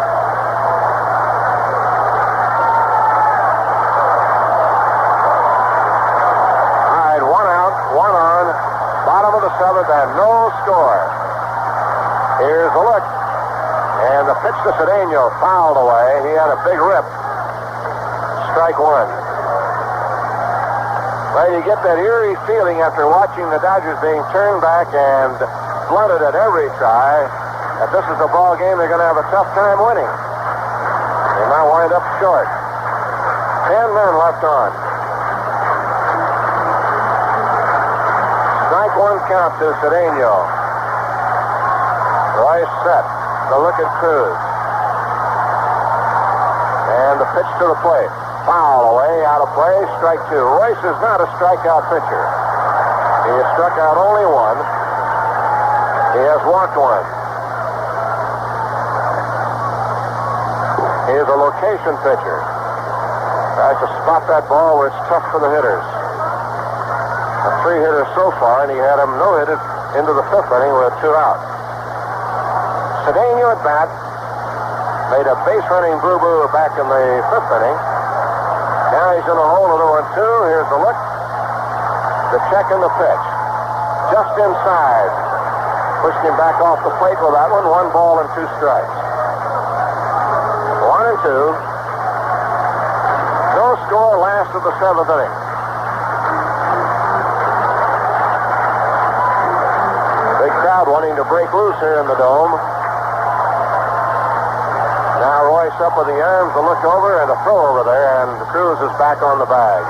seventh, and no score. Here's a look. And the pitch to Cedeno fouled away. He had a big rip. Strike one. Well, you get that eerie feeling after watching the Dodgers being turned back and blunted at every try that this is a ball game they're going to have a tough time winning. They might wind up short. 10 men left on. Strike one count to Cedeno. Royce set. The look at Cruz. And the pitch to the plate. Foul away, out of play, strike two. Royce is not a strikeout pitcher. He has struck out only one. He has walked one. He is a location pitcher. Tries to spot that ball where it's tough for the hitters. A three-hitter so far, and he had him no-hitted into the fifth inning with 2 out. Cedeno at bat. Made a base-running boo-boo back in the fifth inning. Now he's in a hole at 0-2. Here's the look. The check and the pitch. Just inside. Pushed him back off the plate with that one. 1 ball and 2 strikes. 1-2. No score last of the 7th inning. Big crowd wanting to break loose here in the Dome. Now Royce up with the arms, a look over, and a throw over there, and Cruz is back on the bag.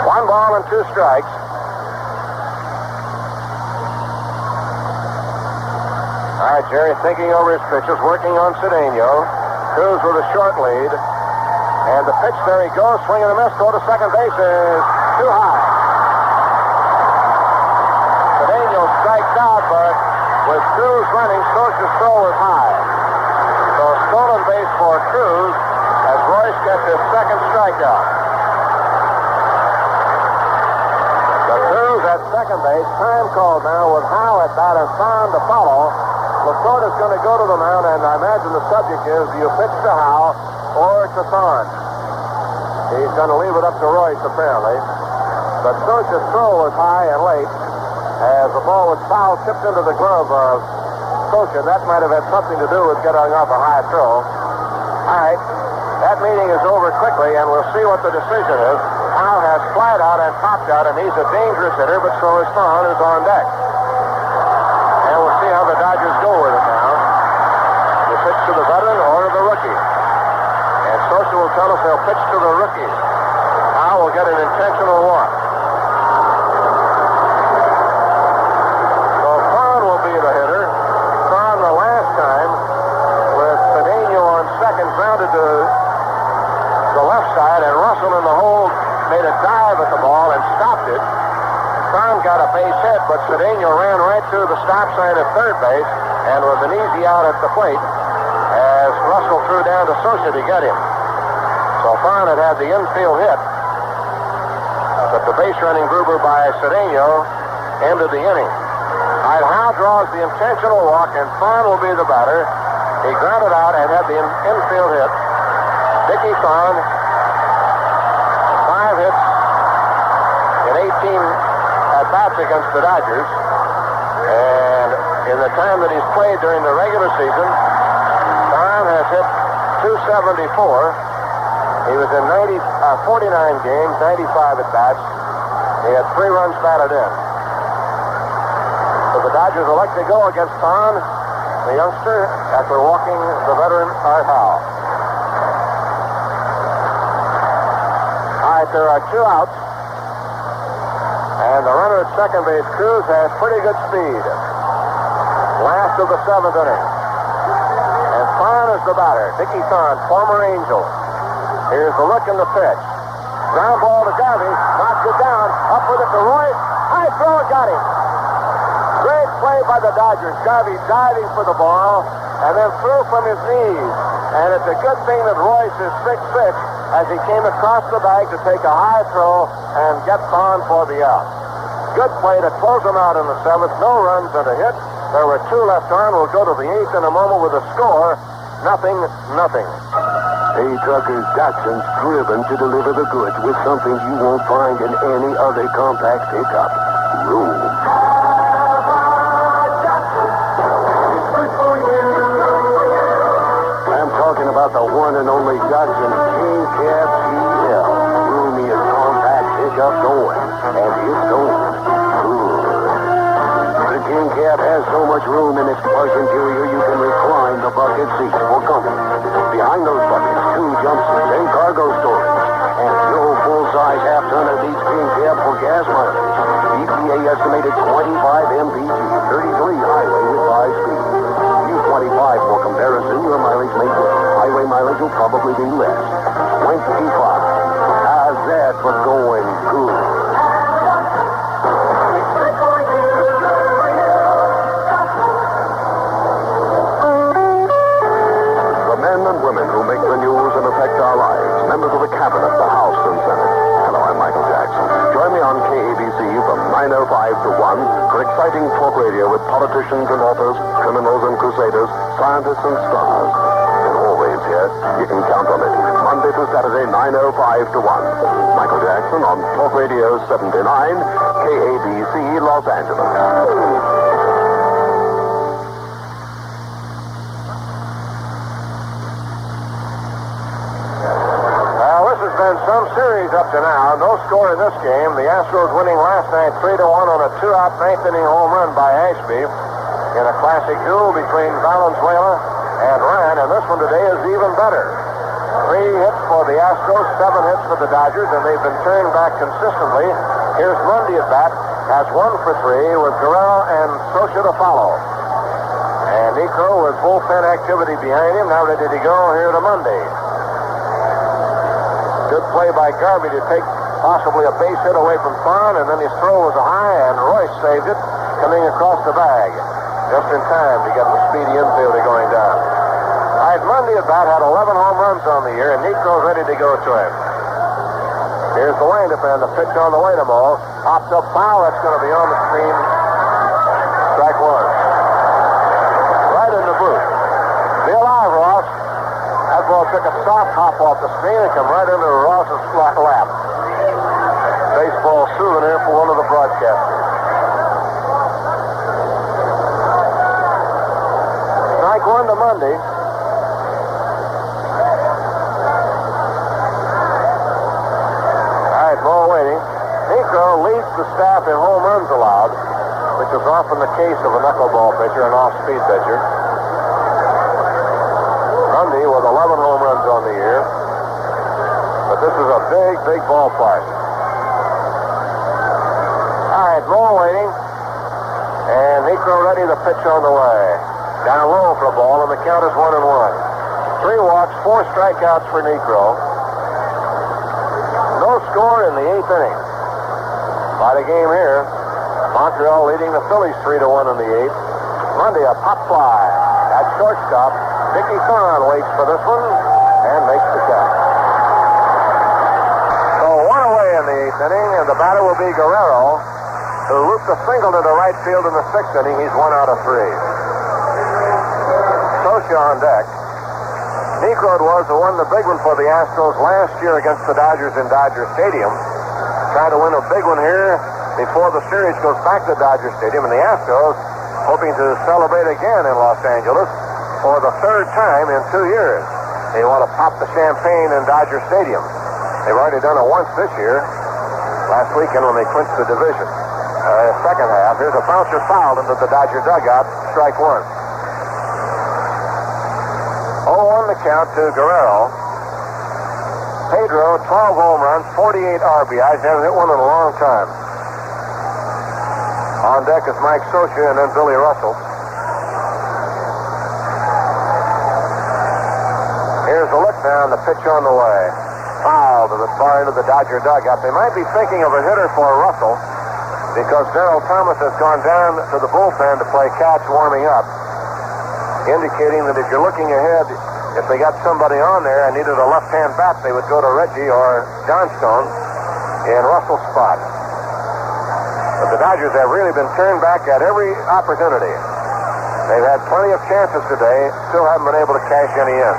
One ball and 2 strikes. All right, Jerry thinking over his pitches, working on Cedeno. Cruz with a short lead. And the pitch, there he goes, swinging a miss, throw to second base is too high. Strikes out, but with Cruz running, Socha's throw was high. So a stolen base for Cruz as Royce gets his second strikeout. The Cruz at second base, time called now with Howe at bat and Thon to follow. Laporta's going to go to the mound, and I imagine the subject is, do you pitch to Howe or to Thon? He's going to leave it up to Royce, apparently. But Socha's throw was high and late. As the ball was foul, tipped into the glove of Socha. That might have had something to do with getting off a high throw. All right. That meeting is over quickly, and we'll see what the decision is. Howe has flied out and popped out, and he's a dangerous hitter, but so is Thon, who's on deck. And we'll see how the Dodgers go with it now. You pitch to the veteran or to the rookie. And Socha will tell us they'll pitch to the rookie. Howe will get an intentional walk. Grounded to the left side, and Russell in the hole made a dive at the ball and stopped it. Thon got a base hit, but Cedeno ran right through the stop sign at third base and was an easy out at the plate as Russell threw down to Socha to get him. So Thon had the infield hit, but the base running Gruber by Cedeno ended the inning. Howe draws the intentional walk, and Thon will be the batter. He grounded out and had the infield hit. Dickie Thon, 5 hits in 18 at-bats against the Dodgers. And in the time that he's played during the regular season, Thon has hit 274. He was in 49 games, 95 at-bats. He had 3 runs batted in. So the Dodgers elect to go against Thon, the youngster, after walking the veteran Art Howe. All right, there are 2 outs. And the runner at second base, Cruz, has pretty good speed. Last of the 7th inning. And Thon is the batter. Dickie Thon, former Angel. Here's the look and the pitch. Ground ball to Garvey. Knocks it down. Up with it to Royce. High throw, got him. Great play by the Dodgers. Garvey diving for the ball and then threw from his knees. And it's a good thing that Royce is 6'6" as he came across the bag to take a high throw and get Thon for the out. Good play to close them out in the 7th. No runs and a hit. There were 2 left on. We'll go to the 8th in a moment with a score. 0-0. Hey, truckers, Datsun's driven to deliver the goods with something you won't find in any other compact pickup. Room. I'm talking about the one and only Datsun King Cab TL. Roomiest compact pickup going. And it's going good. The King Cab has so much room in its plush interior you can recline the bucket seats for comfort. Behind those buckets, 2 jump seats and cargo storage. And no full-size half-ton of these King Cab for gas mileage. EPA estimated 25 mpg, 33 highway with 5 speed. Use 25 for comparison. Your mileage may differ. Highway mileage will probably be less. 25. How's that for going good? Women who make the news and affect our lives. Members of the Cabinet, the House, and Senate. Hello, I'm Michael Jackson. Join me on KABC from 9:05 to 1 for exciting talk radio with politicians and authors, criminals and crusaders, scientists and stars. And always here, you can count on it. Monday to Saturday, 9:05 to 1. Michael Jackson on Talk Radio 79, KABC, Los Angeles. Some series up to now. No score in this game. The Astros winning last night 3-1 on a 2-out 9th inning home run by Ashby in a classic duel between Valenzuela and Ryan. And this one today is even better. 3 hits for the Astros, 7 hits for the Dodgers, and they've been turned back consistently. Here's Mundy at bat. Has 1 for 3 with Guerrero and Socha to follow. And Niekro with bullpen activity behind him. Now ready to go here to Mundy. Good play by Garvey to take possibly a base hit away from Thorne, and then his throw was a high, and Royce saved it, coming across the bag. Just in time to get the speedy infielder going down. All right, Mundy at bat had 11 home runs on the year, and Niekro's ready to go to him. Here's the windup and the pitch on the way to Mo. Popped up foul, that's going to be on the screen. Strike 1. Right in the booth. Be alive, Ross. That ball took a soft hop off the screen and come right into Ross's lap. Baseball souvenir for one of the broadcasters. Strike 1 to Mundy. All right, ball waiting. Niekro leads the staff in home runs allowed, which is often the case of a knuckleball pitcher, an off-speed pitcher. Mundy with 11 home runs on the year. But this is a big, big ballpark. All right, ball waiting. And Niekro ready to pitch on the way. Down low for a ball, and the count is 1-1. 3 walks, 4 strikeouts for Niekro. No score in the 8th inning. By the game here, Montreal leading the Phillies 3-1 in the 8th. Mundy, a pop fly at shortstop. Dickie Thorne waits for this one and makes the catch. So 1 away in the 8th inning, and the batter will be Guerrero, who looped a single to the right field in the 6th inning. He's 1 out of 3. Socha on deck. Niekro was the one, the big one for the Astros last year against the Dodgers in Dodger Stadium. Trying to win a big one here before the series goes back to Dodger Stadium, and the Astros hoping to celebrate again in Los Angeles for the 3rd time in 2 years. They want to pop the champagne in Dodger Stadium. They've already done it once this year, last weekend when they clinched the division. Second half, here's a bouncer fouled into the Dodger dugout, strike 1. 0-1 the count to Guerrero. Pedro, 12 home runs, 48 RBIs, hasn't hit one in a long time. On deck is Mike Socha and then Billy Russell. Here's a look now, and the pitch on the way. Foul to the far end of the Dodger dugout. They might be thinking of a hitter for Russell because Darrell Thomas has gone down to the bullpen to play catch warming up, indicating that if you're looking ahead, if they got somebody on there and needed a left-hand bat, they would go to Reggie or Johnstone in Russell's spot. But the Dodgers have really been turned back at every opportunity. They've had plenty of chances today, still haven't been able to cash any in.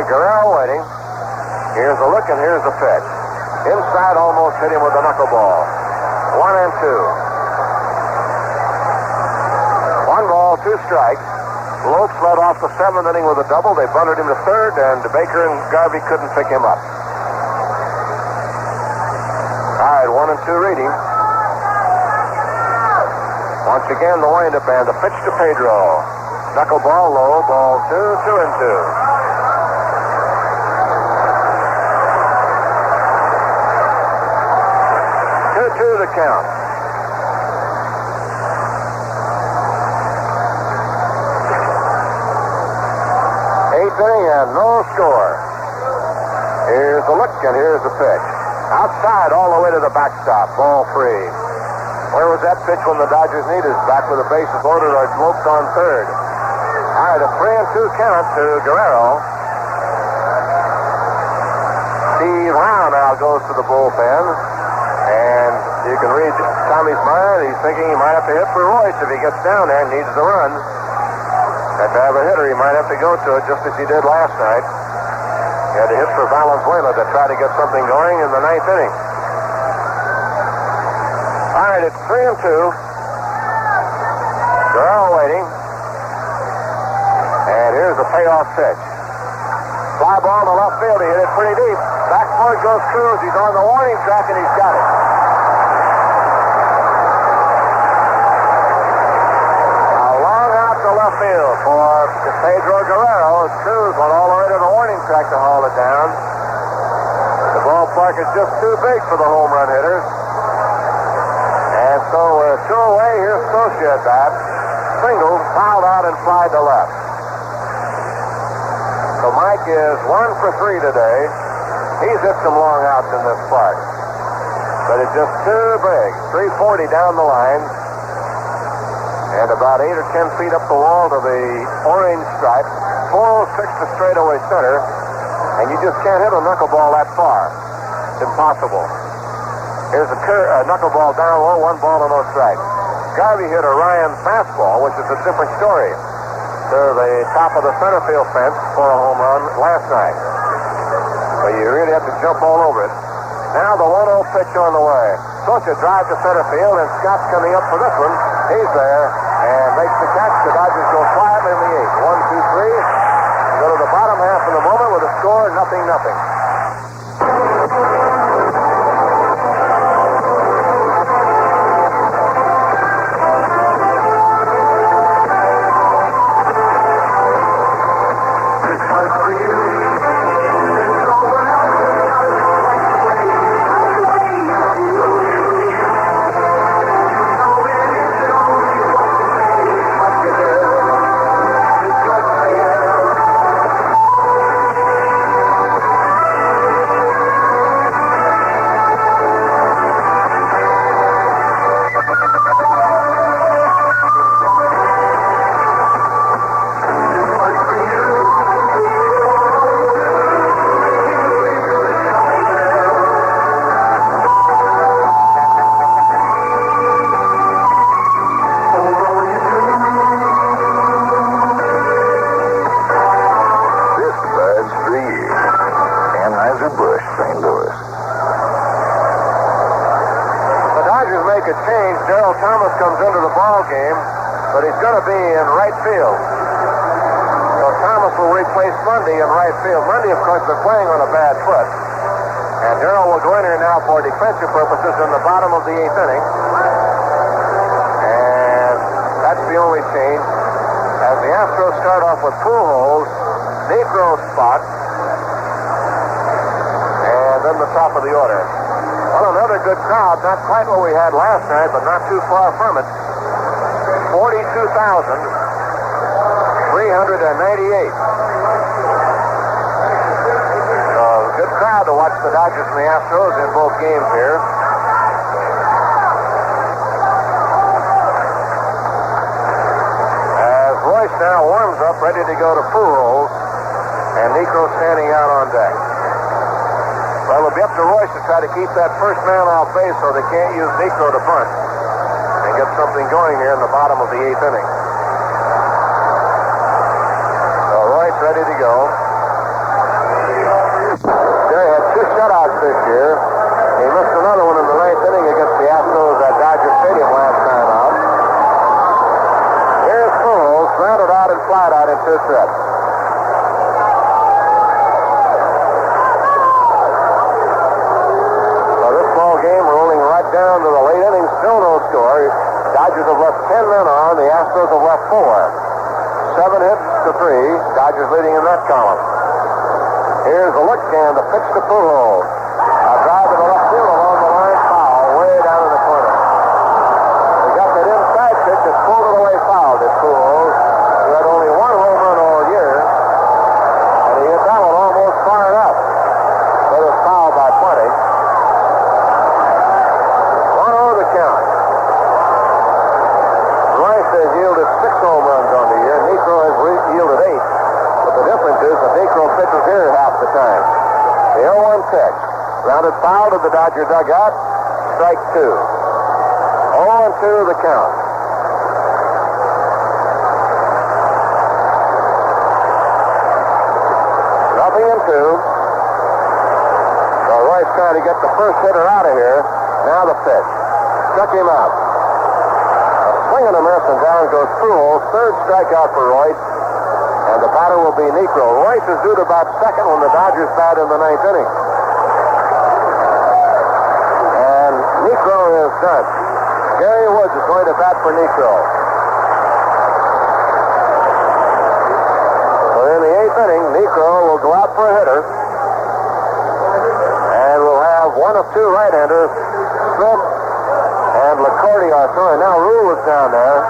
Guerrero waiting. Here's the look and here's the pitch. Inside, almost hit him with the knuckleball. 1-2. 1 ball, 2 strikes. Lopes led off the 7th inning with a double. They bunted him to 3rd, and Baker and Garvey couldn't pick him up. All right, 1-2 reading. Once again, the windup and the pitch to Pedro. Knuckleball low, ball 2, 2-2. 2-2 the count. Eighth inning and no score. Here's the look and here's the pitch. Outside all the way to the backstop. Ball 3. Where was that pitch when the Dodgers needed it? Back with the bases loaded or Lopes on 3rd. All right, a 3-2 count to Guerrero. Steve Howe now goes to the bullpen. And you can read Tommy's mind. He's thinking he might have to hit for Royce if he gets down there and needs the run. Had to have a hitter. He might have to go to it just as he did last night. He had to hit for Valenzuela to try to get something going in the 9th inning. All right, it's 3-2. Guerrero waiting. And here's the payoff pitch. Fly ball to left field. He hit it pretty deep. Back for it goes Cruz. He's on the warning track, and he's got it. A long out to left field for Pedro Guerrero. Cruz went all the way to the warning track to haul it down. The ballpark is just too big for the home run hitters. And so we're 2 away. Here's Scotia at bat. Singled, fouled out, and flied to left. So Mike is 1 for 3 today. He's hit some long outs in this park. But it's just too big. 340 down the line. And about 8 or 10 feet up the wall to the orange stripe. 406 to straightaway center. And you just can't hit a knuckleball that far. It's impossible. Here's a knuckleball down low, 1 ball and no strike. Garvey hit a Ryan fastball, which is a different story, to the top of the center field fence for a home run last night. But you really have to jump all over it. Now the 1-0 pitch on the way. Scotia drive to center field, and Scott's coming up for this one. He's there and makes the catch. The Dodgers go quietly in the 8th. 1, 2, 3. Go to the bottom half of the moment with a score, 0-0. Comes into the ball game, but he's going to be in right field. So Thomas will replace Mundy in right field. Mundy, of course, been playing on a bad foot. And Darrell will go in here now for defensive purposes in the bottom of the 8th inning. And that's the only change. As the Astros start off with Pujols, Niekro spot, and then the top of the order. Well, another good crowd. Not quite what we had last night, but not too far from it. 42,398. So, good crowd to watch the Dodgers and the Astros in both games here. As Royce now warms up, ready to go to Pujols, and Niekro standing out on deck. Well, it'll be up to Royce to try to keep that first man off base so they can't use Niekro to bunt and get something going here in the bottom of the 8th inning. So Royce ready to go. strikeouts this year. He missed another one in the ninth inning against the Astros at Dodger Stadium last time out. Here's Pujols, grounded out and flied out in 2 trips. So this ball game rolling right down to the late innings, still no score. Dodgers have left 10 men on, the Astros have left 4. 7 hits to 3, Dodgers leading in that column. Here's the look and the pitch to Pujols. A drive to the left field along the line, foul, way down in the corner. He got that inside pitch and pulled it away foul to Pujols, who had only 1 home run all year. And he hit that one almost far enough. But it's fouled by plenty. 1-0 the count. Rice has yielded 6 home runs on the year. Niekro has yielded 8. But the difference is that Niekro pitches here half the time. The 0-1 pitch. Grounded foul to the Dodger dugout. Strike 2. 0-2 the count. Nothing in 2. So Royce trying to get the first hitter out of here. Now the pitch. Struck him out. A swing and a miss, and down goes Pujols. 3rd strikeout for Royce. And the batter will be Niekro. Royce is due to bat second when the Dodgers bat in the 9th inning. And Niekro is done. Gary Woods is going to bat for Niekro. So in the 8th inning, Niekro will go out for a hitter. And we'll have 1 of 2 right-handers. Smith and LaCourty are throwing. Now Rule is down there,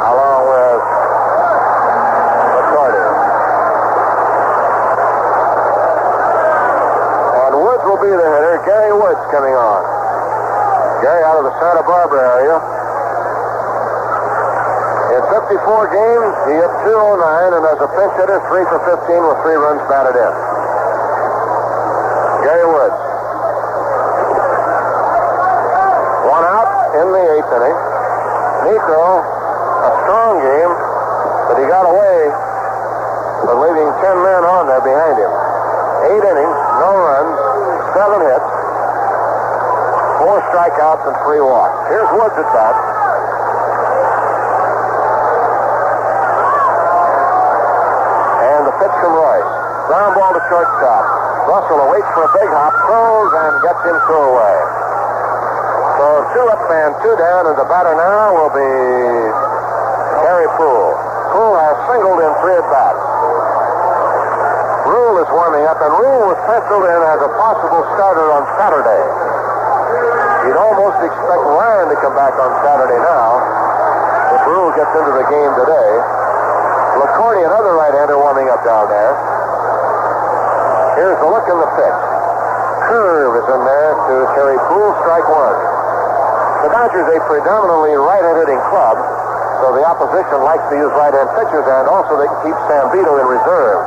along with LaCourty. And Woods will be the hitter. Gary Woods coming on. Gary out of the Santa Barbara area. In 54 games, he hit .209, and as a pinch hitter, 3 for 15 with 3 runs batted in. Gary Woods. 1 out in the 8th inning. Niekro, a strong game, but he got away with leaving 10 men on there behind him. 8 innings, no runs, 7 hits, 4 strikeouts, and 3 walks. Here's Woods at bat. And the pitch from Royce. Ground ball to shortstop. Russell awaits for a big hop, throws, and gets him through away. So 2 up and 2 down, and the batter now will be Gary Poole. Poole has singled in 3 at-bats. Rule is warming up, and Rule was penciled in as a possible starter on Saturday. You'd almost expect Ryan to come back on Saturday now if Rule gets into the game today. LaCourty, another right-hander, warming up down there. Here's the look in the pitch. Curve is in there to Terry Poole, strike 1. The Dodgers, a predominantly right-handed club, so the opposition likes to use right-hand pitchers, and also they can keep Sambito in reserve.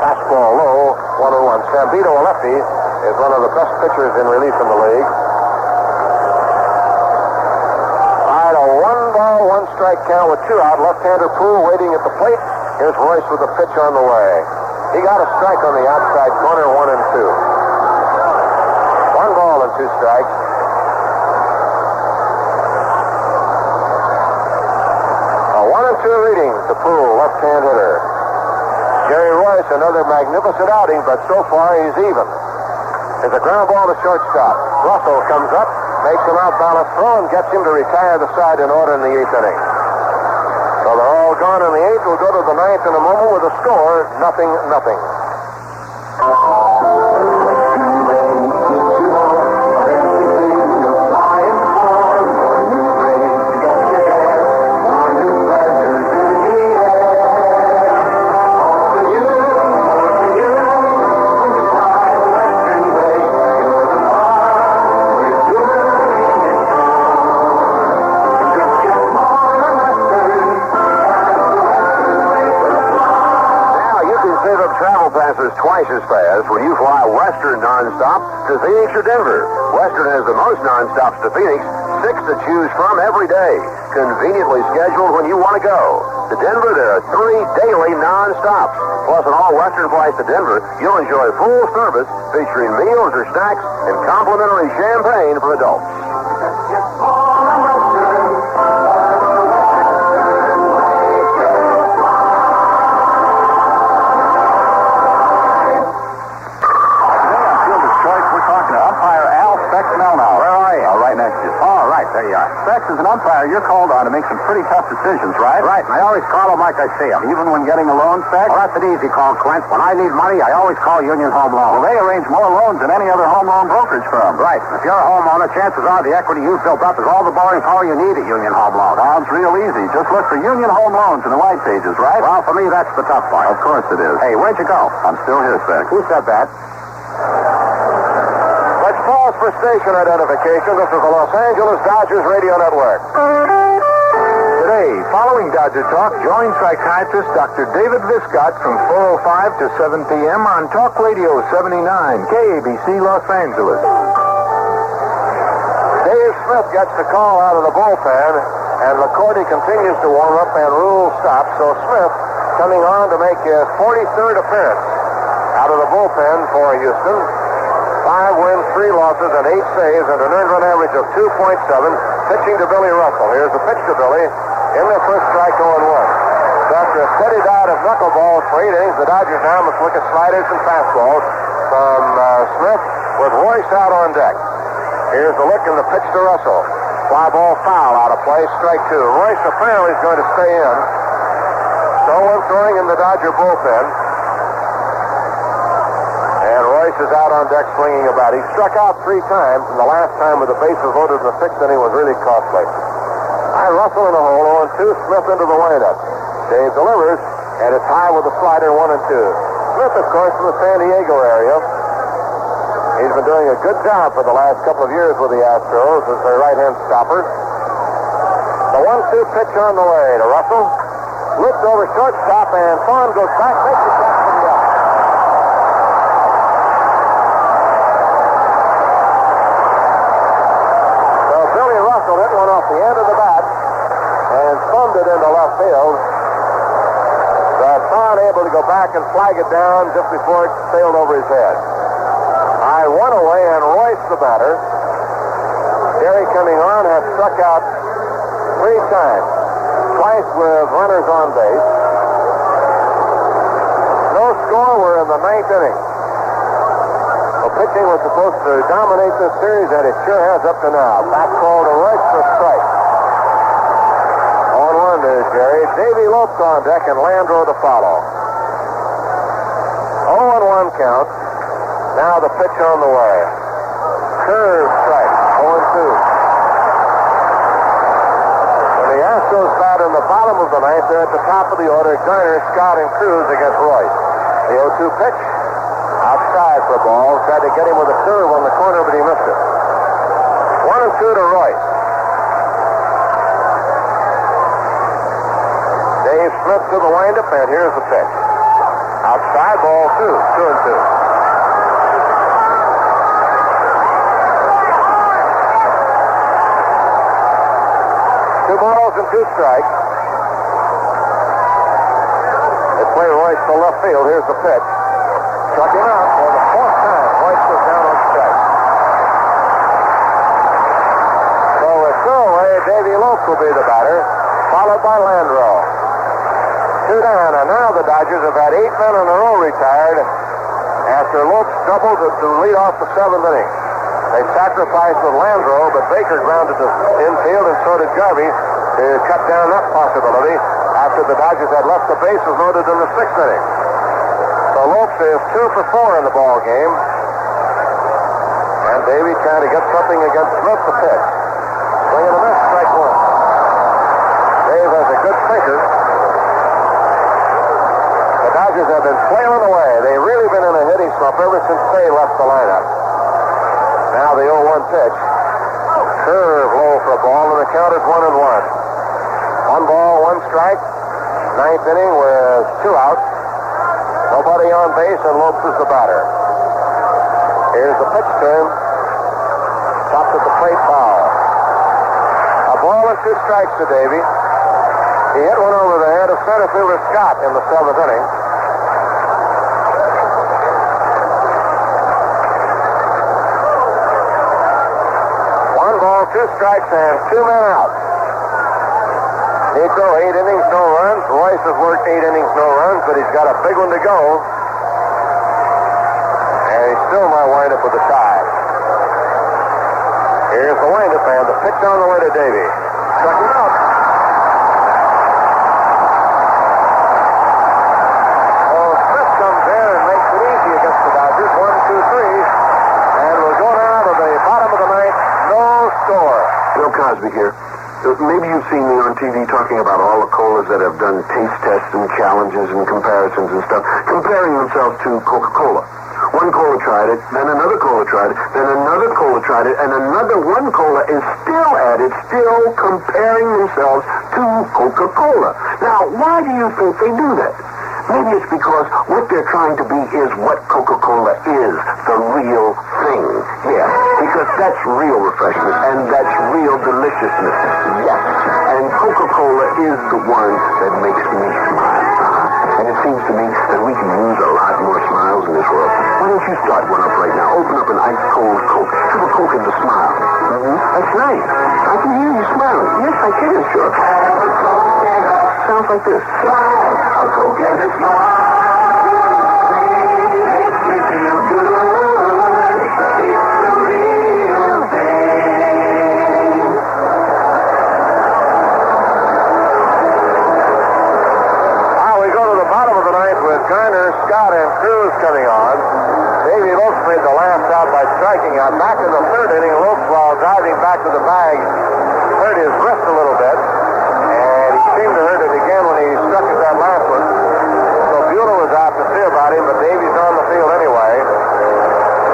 Fastball low, 1-1. Sambito, a lefty, is one of the best pitchers in relief in the league. All right, a 1-ball, 1-strike count with 2 out. Left-hander Poole waiting at the plate. Here's Royce with a pitch on the way. He got a strike on the outside corner, 1 and 2. 1 ball and 2 strikes. A 1 and 2 reading to Poole, left-hand hitter. Jerry Royce, another magnificent outing, but so far he's even. There's a ground ball to shortstop. Russell comes up, makes an out-balance throw, and gets him to retire the side in order in the 8th inning. So they're all gone in the 8th. We'll go to the 9th in a moment with a score, 0-0. Twice as fast when you fly Western nonstop to Phoenix or Denver. Western has the most nonstops to Phoenix, 6 to choose from every day, conveniently scheduled when you want to go. To Denver, there are 3 daily non-stops. Plus, on all Western flights to Denver, you'll enjoy full service featuring meals or snacks and complimentary champagne for adults. There you are. Specs, as an umpire, you're called on to make some pretty tough decisions, right? Right, and I always call them like I see them. Even when getting a loan, Specs? Well, that's an easy call, Clint. When I need money, I always call Union Home Loan. Well, they arrange more loans than any other home loan brokerage firm. Right. If you're a homeowner, chances are the equity you've built up is all the borrowing power you need at Union Home Loan. Sounds real easy. Just look for Union Home Loans in the white pages, right? Well, for me, that's the tough part. Of course it is. Hey, where'd you go? I'm still here, Specs. Who said that? Let's pause for station identification. This is the Los Angeles Dodgers Radio Network. Today, following Dodger Talk, join psychiatrist Dr. David Viscott from 4:05 to 7 p.m. on Talk Radio 79, KABC Los Angeles. Dave Smith gets the call out of the bullpen, and McCourty continues to warm up and rule stop. So Smith coming on to make his 43rd appearance out of the bullpen for Houston. 5 wins, 3 losses, and 8 saves, and an earned run average of 2.7. Pitching to Billy Russell. Here's the pitch to Billy. In the first strike, 0-1. So after a steady diet of knuckleballs for 8 innings, the Dodgers now must look at sliders and fastballs from Smith with Royce out on deck. Here's the look and the pitch to Russell. Fly ball foul out of play, strike 2. Royce apparently is going to stay in. So one throwing in the Dodger bullpen. And Royce is out on deck swinging a bat. He struck out 3 times, and the last time with the bases loaded in the 6th inning was really costly. Russell in the hole, 0-2. Smith into the windup. Dave delivers, and it's high with the slider, 1-2. Smith, of course, from the San Diego area. He's been doing a good job for the last couple of years with the Astros as their right-hand stopper. The 1-2 pitch on the way to Russell. Loops over shortstop, and Fawn goes back, makes the catch for the out. So Billy Russell hit one off the end of the bat and thumbed it into left field. Fawn able to go back and flag it down just before it sailed over his head. I one away, and Royce, the batter. Gary coming on has struck out 3 times. Twice with runners on base. No score. We're in the 9th inning. Well, pitching was supposed to dominate this series, and it sure has up to now. Back call to Royce for strike. 1-1 to Jerry. Davey Lopes on deck, and Landreau to follow. 0-1 count. Now the pitch on the way. Curve strike. 0-2. When the Astros bat in the bottom of the 9th, they're at the top of the order. Garner, Scott, and Cruz against Royce. The 0-2 pitch. Outside for a ball. Tried to get him with a curve on the corner, but he missed it. 1-2 to Royce. Dave Smith to the windup, and here's the pitch. Outside, ball 2. 2-2. 2 balls and 2 strikes. They play Royce to left field. Here's the pitch. Struck him out for the 4th time. Royce was down on strike. So with throwaway, Davey Lopes will be the batter, followed by Landreau. 2 down, and now the Dodgers have had 8 men in a row retired after Lopes doubled to lead off the 7th inning. They sacrificed with Landreau, but Baker grounded to infield, and so did Garvey to cut down that possibility after the Dodgers had left the bases loaded in the 6th inning. So Lopes is 2 for 4 in the ball game. And Davey trying to get something against Smith, the pitch. Swing and a miss, strike 1. Dave has a good thinker. The Dodgers have been flailing away. They've really been in a hitting slump ever since Fay left the lineup. Now the 0-1 pitch. Curve low for a ball, and the count is 1-1. 1 ball, 1 strike. 9th inning with 2 outs. Nobody on base, and Lopes is the batter. Here's the pitch to him. Chopped at the plate, foul. A ball and 2 strikes to Davey. He hit one over the head of center fielder Scott in the 7th inning. One ball, 2 strikes, and 2 men out. Niekro, 8 innings, no runs. Royce has worked 8 innings, no runs, but he's got a big one to go. And he still might wind up with a tie. Here's the windup, and the pitch on the way to Davey. Struck him out. Oh, Smith comes in and makes it easy against the Dodgers. 1, 2, 3. And we'll go down to the bottom of the ninth. No score. Bill Cosby here. Maybe you've seen me on TV talking about all the colas that have done taste tests and challenges and comparisons and stuff, comparing themselves to Coca-Cola. One cola tried it, then another cola tried it, then another cola tried it, and another one cola is still at it, still comparing themselves to Coca-Cola. Now, why do you think they do that? Maybe it's because what they're trying to be is what Coca-Cola is, the real thing. Yeah, because that's real refreshment, and that's real deliciousness. Yes, and Coca-Cola is the one that makes me smile. And it seems to me that we can use a lot more smiles in this world. Why don't you start one up right now? Open up an ice-cold Coke. Have a Coke and a smile. That's nice. I can hear you smiling. Yes, I can, sure. Sounds like this. A Coke and a smile. Makes me feel good. It's the real thing. Now we go to the bottom of the ninth with Garner, Scott, and Cruz coming on. Davey Lopes made the last out by striking out. Back in the 3rd inning, Lopes, while driving back to the bag, hurt his wrist a little bit. And he seemed to hurt it again when he struck at that last one. So Buehler was out to see about him, but Davey's on the field anyway.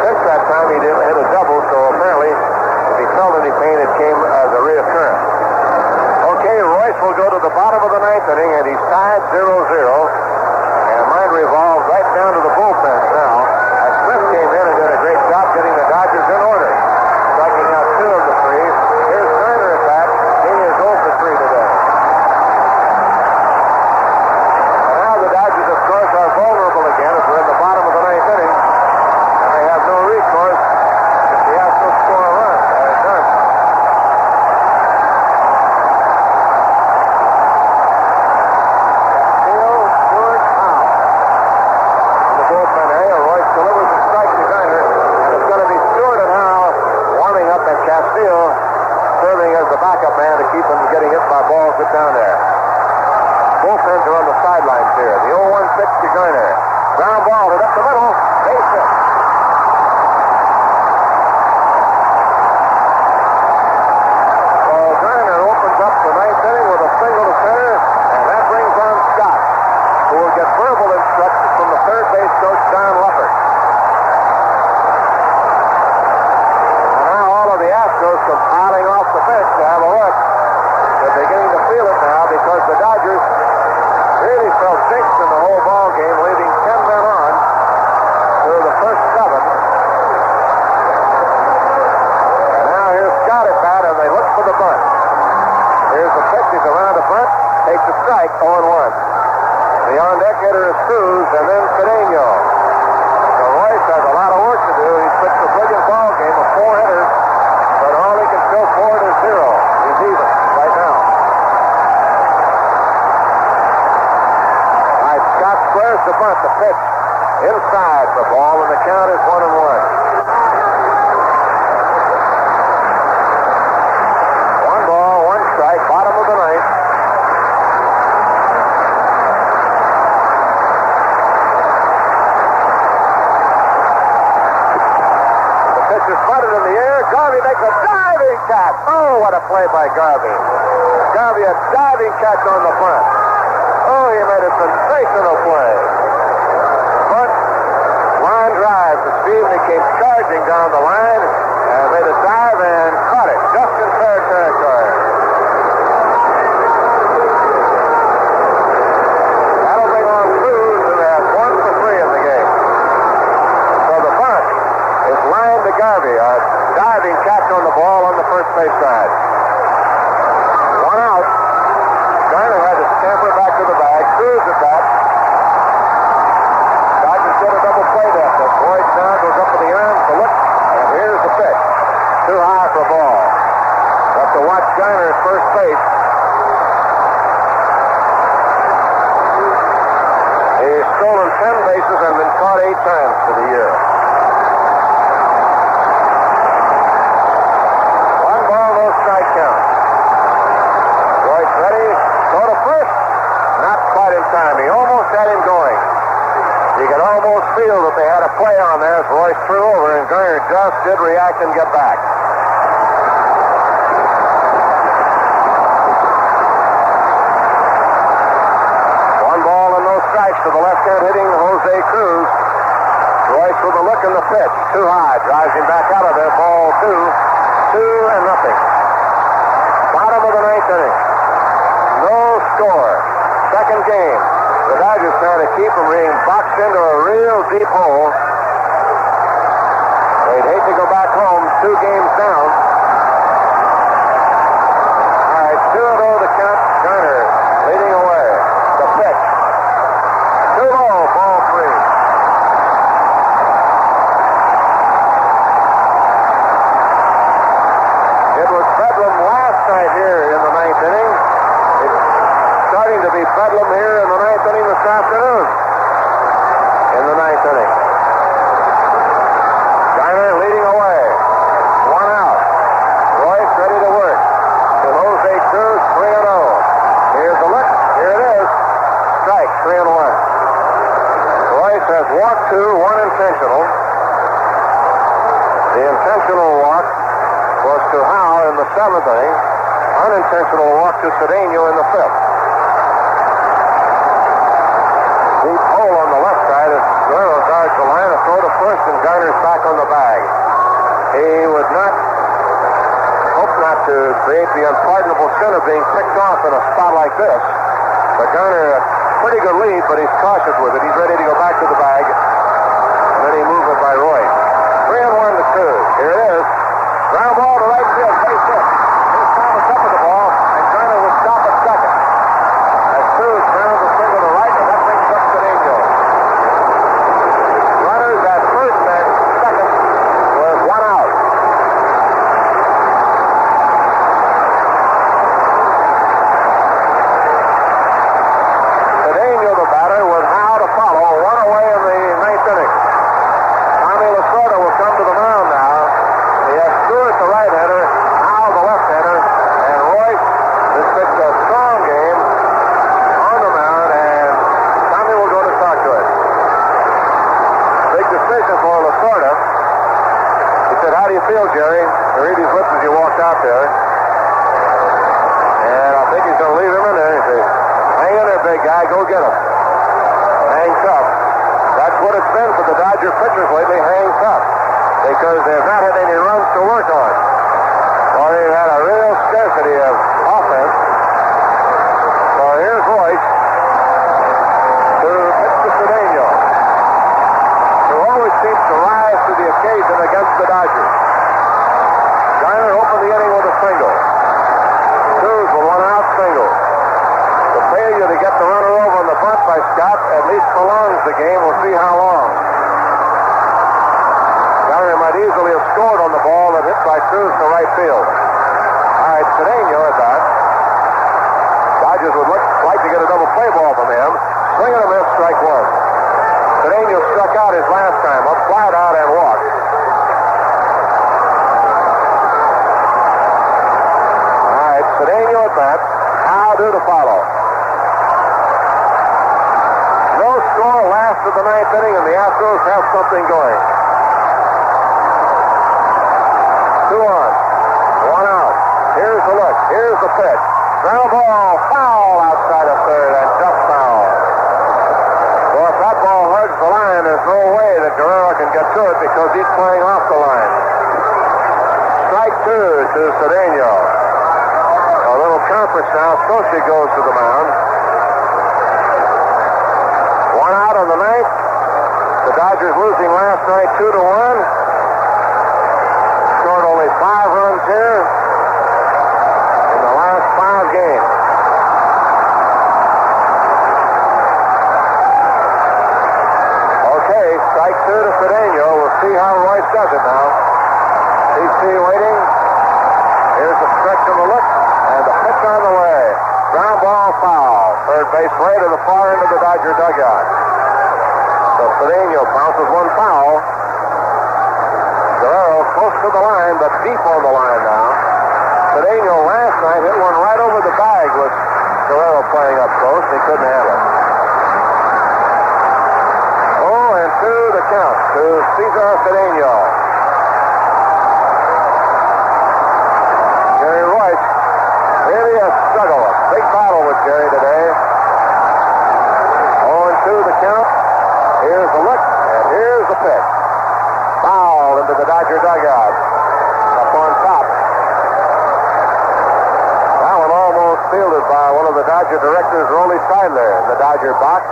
Since that time, he didn't hit a double, so apparently, if he felt any pain, it came as a reoccurrence. Okay, Royce will go to the bottom of the 9th inning, and he's tied 0-0. And mind revolves right down to the bullpen now. As Smith came in and did a great job getting the Dodgers in order. Striking out 2 of the 3. Here's Garner at bat. He is 0 for 3 today. Now the Dodgers, of course, are vulnerable again as we're in the bottom of the 9th inning. And they have no recourse if the Astros score a run. They're done. Serving as the backup man to keep him getting hit by balls hit down there. Bullpens are on the sidelines here. The 0-1 pitch to Garner. Ground ball hit up the middle. Base hit. So Garner opens up the 9th inning with a single to center, and that brings on Scott, who will get verbal instructions from the 3rd base coach, Don Leppert. Astros come piling off the bench to have a look. They're beginning to feel it now because the Dodgers really felt jinxed in the whole ball game, leaving 10 men on through the first 7. And now here's Scott at bat, and they look for the bunt. Here's the pitch. He's around the bunt, takes a strike, 0-1. The on-deck hitter is Cruz, and then Cedeno. So Royce has a lot of work to do. He's pitched a brilliant ball game of 4 hitters. But all he can show for it is 0. He's even right now. All right, Scott squares the bunt, the pitch inside the ball, and the count is 1-1. 1 ball, 1 strike, bottom of the 9th. The pitch is butted in the air. Garvey makes a diving catch. Oh, what a play by Garvey. Garvey, a diving catch on the bunt. Oh, he made a sensational play. Bunt, line drive to Steve, and he came charging down the line and made a dive and caught it just in fair territory. That'll bring on Cruz, who has 1 for 3 in the game. So the bunt is lined to Garvey. A diving catch on the ball on the first base side. 1 out. Garner had to Camper back to the bag. Cruz at bat. Dodgers get a double play there. Boyd now goes up to the arm to look. And here's the pitch. Too high for a ball. Have to watch Garner at first base. He's stolen 10 bases and been caught 8 times for the year. 1 ball, no strike count. Royce ready. Go to first. Not quite in time. He almost had him going. You could almost feel that they had a play on there as Royce threw over, and Garner just did react and get back. To the left-hand hitting Jose Cruz. Royce with a look in the pitch. Too high. Drives him back out of there. Ball 2. 2-0. Bottom of the 9th inning. No score. Second game. The Dodgers trying to keep them being boxed into a real deep hole. They'd hate to go back home 2 games down. All right, 2-0 to count. Garner leading away. The pitch. 2-0, ball 3. It was bedlam last night here in the 9th inning. It's starting to be bedlam here in the 9th inning this afternoon. In the 9th inning. Garner leading away. 1 out. Royce ready to work. To Jose Cruz, 3-0. Here's the look. Here it is. Strike, 3-1. Royce has walked 2, 1 intentional. The intentional walk was to Howe in the 7th inning. Unintentional walk to Cedeno in the 5th. Deep hole on the left side as Guerrero guards the line. A throw to first, and Garner's back on the bag. He would not hope not to create the unpardonable sin of being picked off in a spot like this. But Garner, a pretty good lead, but he's cautious with it. He's ready to go back to the bag. And then he moves it by Royce. 3-1 to Cruz. Here it is. Ground ball to right field. Base hit. Here's Thomas up with the ball, and Garner will stop at second. As Cruz grounds a single to right, and that brings up Cedeno. Runners at first and second with 1 out. Cedeno, the batter, with Howe to follow. 1 away in the 9th inning. Tommy Lasorda will come to the mound now. He has Stewart, the right-hander, Howe, the left-hander, and Royce. This is a strong game on the mound, and Tommy will go to talk to it. Big decision for Lasorda. He said, "How do you feel, Jerry?" To read his lips as you walked out there. And I think he's going to leave him in there. He says, "Hang in there, big guy. Go get him." Hang tough. That's what it's been for the Dodger pitchers lately, hang tough. Because they've not had any runs to work on. Or they've had a real scarcity of offense. So here's Royce to pitch to Cedeno, who always seems to rise to the occasion against the Dodgers. Garner opened the inning with a single. Cruz with 1 out, single. The failure to get the runner over on the bunt by Scott at least prolongs the game. We'll see how long. Garner might easily have scored on the ball that hit by Cruz to right field. All right, Cedeno at that. Dodgers would like to get a double play ball from him. Swing and a miss, strike 1. Cedeno struck out his last time, up flat out and walked. All right, Cedeno at bat. How do to follow? No score, last of the 9th inning, and the Astros have something going. 2 on. 1 out. Here's the look. Here's the pitch. Ground ball. Foul outside of third, and just foul. Well, if that ball hugs the line, there's no way that Guerrero can get to it because he's playing off the line. Strike 2 to Cedeno. A little conference now. Sochi goes to the mound. 1 out on the 9th. The Dodgers losing last night 2-1. Scored only 5 runs here in the last 5 games. to Cedeno. We'll see how Royce does it now. CC waiting. Here's the stretch of the look, and the pitch on the way. Ground ball foul. Third base way to the far end of the Dodger dugout. So Cedeno bounces one foul. Guerrero close to the line, but deep on the line now. Cedeno last night hit one right over the bag with Guerrero playing up close. He couldn't handle it. 0-2 the count to Cesar Cedeno. Jerry Royce, really a struggle. A big battle with Jerry today. 0-2 the count. Here's the look, and here's the pitch. Foul into the Dodger dugout. Up on top. That one almost fielded by one of the Dodger directors, Rollie Seidler, in the Dodger box.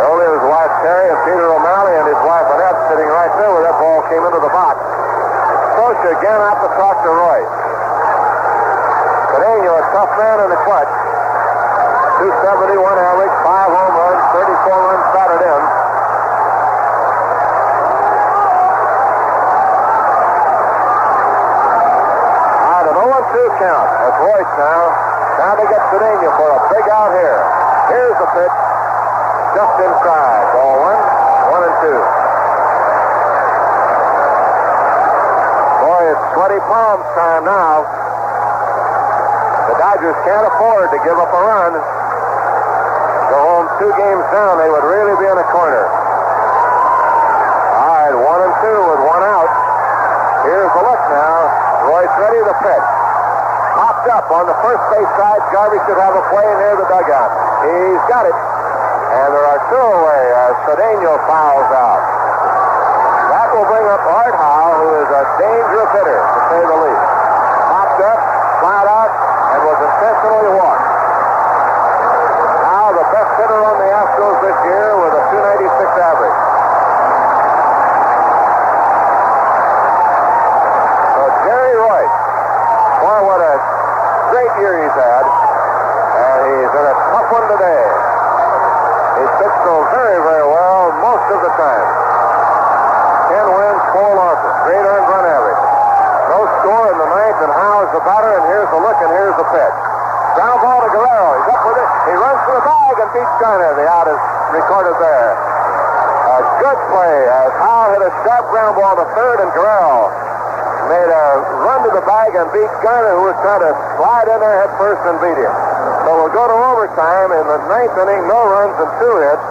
Rollie, his wife Terry, and Peter O'Malley, and his wife Annette sitting right there where that ball came into the box. Scotia again out to talk to Royce. Cedeno, a tough man in the clutch. 271 average, 5 home runs, 34 runs batted in. An 0-2 count. That's Royce now. Trying to get Cedeno for a big out here. Here's the pitch. Just inside. Ball 1-2. Boy, it's sweaty palms time now. The Dodgers can't afford to give up a run. Go home 2 games down, they would really be in a corner. All right, 1-2 with 1 out. Here's the look now. Royce ready to pitch. Popped up on the first base side. Garvey should have a play near the dugout. He's got it. And there are 2 away as Cedeno fouls out. That will bring up Art Howe, who is a dangerous hitter, to say the least. Popped up, flat out, and was intentionally walked. Now the best hitter on the Astros this year with a 296 average. So Jerry Royce, boy, what a great year he's had. And he's in a tough one today. He's pitched so very, very well most of the time. 10 wins, 4 losses. Great earned run average. No score in the 9th, and Howe is the batter, and here's the look, and here's the pitch. Ground ball to Guerrero. He's up with it. He runs to the bag and beats Garner. The out is recorded there. A good play as Howe hit a sharp ground ball to third, and Guerrero made a run to the bag and beat Garner, who was trying to slide in there head first and beat him. So we'll go to overtime in the 9th inning, no runs and 2 hits.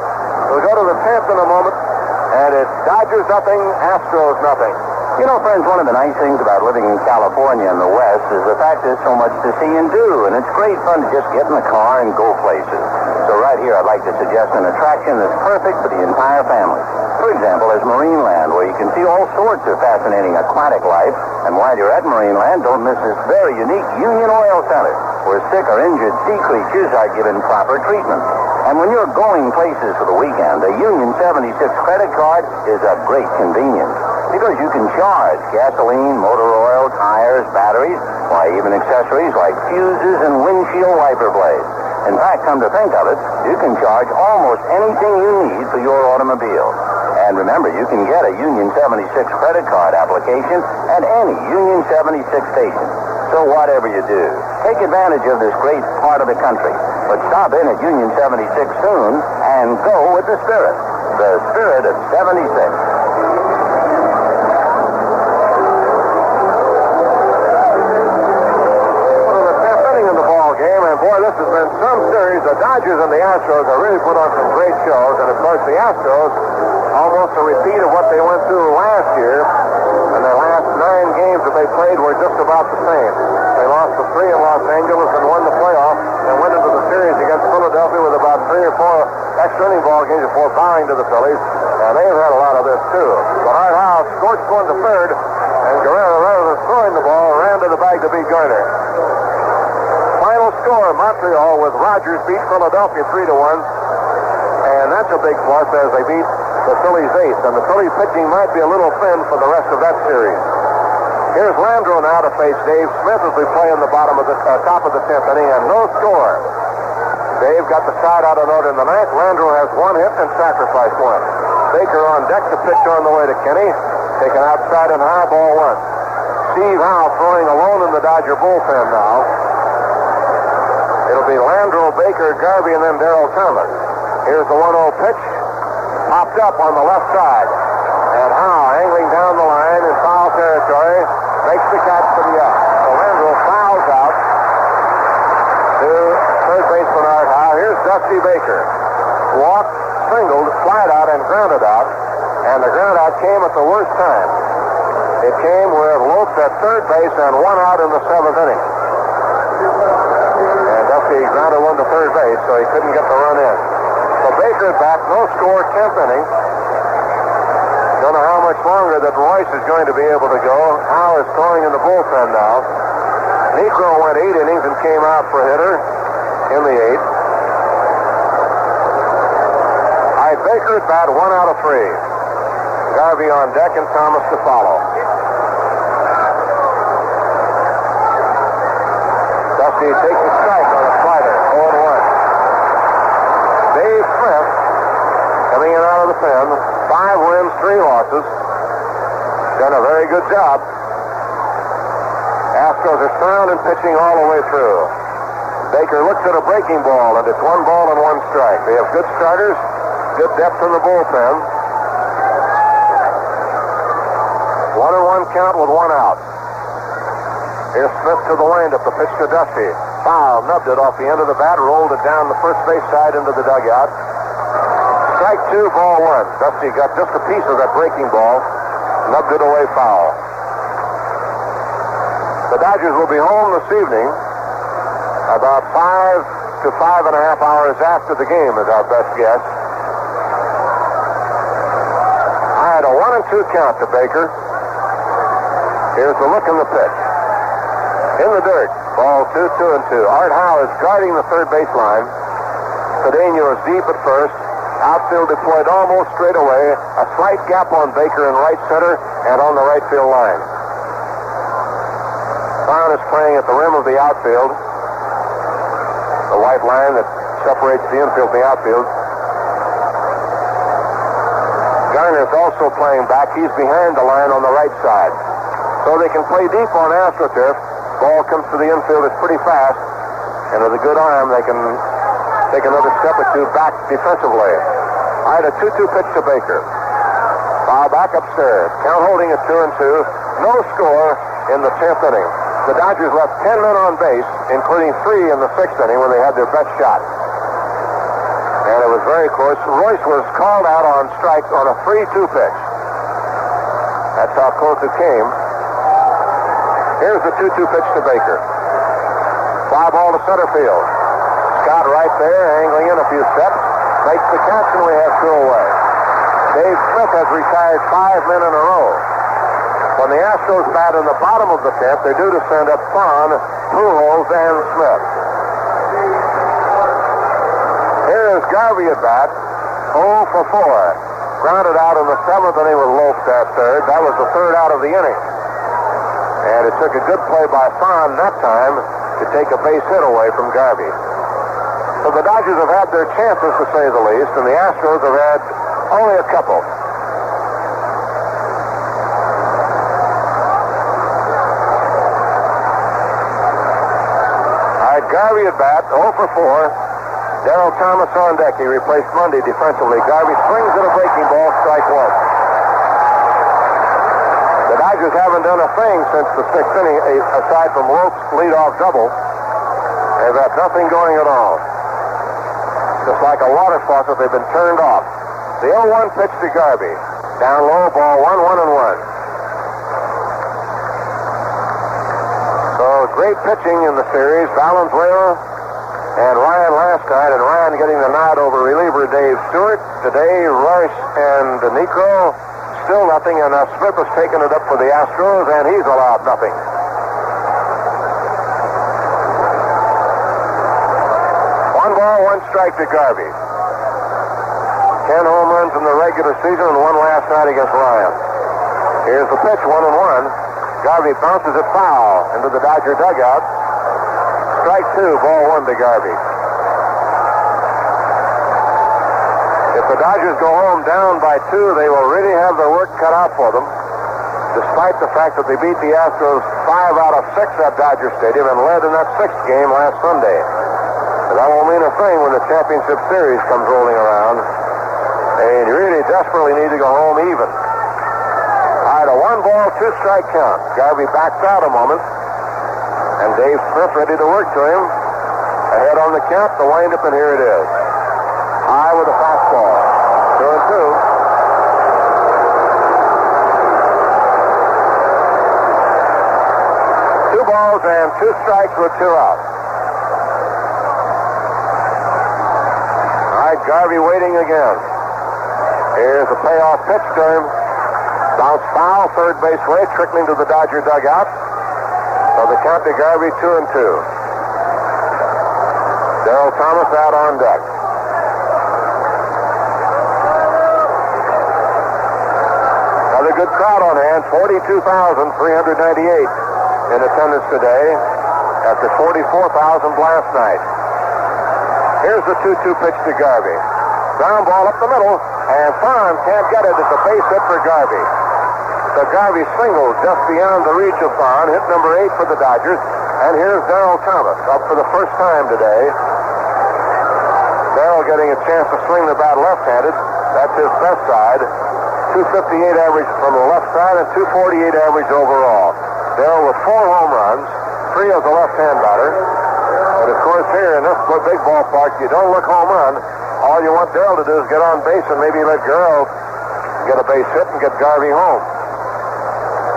We'll go to the 10th in a moment, and it's Dodgers nothing, Astros nothing. You know, friends, one of the nice things about living in California in the West is the fact there's so much to see and do, and it's great fun to just get in the car and go places. So right here, I'd like to suggest an attraction that's perfect for the entire family. For example, there's Marineland, where you can see all sorts of fascinating aquatic life, and while you're at Marineland, don't miss this very unique Union Oil Center, where sick or injured sea creatures are given proper treatment. And when you're going places for the weekend, a Union 76 credit card is a great convenience. Because you can charge gasoline, motor oil, tires, batteries, why even accessories like fuses and windshield wiper blades. In fact, come to think of it, you can charge almost anything you need for your automobile. And remember, you can get a Union 76 credit card application at any Union 76 station. So whatever you do, take advantage of this great part of the country. But stop in at Union 76 soon and go with the spirit of 76. Boy, this has been some series. The Dodgers and the Astros have really put on some great shows. And, of course, the Astros, almost a repeat of what they went through last year. And their last 9 games that they played were just about the same. They lost the 3 in Los Angeles and won the playoff and went into the series against Philadelphia with about 3 or 4 extra inning ball games before bowing to the Phillies. And they've had a lot of this, too. But Art Howe scorched one to third, and Guerrero, rather than throwing the ball, ran to the bag to beat Garner. Final score, Montreal with Rogers beat Philadelphia 3-1. And that's a big plus as they beat the Phillies 8th. And the Phillies pitching might be a little thin for the rest of that series. Here's Landreau now to face Dave Smith as we play in the top of the 10th inning, and no score. Dave got the side out of order in the ninth. Landreau has one hit and sacrificed one. Baker on deck to pitch on the way to Kenny. Taken outside and high, ball one. Steve Howe throwing alone in the Dodger bullpen now. It'll be Landreau, Baker, Garvey, and then Darrell Thomas. Here's the 1-0 pitch. Popped up on the left side. And Howe angling down the line in foul territory. Makes the catch for the out. So Landreau fouls out to third baseman Art Howe. Here's Dusty Baker. Walked, singled, flied out, and grounded out. And the ground out came at the worst time. It came with Lopes at third base and one out in the seventh inning. And Dusty grounded one to third base, so he couldn't get the run in. So Baker back, no score, 10th inning. Don't know how much longer that Royce is going to be able to go. Howe is throwing in the bullpen now. Niekro went 8 innings and came out for a hitter in the 8th. Baker at bat, 1 out of 3. Garvey on deck and Thomas to follow. Dusty takes a strike on a slider, 0-1. Dave Smith coming in out of the pen, 5 wins, 3 losses. Done a very good job. Astros are sound and pitching all the way through. Baker looks at a breaking ball, and it's 1 ball and 1 strike. They have good starters. Good depth in the bullpen. 1-1 count with 1 out. Here's Smith to the windup. The pitch to Dusty. Foul, nubbed it off the end of the bat, rolled it down the first base side into the dugout. Strike 2, ball 1. Dusty got just a piece of that breaking ball, nubbed it away foul. The Dodgers will be home this evening about 5 to 5.5 hours after the game is our best guess. A 1-2 count to Baker. Here's the look in the pitch. In the dirt. Ball 2, 2-2. Art Howe is guarding the third baseline. Cedeno is deep at first. Outfield deployed almost straight away. A slight gap on Baker in right center and on the right field line. Brown is playing at the rim of the outfield. The white line that separates the infield from the outfield. Garner's also playing back. He's behind the line on the right side. So they can play deep on AstroTurf. Ball comes to the infield. It's pretty fast. And with a good arm, they can take another step or 2 back defensively. I had a 2-2 pitch to Baker. Foul back upstairs. Count holding at 2-2. No score in the 10th inning. The Dodgers left 10 men on base, including 3 in the 6th inning when they had their best shot. And it was very close. Royce was called out on strikes on a 3-2 pitch. That's how close it came. Here's the 2-2 pitch to Baker. Fly ball to center field. Scott right there, angling in a few steps. Makes the catch, and we have 2 away. Dave Smith has retired 5 men in a row. When the Astros bat in the bottom of the 10th, they're due to send up Fon, Pujols, and Smith. Here is Garvey at bat, 0 for 4. Grounded out in the 7th inning with Lopes at third. That was the 3rd out of the inning. And it took a good play by Fon that time to take a base hit away from Garvey. So the Dodgers have had their chances, to say the least, and the Astros have had only a couple. All right, Garvey at bat, 0 for 4. Darrell Thomas on deck. He replaced Mundy defensively. Garvey swings at a breaking ball, strike 1. The Dodgers haven't done a thing since the 6th inning, aside from Lopes' leadoff double. They've had nothing going at all. Just like a water faucet, they've been turned off. The 0-1 pitch to Garvey. Down low, ball 1, 1-1. So great pitching in the series. Valenzuela and Ryan last night, and Ryan getting the nod over reliever Dave Stewart. Today, Royce and Niekro, still nothing, and Smith has taken it up for the Astros, and he's allowed nothing. 1 ball, 1 strike to Garvey. 10 home runs in the regular season and 1 last night against Ryan. Here's the pitch, 1-1. Garvey bounces it foul into the Dodger dugout. Strike 2, ball 1 to Garvey. If the Dodgers go home down by 2, they will really have their work cut out for them, despite the fact that they beat the Astros 5 out of 6 at Dodger Stadium and led in that 6th game last Sunday. But that won't mean a thing when the championship series comes rolling around. They really desperately need to go home even. All right, a 1-ball, 2-strike count. Garvey backs out a moment, and Dave Smith ready to work to him. Ahead on the count, the windup, and here it is. High with a fastball. 2-2. 2 balls and 2 strikes with 2 out. All right, Garvey waiting again. Here's a payoff pitch to him. Bounce foul, third base way, trickling to the Dodger dugout. So the count to Garvey 2-2. Darrell Thomas out on deck. Another good crowd on hand, 42,398 in attendance today after 44,000 last night. Here's the 2-2 pitch to Garvey. Ground ball up the middle, and Farm can't get it. It's a base hit for Garvey. So Garvey singled just beyond the reach of Farm, hit number 8 for the Dodgers. And here's Darrell Thomas up for the first time today. Darrell getting a chance to swing the bat left-handed. That's his best side. 258 average from the left side and 248 average overall. Darrell with 4 home runs, 3 as a left-hand batter. But of course here in this big ballpark, you don't look home run. All you want Darrell to do is get on base and maybe let Garrell get a base hit and get Garvey home.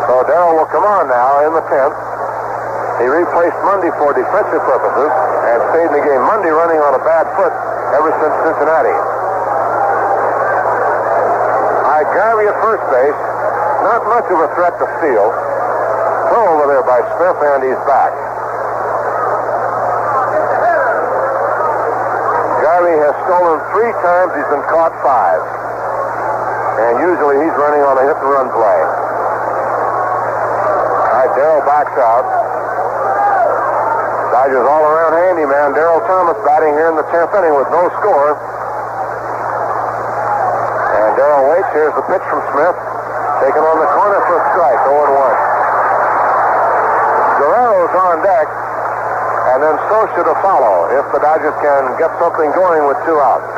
So Darrell will come on now in the 10th. He replaced Mundy for defensive purposes and stayed in the game. Mundy running on a bad foot ever since Cincinnati. Garvey at first base. Not much of a threat to steal. Throw over there by Smith, and he's back. Garvey has stolen 3 times. He's been caught 5. And usually he's running on a hit-and-run play. All right, Darrell backs out. Dodgers all-around handyman. Darrell Thomas batting here in the 10th inning with no score. Darrell waits. Here's the pitch from Smith. Taken on the corner for a strike. 0-1. Guerrero's on deck. And then Socha to follow if the Dodgers can get something going with 2 outs.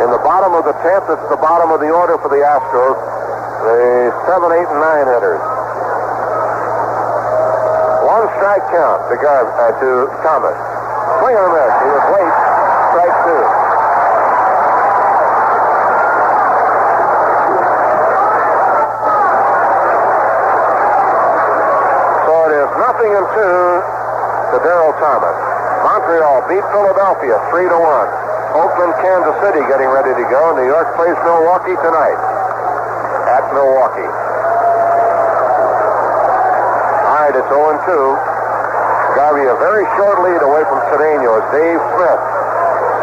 In the bottom of the 10th, it's the bottom of the order for the Astros. The 7, 8, and 9 hitters. 1 strike count to Thomas. Swing and a miss. He was late. Strike 2. Nothing in 2 to Darrell Thomas. Montreal beat Philadelphia 3-1. Oakland, Kansas City getting ready to go. New York plays Milwaukee tonight at Milwaukee. All right, it's 0-2. Garvey a very short lead away from Cedeno as Dave Smith,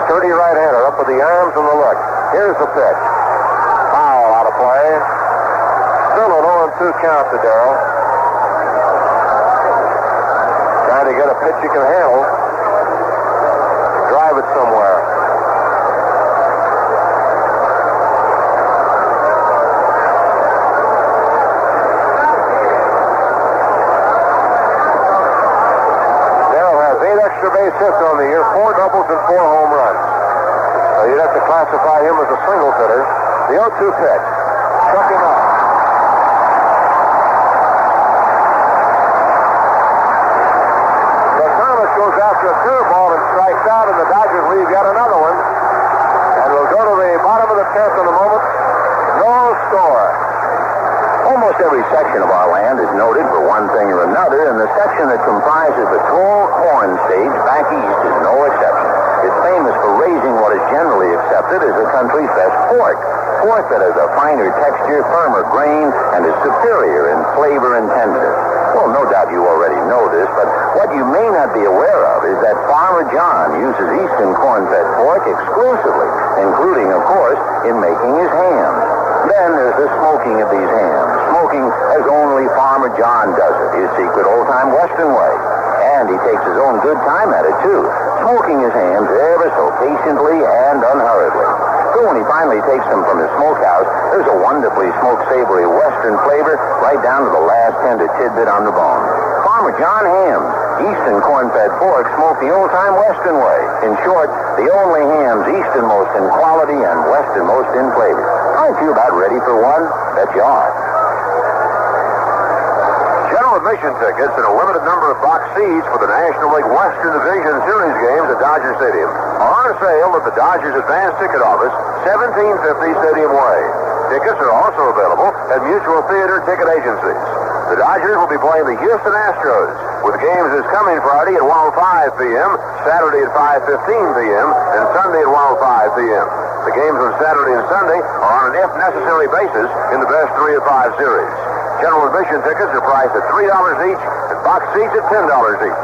sturdy right-hander, up with the arms and the look. Here's the pitch. Foul out of play. Still an 0-2 count to Darrell. To get a pitch you can handle, drive it somewhere. Darrell has 8 extra base hits on the year, 4 doubles and 4 home runs. So you'd have to classify him as a single hitter. The 0-2 pitch. Struck him out. After a curveball and strikes out, and the Dodgers leave yet another one. And we'll go to the bottom of the 10th in a moment. No score. Almost every section of our land is noted for one thing or another, and the section that comprises the tall corn stage back east is no exception. It's famous for raising what is generally accepted as the country's best pork. Pork that has a finer texture, firmer grain, and is superior in flavor and tenderness. Well, no doubt you already know this, but what you may not be aware of is that Farmer John uses eastern corn-fed pork exclusively, including, of course, in making his hams. Then there's the smoking of these hams. Smoking as only Farmer John does it, his secret old-time Western way. And he takes his own good time at it, too, smoking his hams ever so patiently and unhurriedly. So when he finally takes them from his smokehouse, there's a wonderfully smoked, savory Western flavor right down to the last tender tidbit on the bone. Farmer John Hams, Easton corn-fed pork smoked the old-time Western way. In short, the only hams easternmost in quality and westernmost in flavor. Aren't you about ready for one? Bet you are. General admission tickets and a limited number of box seats for the National League Western Division Series games at Dodger Stadium are on sale at the Dodgers Advance Ticket Office, 1750 Stadium Way. Tickets are also available at Mutual Theater ticket agencies. The Dodgers will be playing the Houston Astros, with games this coming Friday at 1:05 p.m., Saturday at 5:15 p.m., and Sunday at 1:05 p.m. The games on Saturday and Sunday are on an if-necessary basis in the best 3 of 5 series. General admission tickets are priced at $3 each, and box seats at $10 each.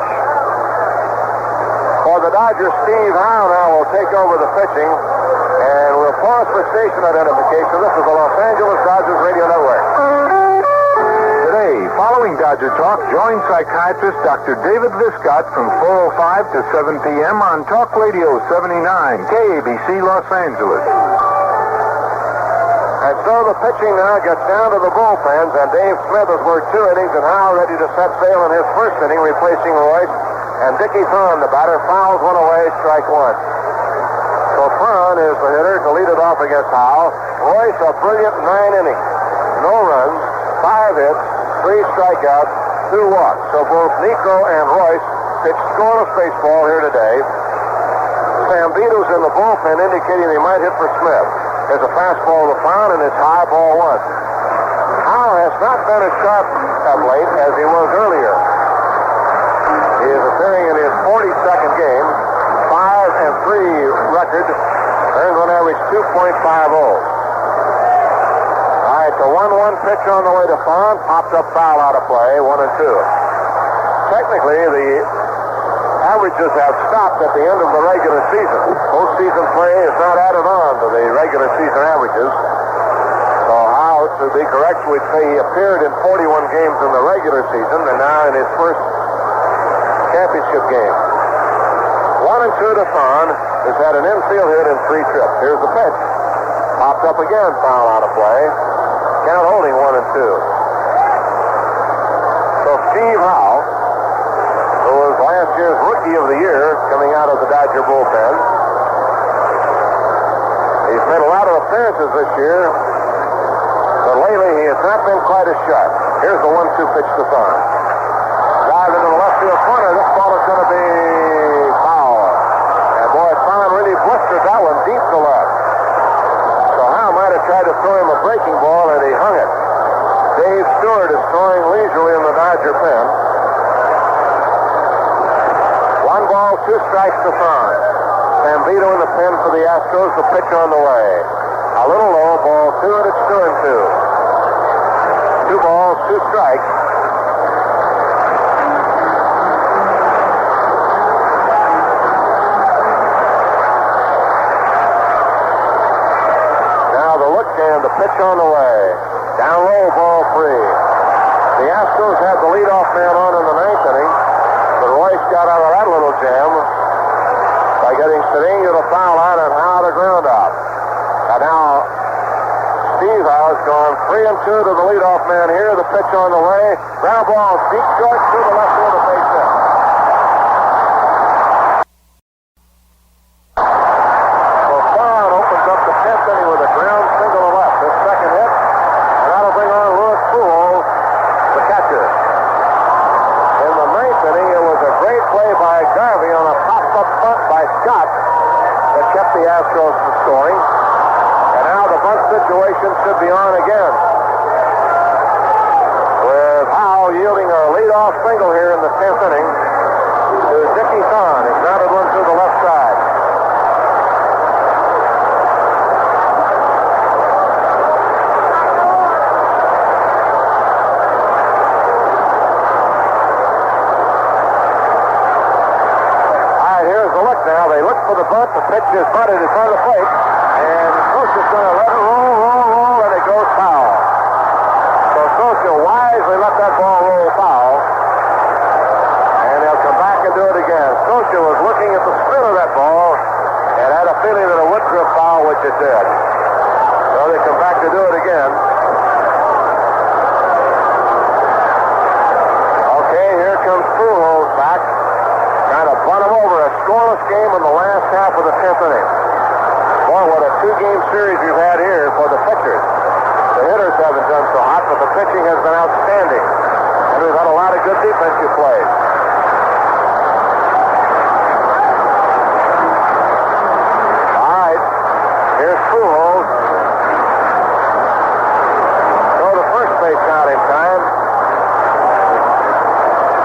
For the Dodgers, Steve Howe now will take over the pitching, and we'll pause for station identification. This is the Los Angeles Dodgers Radio Network. Today, following Dodger Talk, join psychiatrist Dr. David Viscott from 4:05 to 7 p.m. on Talk Radio 79, KABC Los Angeles. And so the pitching now gets down to the bullpens, and Dave Smith has worked 2 innings, and Howe ready to set sail in his first inning, replacing Royce. And Dickie Thon, the batter, fouls one away, strike one. So Thon is the hitter to lead it off against Howe. Royce, a brilliant 9 innings. No runs, 5 hits, 3 strikeouts, 2 walks. So both Niekro and Royce pitched scoreless baseball here today. Sambito's in the bullpen indicating they might hit for Smith. There's a fastball to Thon, and it's high, ball 1. Howe has not been as sharp of late as he was earlier. He is appearing in his 42nd game, 5-3 record, earns on average 2.50. All right, the 1-1 pitch on the way to Thon, popped up foul out of play, 1-2. Technically, the averages have stopped at the end of the regular season. Postseason play is not added on to the regular season averages. So Howe, to be correct, we'd say he appeared in 41 games in the regular season, and now in his first championship game. 1-2 to Thon, has had an infield hit in 3 trips. Here's the pitch. Popped up again, foul out of play. Count holding 1-2. So Steve Howe, who was last year's Rookie of the Year coming out of the Dodger bullpen. He's made a lot of appearances this year, but lately he has not been quite as sharp. Here's the 1-2 pitch to Thon. Drive into the left field corner. This ball is going to be foul. And boy, Thon really blistered that one deep to left. So Howe might have tried to throw him a breaking ball, and he hung it. Dave Stewart is throwing leisurely in the Dodger pen. 1 ball, 2 strikes to Thon. Sambito in the pen for the Astros. The pitch on the way. A little low, ball 2, and it's 2-2. 2 balls, 2 strikes. Now the look and the pitch on the way. Down low, ball 3. The Astros had the leadoff man on in the 9th inning. But Royce got out of that little jam by getting Cedeno to foul out and Howe to ground out. And now Steve Howe has gone 3-2 to the leadoff man here. The pitch on the way. Ground ball deep short to the left field of base hit. So Thon opens up the 10th inning with a ground single to left. His second hit. And that'll bring on Louis Pujols, the catcher. In the 9th inning, it was a great play by Garvey on a pop-up bunt by Scott that kept the Astros from scoring. And now the bunt situation should be on again, with Howe yielding a leadoff single here in the 10th inning to Dickie Thon. He grounded one through the left side. For the bunt, the pitch is bunted in front of the plate, and Scotia is going to let it roll, and it goes foul. So Scotia wisely let that ball roll foul, and they'll come back which it did. So they come back to do it again. Okay, here comes Pujols back. Trying to bunt him over. A scoreless game in the last half of the 10th inning. Boy, what a two-game series we've had here for the pitchers. The hitters haven't done so hot, but the pitching has been outstanding. And we've had a lot of good defensive plays. All right, here's Pujols. Throw the first base out in time.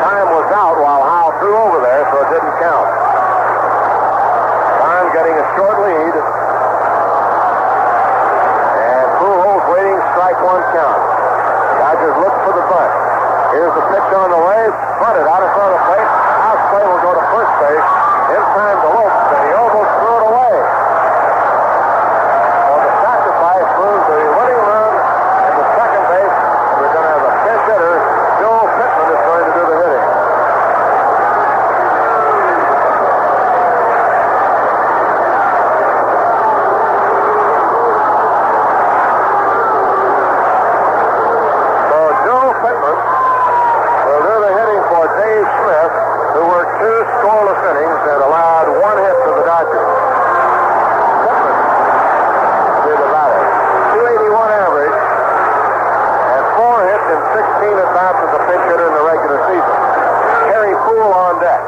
Time was out while Howe threw over there, so it didn't count. Time getting a short lead. Strike one count. Dodgers look for the bunt. Here's the pitch on the way. Bunted out in front of the plate. House play will go to first base. In time to Lopes, and he almost threw it away. Well, the sacrifice moves the winning run in the second base. And we're going to have a pinch hitter. Joe Pittman is going to do the hitting. Scoreless innings that allowed one hit to the Dodgers. Pittman did about it. 281 average and 4 hits in 16 at-bats as a pinch hitter in the regular season. Harry Poole on deck.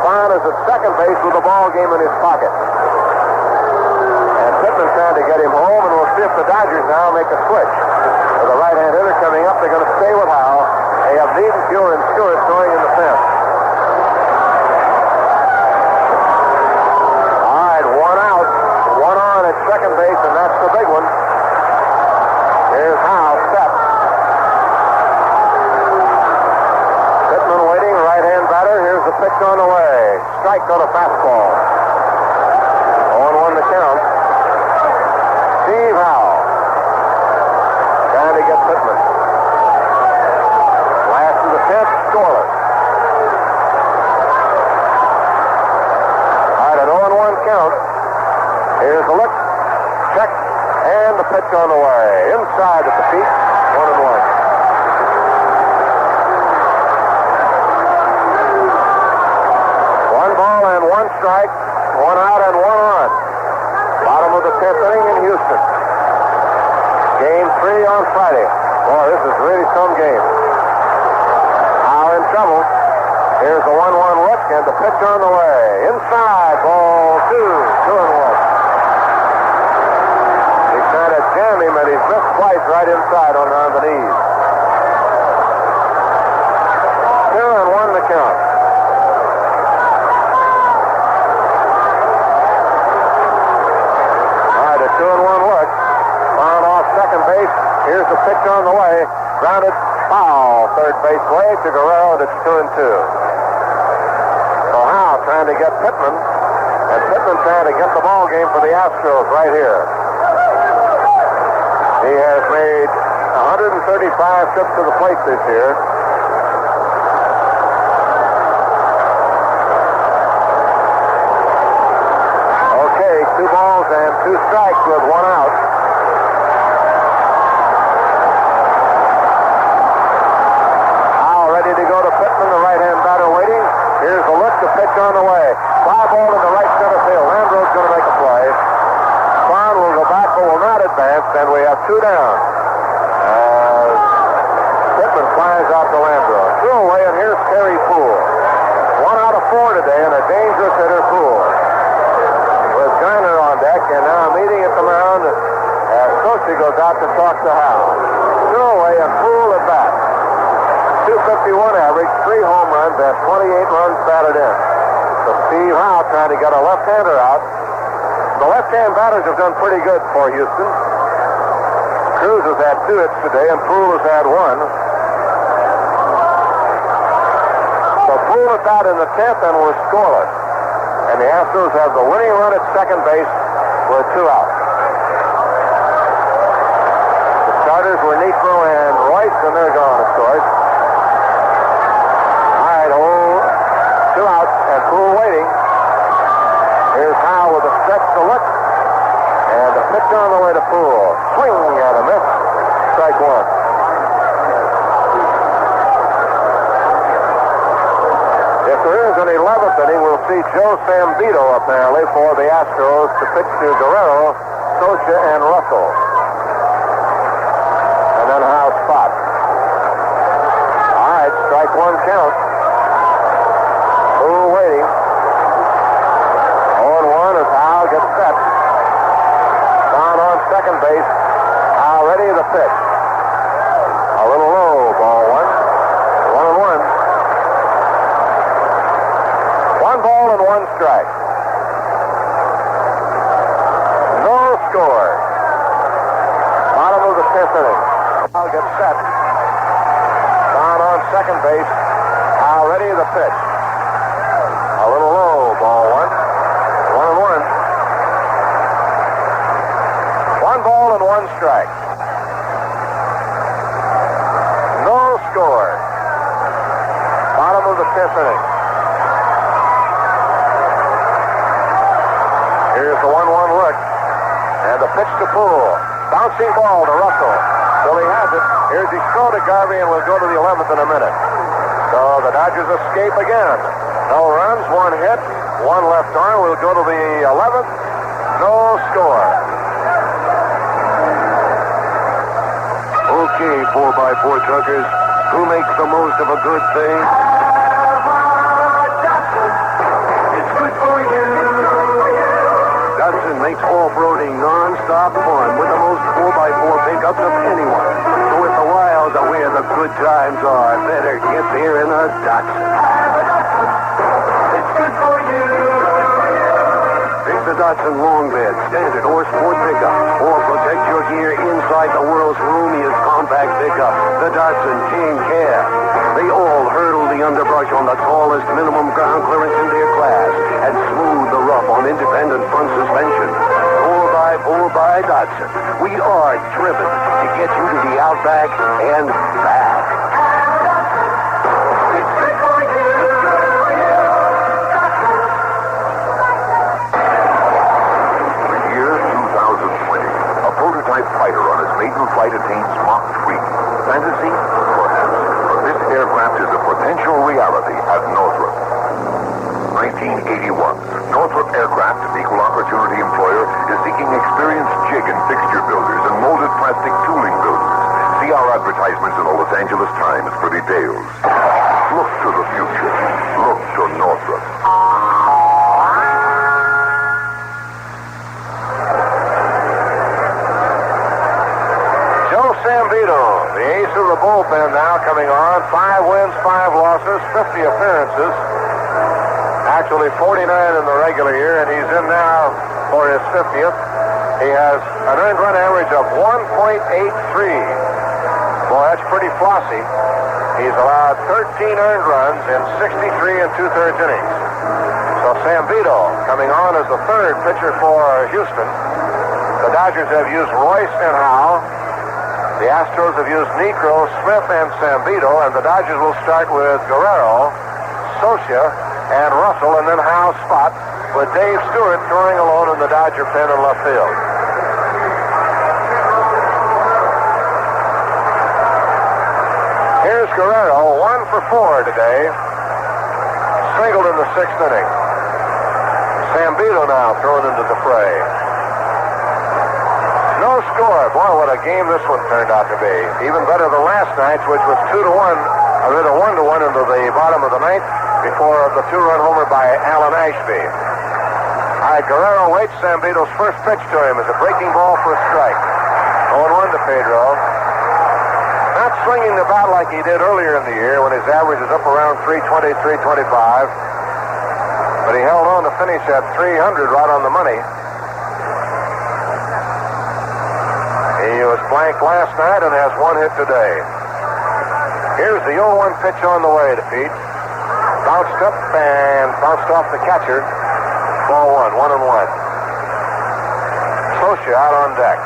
Vaughn is at second base with the ball game in his pocket. And Pittman trying to get him home, and we'll see if the Dodgers now make a switch. With the right-hand hitter coming up, they're going to stay with Howe. They have Niedenfuhr and Stewart throwing in the fence. Second base, and that's the big one. Here's Howe, step. Pittman waiting, right-hand batter. Here's the pitch on the way. Strike on a fastball. 0-1 the count. Steve Howe trying to get Pittman. Last of the 10th, scoreless. All right, an 0-1 count. Here's the look. Check, and the pitch on the way. Inside at the feet, 1-1. One ball and one strike, one out and one on. Bottom of the 10th inning in Houston. Game 3 on Friday. Boy, this is really some game. Howe in trouble. Here's the 1-1 look, and the pitch on the way. Inside, ball 2, 2-1. Trying to jam him, and he's missed twice right inside on the knees. 2-1 the count. All right, a 2-1 look. Found off second base. Here's the pitch on the way. Grounded foul. Third base way to Guerrero, and it's 2-2. So Howe trying to get Pittman, and Pittman trying to get the ball game for the Astros right here. He has made 135 trips to the plate this year. Okay, 2 balls and 2 strikes with 1 out. Howe ready to go to Pittman, the right-hand batter waiting. Here's the look, the pitch on the way. Fly ball in the right center field. Landro's going to make a play. Vaughn will go back, but will not advance. Then we have 2 down. Pittman flies out to Landro. 2 away, and here's Terry Poole. 1 out of 4 today, and a dangerous hitter, Poole. With Garner on deck, and now meeting at the mound as Sochi goes out to talk to Howe. 2 away, and Poole at bat. 251 average, 3 home runs, and 28 runs batted in. So Steve Howe trying to get a left-hander out. The left-hand batters have done pretty good for Houston. Cruz has had 2 hits today, and Poole has had 1. So Poole is out in the 10th, and we're scoreless. And the Astros have the winning run at second base with 2 out. The starters were Niekro and Royce, and they're gone, of course. All right, 2 out, and Poole waiting. Here's Howe with a stretch to look. And the pitch on the way to Poole. Swing and a miss. Strike one. If there is an 11th inning, we'll see Joe Sambito apparently for the Astros to pitch to Guerrero, Socha, and Russell. And then Hal Spot. All right, strike one count. Poole waiting. 0-1 as Hal gets set. Down on second base. Hal ready to pitch. A little low, ball one. 1-1. 1 ball and 1 strike. No score. Bottom of the 5th inning. Hal gets set. Down on second base. Hal ready to pitch. A little low, ball one. 1-1. 1 ball and 1 strike. No score. Bottom of the 5th inning. Here's the 1-1 look. And the pitch to Poole. Bouncing ball to Russell. Well, he has it. Here's his throw to Garvey, and we'll go to the 11th in a minute. So the Dodgers escape again. No runs, 1 hit, 1 left arm. We'll go to the 11th. No score. Okay, 4x4 truckers, who makes the most of a good thing? It's good for you. Datsun makes off-roading non-stop fun with the most 4x4 pickups of anyone. So if the wilds are where the good times are, better get there in a Datsun. It's good for you. Pick the Datsun long bed, standard or sport pickup, or protect your gear inside the world's roomiest compact pickup, the Datsun King Cab. They all hurdle the underbrush on the tallest minimum ground clearance in their class and smooth the rough on independent front suspension. 4x4 by Datsun. We are driven to get you to the Outback and back. It's good for you. The year 2020. A prototype fighter on its maiden flight attains Mach 3. Fantasy? Perhaps. But this aircraft is a potential reality at Northrop. 1981. Northrop Aircraft, an equal opportunity employer, is seeking experienced jig and fixture builders and molded plastic tooling builders. See our advertisements in the Los Angeles Times for details. Look to the future. Look to Northrop. Joe Sambito, the ace of the bullpen now coming on. 5 wins, 5 losses, 50 appearances. Actually 49 in the regular year, and he's in now for his 50th. He has an earned run average of 1.83. Boy, that's pretty flossy. He's allowed 13 earned runs in 63 and 2/3 innings. So Sambito coming on as the 3rd pitcher for Houston. The Dodgers have used Royce and Howe. The Astros have used Niekro, Smith, and Sambito, and the Dodgers will start with Guerrero, Socha, and Russell, and then Hal Spot, with Dave Stewart throwing alone in the Dodger pen in left field. Here's Guerrero, 1 for 4 today. Singled in the 6th inning. Sambito now thrown into the fray. No score. Boy, what a game this one turned out to be. Even better than last night's, which was 2-1, or rather 1-1 into the bottom of the 9th. Before the 2-run homer by Alan Ashby. All right, Guerrero waits Sambito's first pitch to him as a breaking ball for a strike. 0-1 to Pedro. Not swinging the bat like he did earlier in the year when his average is up around 320, 325. But he held on to finish at 300 right on the money. He was blank last night and has 1 hit today. Here's the 0-1 pitch on the way to Pete. Bounced up and bounced off the catcher. Ball 1, 1-1. Socha out on deck.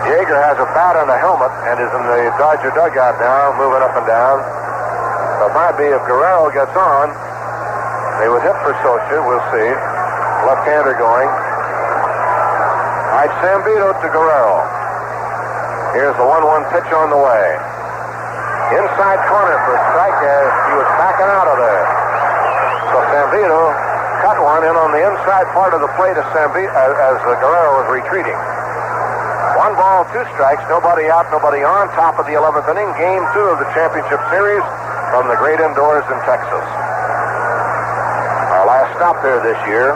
Yeager has a bat and a helmet and is in the Dodger dugout now, moving up and down. So it might be if Guerrero gets on, they would hit for Socha. We'll see. Left-hander going. All right, Sambito to Guerrero. Here's the 1-1 pitch on the way. Inside corner for a strike as he was backing out of there. So Sambito cut one in on the inside part of the plate as Guerrero was retreating. 1 ball, 2 strikes, nobody out, nobody on. Top of the 11th inning, game 2 of the championship series from the great indoors in Texas. Our last stop there this year.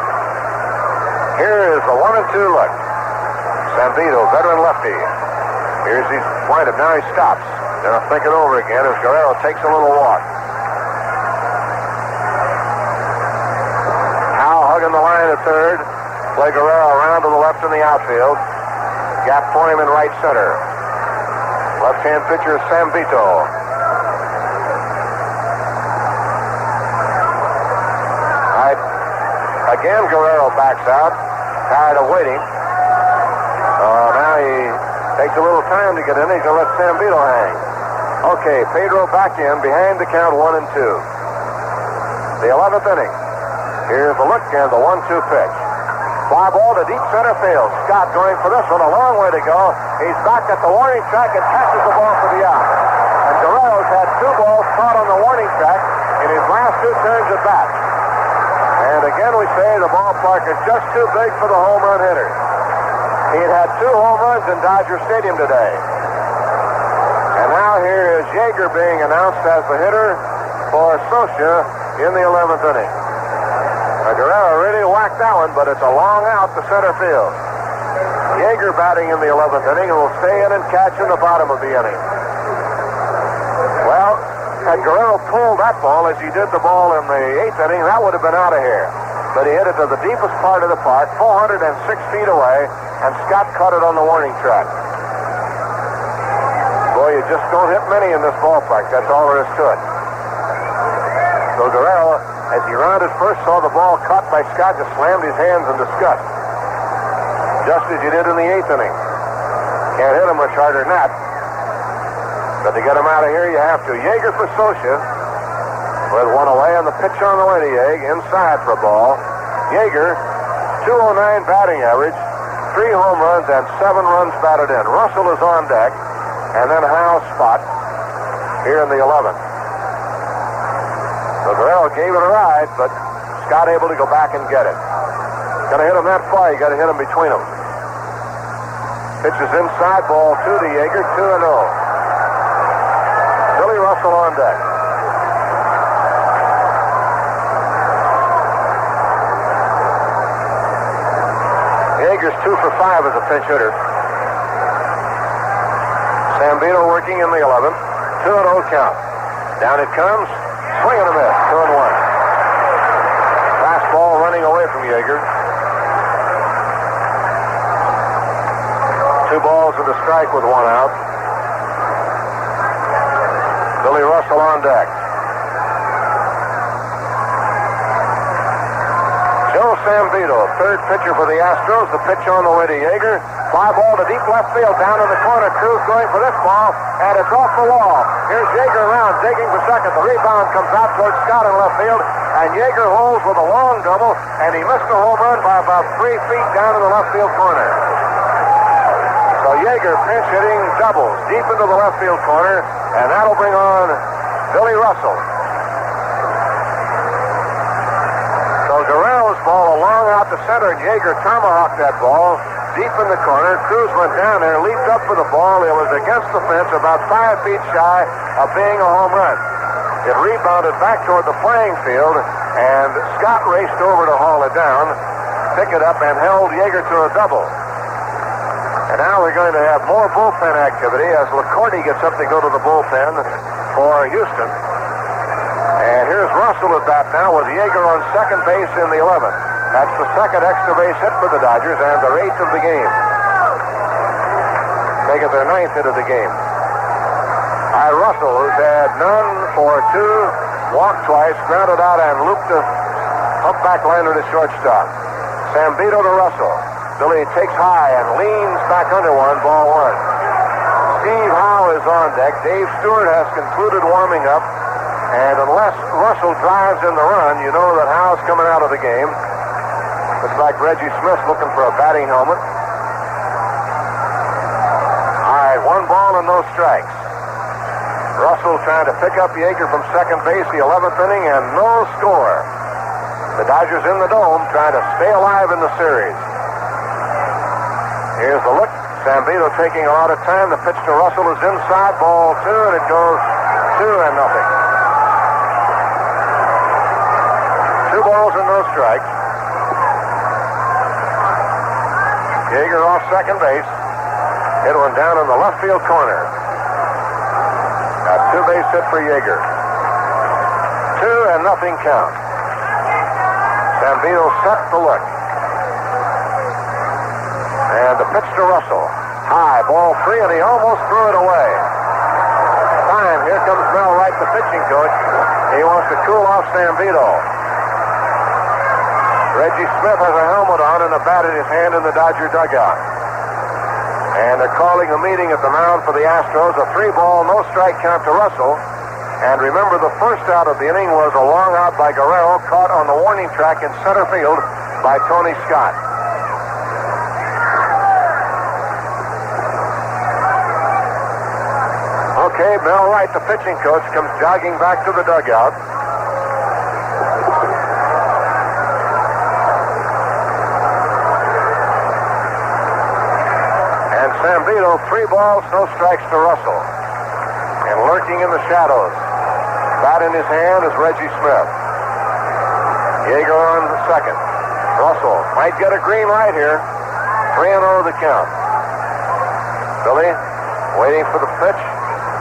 Here is the 1-2 look. Sambito, veteran lefty. Here's his windup. Now he stops. Then I'll think it over again as Guerrero takes a little walk. Howe hugging the line at third. Play Guerrero around to the left in the outfield. Gap for him in right center. Left-hand pitcher Sambito. Right. Again, Guerrero backs out. Tired of waiting. Now he takes a little time to get in. He's going to let Sambito hang. Okay, Pedro back in behind the count 1-2. The 11th inning. Here's the look and the 1-2 pitch. Fly ball to deep center field. Scott going for this one. A long way to go. He's back at the warning track and passes the ball for the out. And Guerrero's had 2 balls caught on the warning track in his last 2 turns at bat. And again we say the ballpark is just too big for the home run hitter. He had 2 home runs in Dodger Stadium today. And now here is Yeager being announced as the hitter for Socia in the 11th inning. Guerrero really whacked that one, but it's a long out to center field. Yeager batting in the 11th inning and will stay in and catch in the bottom of the inning. Well, had Guerrero pulled that ball as he did the ball in the 8th inning, that would have been out of here. But he hit it to the deepest part of the park, 406 feet away, and Scott caught it on the warning track. Boy, you just don't hit many in this ballpark. That's all there is to it. So Guerrero, as he rounded first, saw the ball caught by Scott, just slammed his hands in disgust. Just as he did in the 8th inning. Can't hit him much harder than that. But to get him out of here, you have to. Yeager for Socia with 1 away, and the pitch on the way to Yeager, inside for a ball. Yeager, 209 batting average, 3 home runs, and 7 runs batted in. Russell is on deck, and then Howe's spot here in the 11th. So Guerrero gave it a ride, but Scott able to go back and get it. Got to hit him that far. You got to hit him between them. Pitches inside, ball 2 to Yeager, 2-0. Billy Russell on deck. Yeager's 2 for 5 as a pinch hitter. Sambito working in the 11th. 2-0 count. Down it comes. Swing and a miss. 2-1. Fastball running away from Yeager. 2 balls and a strike with 1 out. Billy Russell on deck. Joe Sambito, third pitcher for the Astros. The pitch on the way to Yeager. Fly ball to deep left field, down in the corner. Cruz going for this ball, and it's off the wall. Here's Yeager around, digging for second. The rebound comes out towards Scott in left field, and Yeager holds with a long double, and he missed a home run by about 3 feet down in the left field corner. So Yeager pinch hitting doubles deep into the left field corner, and that'll bring on Billy Russell. So Guerrero's ball along out to center, and Yeager tomahawked that ball deep in the corner. Cruz went down there, leaped up for the ball. It was against the fence, about 5 feet shy of being a home run. It rebounded back toward the playing field, and Scott raced over to haul it down, pick it up, and held Yeager to a double. And now we're going to have more bullpen activity as LaCourte gets up to go to the bullpen for Houston. And here's Russell at bat now with Yeager on second base in the 11th. That's the second extra base hit for the Dodgers and their 8th of the game. Make it their 9th hit of the game. Russell, who's had none for 2, walked twice, grounded out, and looped a humpback liner to shortstop. Sambito to Russell. Billy takes high and leans back under one, ball 1. Steve Howe is on deck. Dave Stewart has concluded warming up. And unless Russell drives in the run, you know that Howe's coming out of the game. Looks like Reggie Smith looking for a batting helmet. All right, 1 ball and no strikes. Russell trying to pick up Yeager from second base, the 11th inning, and no score. The Dodgers in the dome trying to stay alive in the series. Here's the look. Zambito taking a lot of time. The pitch to Russell is inside. Ball 2, and it goes 2-0. 2 balls and no strikes. Yeager off second base. Hit one down in the left field corner. Got 2-base hit for Yeager. 2-0 count. Zambito set the look. And the pitch to Russell. High, ball 3, and he almost threw it away. Fine, here comes Mel Wright, the pitching coach. He wants to cool off Zambito. Reggie Smith has a helmet on and a bat in his hand in the Dodger dugout. And they're calling a meeting at the mound for the Astros. A 3-ball, no strike count to Russell. And remember, the first out of the inning was a long out by Guerrero, caught on the warning track in center field by Tony Scott. Okay, Mel Wright, the pitching coach, comes jogging back to the dugout. And Zambito, 3 balls, no strikes to Russell. And lurking in the shadows, bat in his hand is Reggie Smith. Yeager on the second. Russell might get a green light here. 3-0 the count. Billy waiting for the pitch.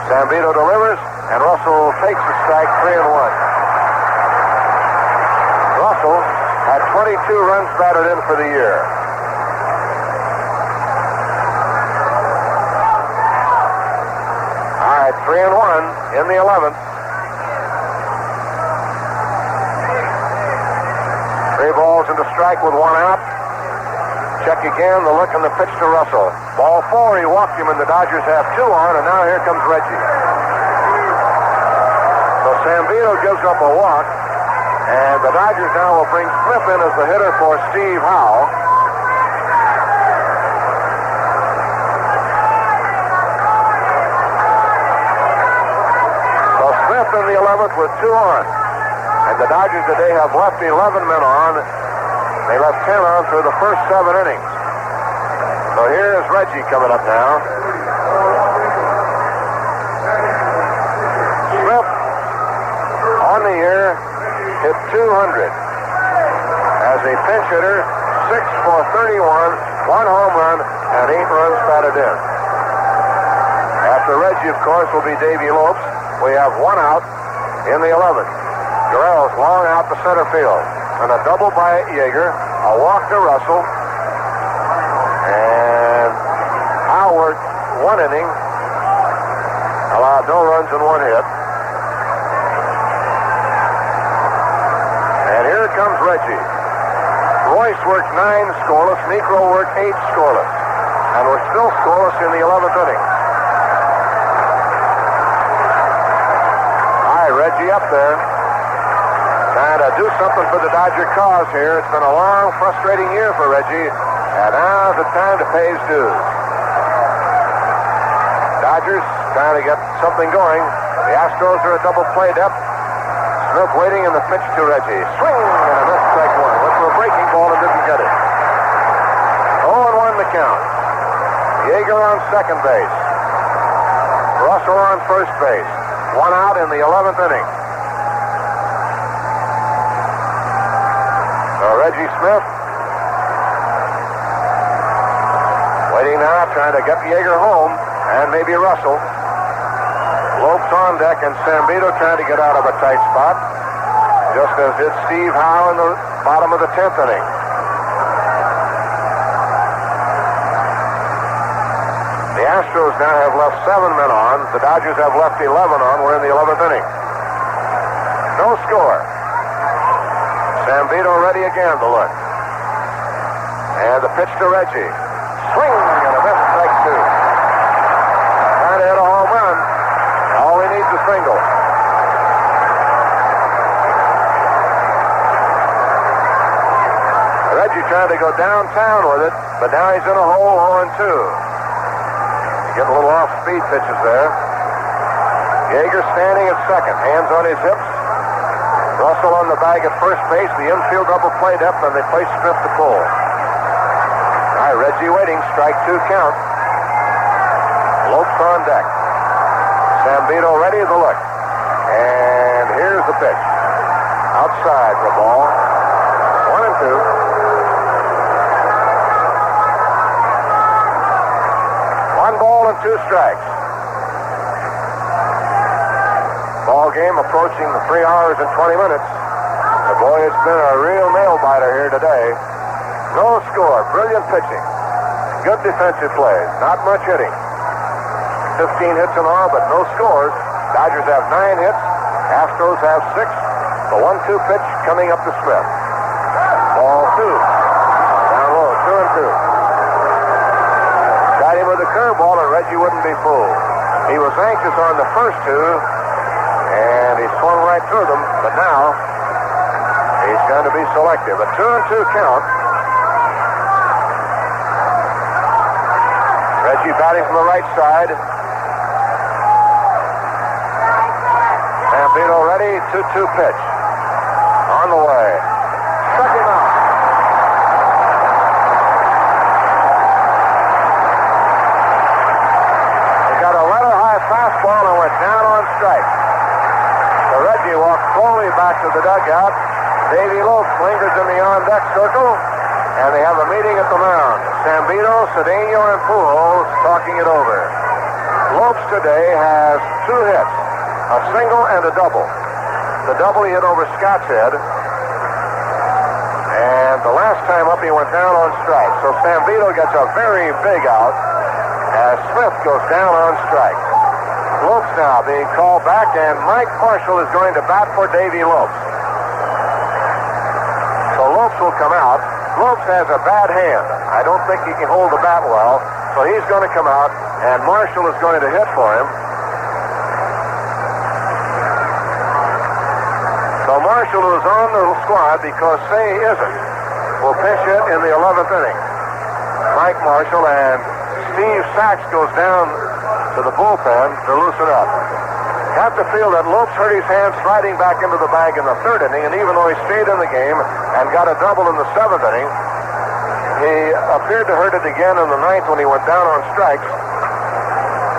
Zambito delivers, and Russell takes the strike. 3-1. Russell had 22 runs batted in for the year. All right, 3-1 in the 11th. 3 balls and a strike with 1 out. Check again, the look and the pitch to Russell. Ball 4, he walked him, and the Dodgers have 2 on, and now here comes Reggie. So Zambito gives up a walk, and the Dodgers now will bring Smith in as the hitter for Steve Howe. So Smith in the 11th with 2 on. And the Dodgers today have left 11 men on. They left 10 on through the first 7 innings. So here is Reggie coming up now. Smith on the year hit 200 as a pinch hitter, 6 for 31, 1 home run, and 8 runs batted in. After Reggie, of course, will be Davey Lopes. We have 1 out in the 11th. Guerrero's long out to center field. And a double by Yeager, a walk to Russell, and Howard, 1 inning, allowed no runs and 1 hit. And here comes Reggie. Royce worked 9 scoreless, Niekro worked 8 scoreless, and we're still scoreless in the 11th inning. All right, Reggie up there. Trying to do something for the Dodger cause here. It's been a long, frustrating year for Reggie, and now's the time to pay his dues. Dodgers trying to get something going. The Astros are a double play depth. Smith waiting in the pitch to Reggie. Swing and a miss, strike 1. Went for a breaking ball and didn't get it. 0-1 the count. Yeager on second base. Russell on first base. 1 out in the 11th inning. Reggie Smith waiting now, trying to get Yeager home, and maybe Russell. Lopes on deck, and Zambito trying to get out of a tight spot, just as did Steve Howe in the bottom of the 10th inning. The Astros now have left 7 men on. The Dodgers have left 11 on. We're in the 11th inning. No score. Zambito ready again to look. And the pitch to Reggie. Swing and a miss, strike 2. Trying to hit a home run. All he needs is a single. Reggie tried to go downtown with it, but now he's in a hole, 0-2. Getting a little off-speed pitches there. Yeager standing at second, hands on his hips. Russell on the bag at first base. The infield double play depth, and they play Smith to pull. All right, Reggie waiting. Strike 2 count. Lopes on deck. Zambito ready to look. And here's the pitch. Outside for a ball. 1-2. One ball and 2 strikes. Ball game approaching the 3 hours and 20 minutes. The boy has been a real nail biter here today. No score, brilliant pitching. Good defensive plays, not much hitting. 15 hits in all, but no scores. Dodgers have 9 hits. Astros have 6. The 1-2 pitch coming up to Smith. Ball 2. Down low, 2-2. Got him with a curveball, and Reggie wouldn't be fooled. He was anxious on the first 2. And he swung right through them, but now he's going to be selective. A 2-2 count. Reggie batting from the right side. Zambito ready, 2-2 pitch. On the way. Struck him out. He got a letter high fastball and went down on strike. Reggie walks slowly back to the dugout. Davey Lopes lingers in the on-deck circle, and they have a meeting at the mound. Zambito, Cedeno, and Pujols talking it over. Lopes today has 2 hits, a single and a double. The double he hit over Scott's head, and the last time up he went down on strike. So Zambito gets a very big out as Smith goes down on strike. Lopes now being called back, and Mike Marshall is going to bat for Davey Lopes. So Lopes will come out. Lopes has a bad hand. I don't think he can hold the bat well, so he's going to come out, and Marshall is going to hit for him. So Marshall, who's on the squad because Say isn't, will pitch it in the 11th inning. Mike Marshall, and Steve Sachs goes down to the bullpen to loosen up. Have to feel that Lopes hurt his hand sliding back into the bag in the 3rd inning, and even though he stayed in the game and got a double in the 7th inning, he appeared to hurt it again in the 9th when he went down on strikes.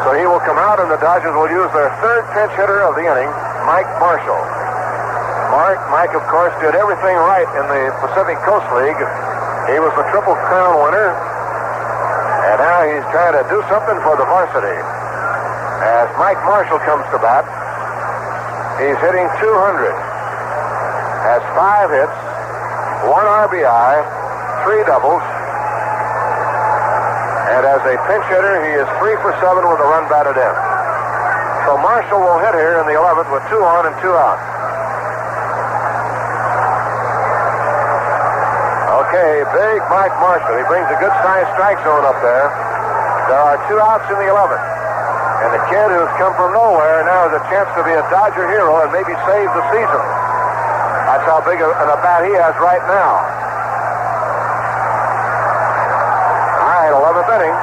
So he will come out, and the Dodgers will use their 3rd pinch hitter of the inning, Mike Marshall. Mike, of course, did everything right in the Pacific Coast League. He was the Triple Crown winner, and now he's trying to do something for the varsity. As Mike Marshall comes to bat, he's hitting .200. Has 5 hits, 1 RBI, 3 doubles. And as a pinch hitter, he is 3 for 7 with a run batted in. So Marshall will hit here in the 11th with 2 on and 2 out. Okay, big Mike Marshall. He brings a good-sized strike zone up there. There are 2 outs in the 11th. And the kid who's come from nowhere now has a chance to be a Dodger hero and maybe save the season. That's how big an at-bat he has right now. All right, 11th inning.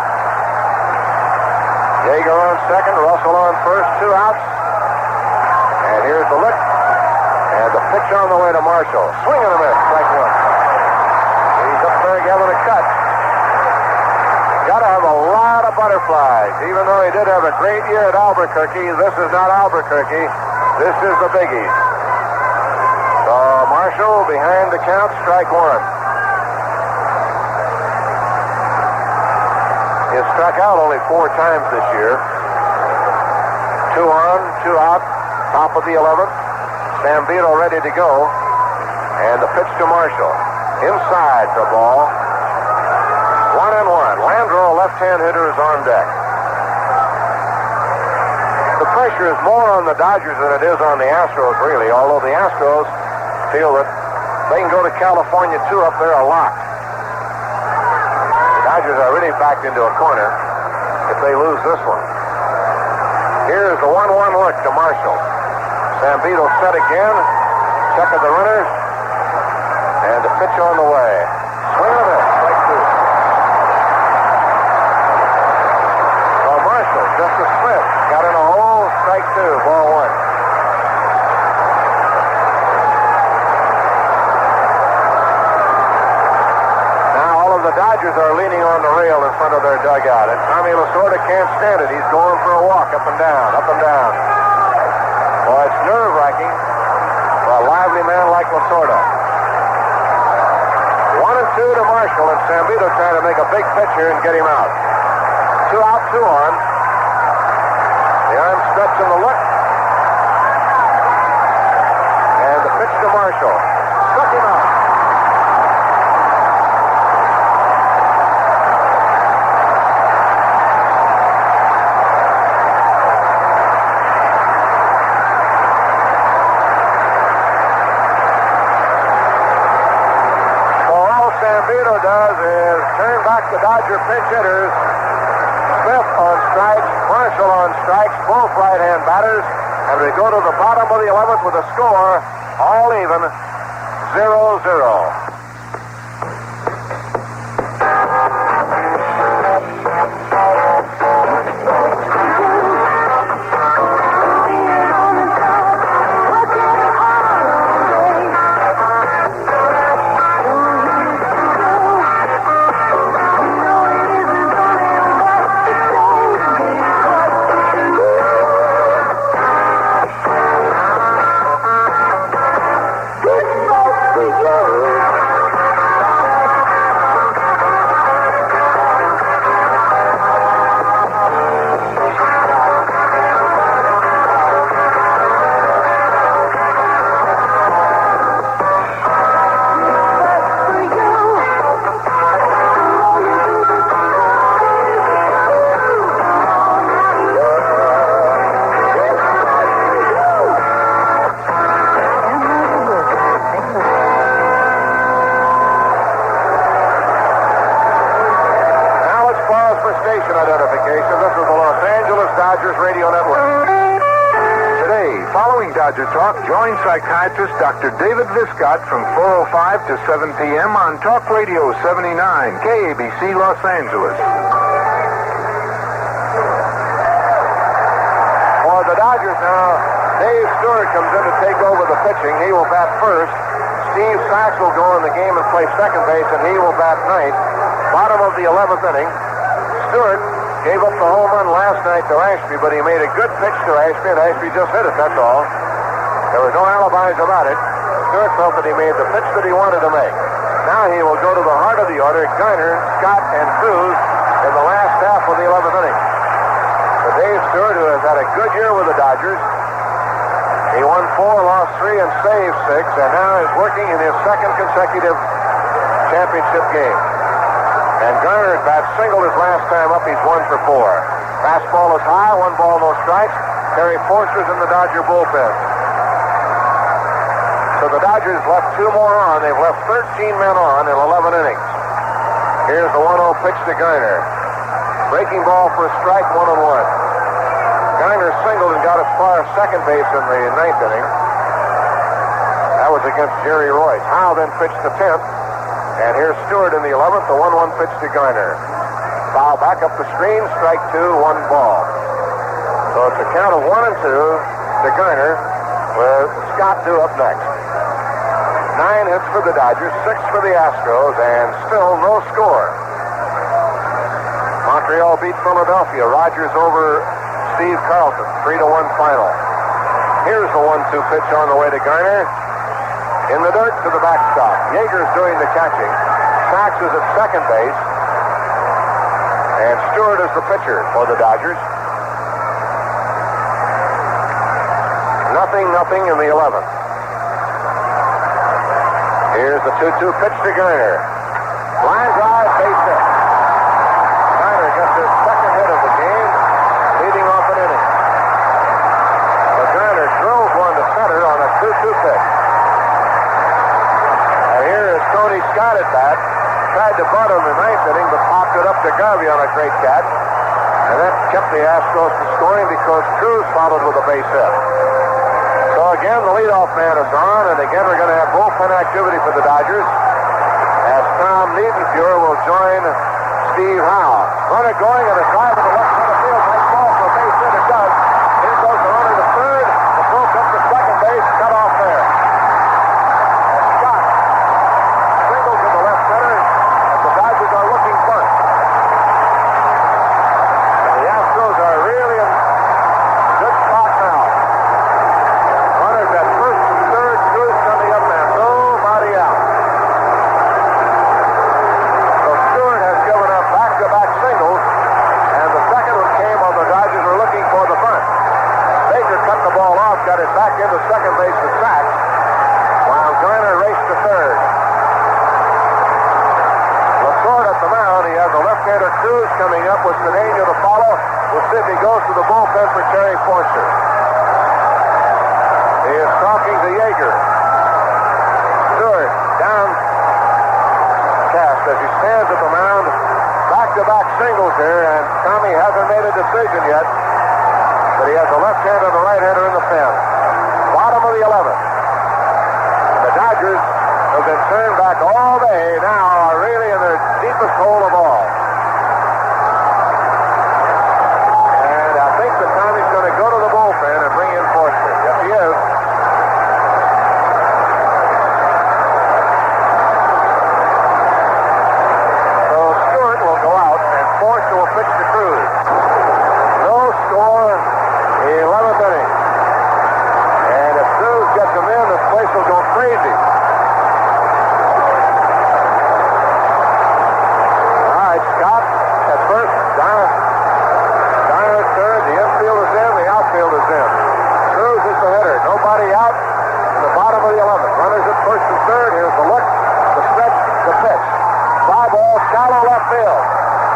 Yeager on second, Russell on first, 2 outs. And here's the lick. And the pitch on the way to Marshall. Swing and a miss, strike 1. He's up there giving a cut. Got to have a lot of butterflies. Even though he did have a great year at Albuquerque, this is not Albuquerque. This is the Biggies. So Marshall behind the count, strike 1. He has struck out only 4 times this year. 2 on, 2 out, top of the 11th. Zambito ready to go. And the pitch to Marshall. Inside the ball. 1-1. Landreau, left-hand hitter, is on deck. The pressure is more on the Dodgers than it is on the Astros, really, although the Astros feel that they can go to California, too, up there a lot. The Dodgers are really backed into a corner if they lose this one. Here's the 1-1 look to Marshall. Zambito set again. Check of the runners. And the pitch on the way. Swing Dodgers are leaning on the rail in front of their dugout, and Tommy Lasorda can't stand it. He's going for a walk up and down, up and down. Well, it's nerve-wracking for a lively man like Lasorda. 1-2 to Marshall, and Zambito trying to make a big pitch here and get him out. 2 out, 2 on. The arm stretch and the look. And the pitch to Marshall. Struck him out. Zambito does is turn back the Dodger pinch hitters. Smith on strikes, Marshall on strikes, both right-hand batters, and we go to the bottom of the 11th with a score, all even, 0-0. Dodger Talk, join psychiatrist Dr. David Viscott from 4:05 to 7 p.m. on Talk Radio 79, KABC Los Angeles. For the Dodgers now, Dave Stewart comes in to take over the pitching. He will bat first. Steve Sachs will go in the game and play second base, and he will bat ninth. Bottom of the 11th inning. Stewart gave up the home run last night to Ashby, but he made a good pitch to Ashby, and Ashby just hit it, that's all. There were no alibis about it. Stewart felt that he made the pitch that he wanted to make. Now he will go to the heart of the order, Garner, Scott, and Cruz in the last half of the 11th inning. For Dave Stewart, who has had a good year with the Dodgers, he won 4, lost 3, and saved 6, and now is working in his second consecutive championship game. And Garner bat singled his last time up. He's 1 for 4. Fastball is high, 1 ball, no strikes. Terry Forster's in the Dodger bullpen. So the Dodgers left 2 more on. They've left 13 men on in 11 innings. Here's the 1-0 pitch to Garner. Breaking ball for a strike, 1-1. Garner singled and got as far as second base in the 9th inning. That was against Jerry Royce. Howe then pitched the 10th. And here's Stewart in the 11th, the 1-1 pitch to Garner. Foul back up the screen, strike 2, 1 ball. So it's a count of 1 and 2 to Garner, with Scott due up next. 9 hits for the Dodgers, 6 for the Astros, and still no score. Montreal beat Philadelphia. Rogers over Steve Carlton, 3-1 final. Here's the 1-2 pitch on the way to Garner. In the dirt to the backstop. Yeager's doing the catching. Sachs is at second base. And Stewart is the pitcher for the Dodgers. 0-0 in the 11th. Here's the 2-2 pitch to Garner. Line drive, base hit. Garner gets his second hit of the game, leading off an inning. But Garner drove one to center on a 2-2 pitch. Tony Scott at bat, tried to bunt in the 9th inning, but popped it up to Garvey on a great catch. And that kept the Astros from scoring because Cruz followed with a base hit. So again, the leadoff man is on, and again we're going to have bullpen activity for the Dodgers as Tom Niedenfuhr will join Steve Howe. Runner going and a drive to the left center field. Nice ball for a base hit. It does. Here goes the runner to third. The throw comes to second base. Cut off there. Scott singles in the left center. And the Dodgers are looking left-hander Cruz coming up with Cedeno to follow. We'll see if he goes to the bullpen for Terry Forster. He is talking to Yeager. Stewart down cast as he stands at the mound. Back-to-back singles here, and Tommy hasn't made a decision yet. But he has a left-hander and a right-hander in the pen. Bottom of the 11th. The Dodgers have been turned back all day now, are really in their deepest hole of all. And I think that Tommy's going to go to the bullpen and bring in Forster. Yes, he is. So Stewart will go out, and Forster will pitch to Cruz. No score, 11th inning. And if Cruz gets him in, this place will go crazy. Scott at first, Dyer at third, the infield is in, the outfield is in. Cruz is the hitter, nobody out in the bottom of the 11th. Runners at first and third, here's the look, the stretch, the pitch. Fly ball, shallow left field.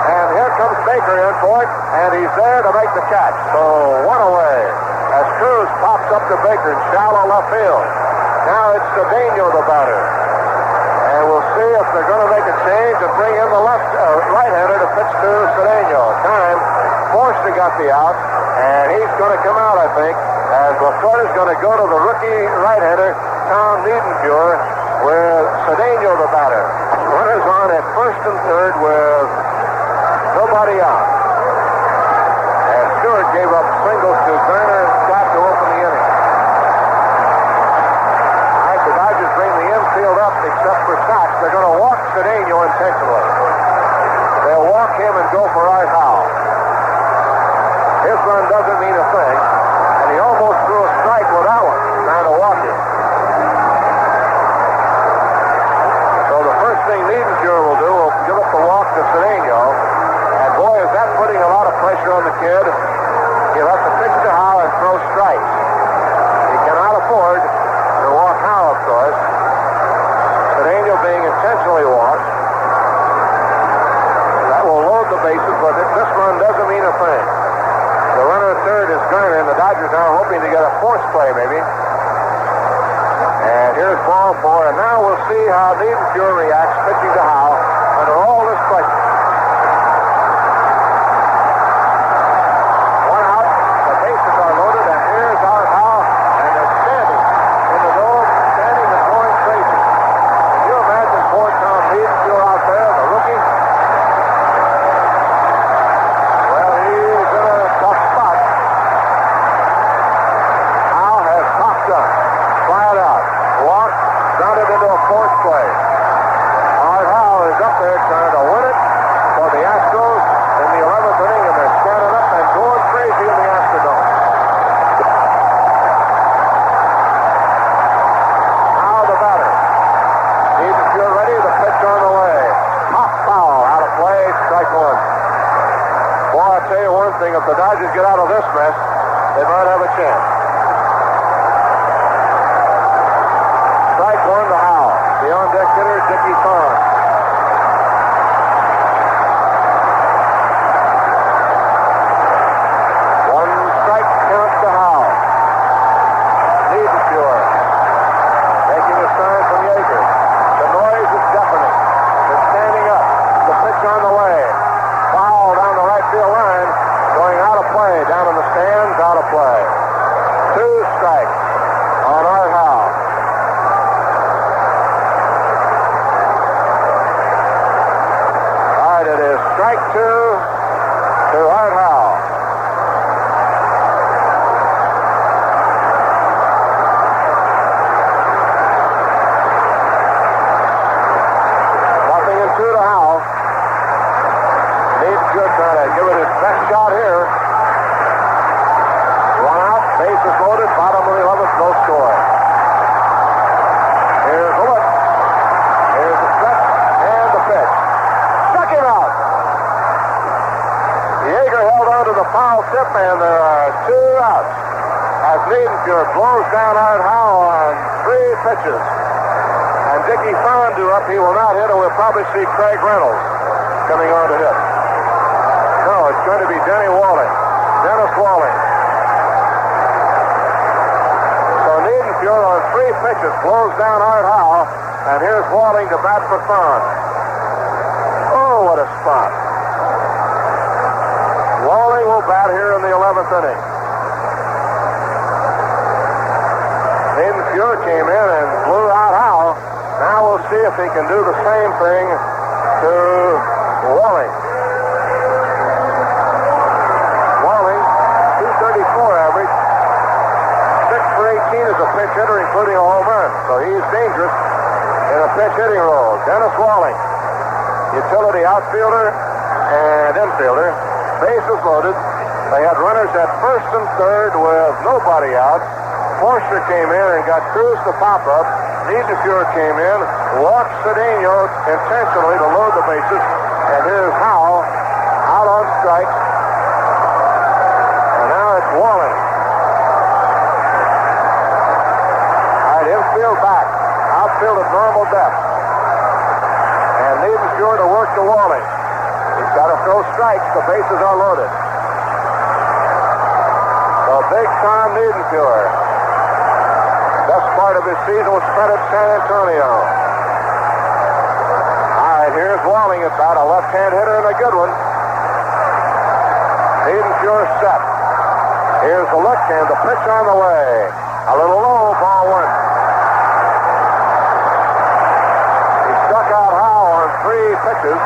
And here comes Baker in for it, and he's there to make the catch. So one away as Cruz pops up to Baker in shallow left field. Now it's Cedeno the batter. And we'll see if they're going to make a change and bring in the right-hander to pitch to Cedeno. Time, Forster got the out, and he's going to come out, I think, as Lasorda's going to go to the rookie right-hander, Tom Niedenfuhr, with Cedeno the batter. Runners on at first and third with nobody out. And Stewart gave up singles to Garner and Scott to open the inning. The Dodgers bring the infield up except for Sox. They're going to walk Cedeno intentionally. They'll walk him and go for Art Howe. His run doesn't mean a thing, and he almost threw a strike with that one, trying to walk him. So the first thing Niedenfuhr will do will give up the walk to Cedeno. And boy, is that putting a lot of pressure on the kid. He'll have to pitch to Howe and throw strikes. He cannot afford to walk Howe, of course. Cedeno being intentionally walked. That will load the bases, but this run doesn't mean a thing. The runner at third is Garner, and the Dodgers now hoping to get a force play, maybe. And here's ball four, and now we'll see how Niedenfuhr reacts pitching to Howe under all this pressure. One out, the bases are loaded, and here's Art Howe, and they're standing in the dome, standing and going crazy. Can you imagine poor Tom Niedenfuhr out there, the rookie? Well, he's in a tough spot. Howe has popped up, fired out, walked, grounded into a force play. Art Howe is up there trying to win it for the Astros in the 11th inning, and they're standing up and going crazy in the Astrodome. Now the batter. Niedenfuhr ready, the pitch on the way. Pop foul, out of play, strike one. Boy, I'll tell you one thing, if the Dodgers get out of this mess, they might have a chance. Strike one to Howe. The on-deck hitter, Dickie Thorne. One strike count to Howe. Niedenfuhr making a sign from Yeager. The noise is deafening. They're standing up. The pitch on the way. Foul down the right field line. Going out of play. Down in the stands, out of play. Two strikes on Art Howe. All right, it is strike two to Art Howe. Nothing in two to Howe. Niedenfuhr trying to give it his best shot here. One out, bases loaded, bottom of the 11th, no score. Here's the look. Here's the stretch and the pitch. Struck him out. Yeager held on to the foul tip, and there are two outs as Niedenfuhr blows down Art Howe on three pitches. And Dickie Thorne due up. He will not hit, and we'll probably see Craig Reynolds coming on to hit. No, it's going to be Dennis Walling. So Niedenfuhr on 3 pitches slows down Art Howe, and here's Walling to bat for Thon. Oh, what a spot. Walling will bat here in the 11th inning. Niedenfuhr came in and blew out Howe. Now we'll see if he can do the same thing to Walling. Walling, 234 average. 6 for 18 as a pinch hitter, including a home run. So he's dangerous in a pinch hitting role. Dennis Walling, utility outfielder and infielder. Bases loaded. They had runners at first and third with nobody out. Forster came in and got Cruz to pop up. Niedenfuhr came in, walked Cedeno intentionally to load the bases, and here's Howe out on strike. And now it's Walling. All right, infield back. Outfield at normal depth. And Niedenfuhr to work to Walling. He's got to throw strikes. The bases are loaded. So big Tom Niedenfuhr. Best part of his season was spent at San Antonio. All right, here's Walling at bat, a left-hand hitter and a good one. Niedenfuhr set. Here's the look and the pitch on the way. A little low, ball 1. He struck out Howe on 3 pitches.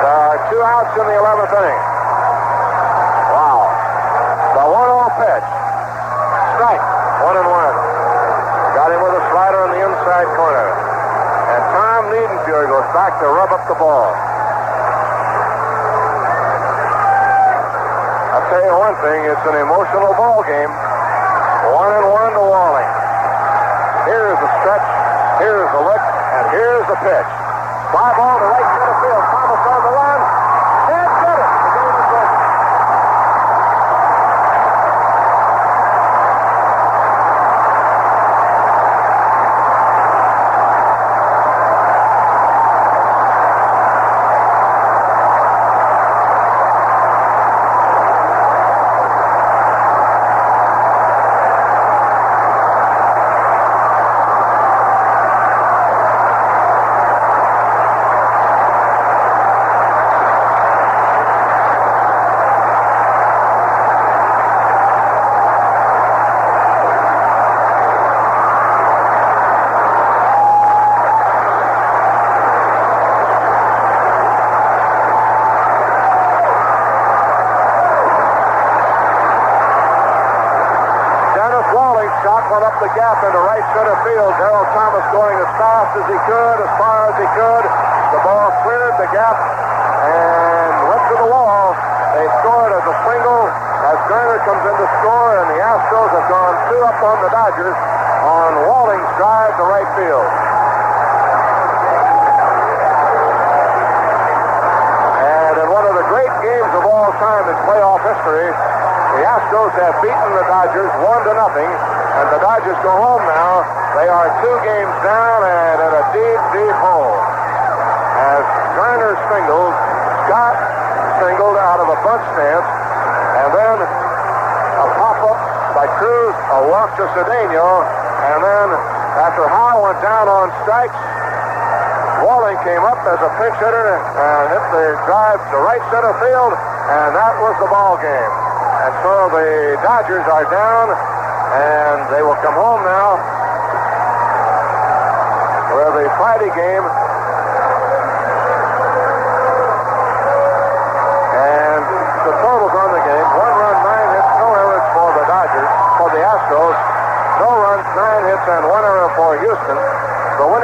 There are 2 outs in the 11th inning. Wow. The 1-0 pitch. Strike, 1-1. Got him with a slider in the inside corner. And Tom Niedenfuhr goes back to rub up the ball. I'll tell you one thing, it's an emotional ball game. 1-1 to Walling. Here's the stretch, here's the look, and here's the pitch. Fly ball to right center field. Thomas on the run. Can't get it. The game is over. The gap into right center field. Darrell Thomas going as fast as he could, as far as he could. The ball cleared the gap and went to the wall. They scored as a single as Garner comes in to score, and the Astros have gone 2 up on the Dodgers on Walling's drive to right field. And in one of the great games of all time in playoff history, the Astros have beaten the Dodgers 1-0. And the Dodgers go home now. They are 2 games down and in a deep, deep hole. As Garner singled, Scott singled out of a bunt stance, and then a pop-up by Cruz, a walk to Cedeno, and then after Howe went down on strikes, Walling came up as a pinch hitter and hit the drive to right center field, and that was the ball game. And so the Dodgers are down, and they will come home now with the Friday game. And the totals on the game: 1 run, 9 hits, no errors for the Dodgers, for the Astros. No runs, 9 hits, and 1 error for Houston. The winning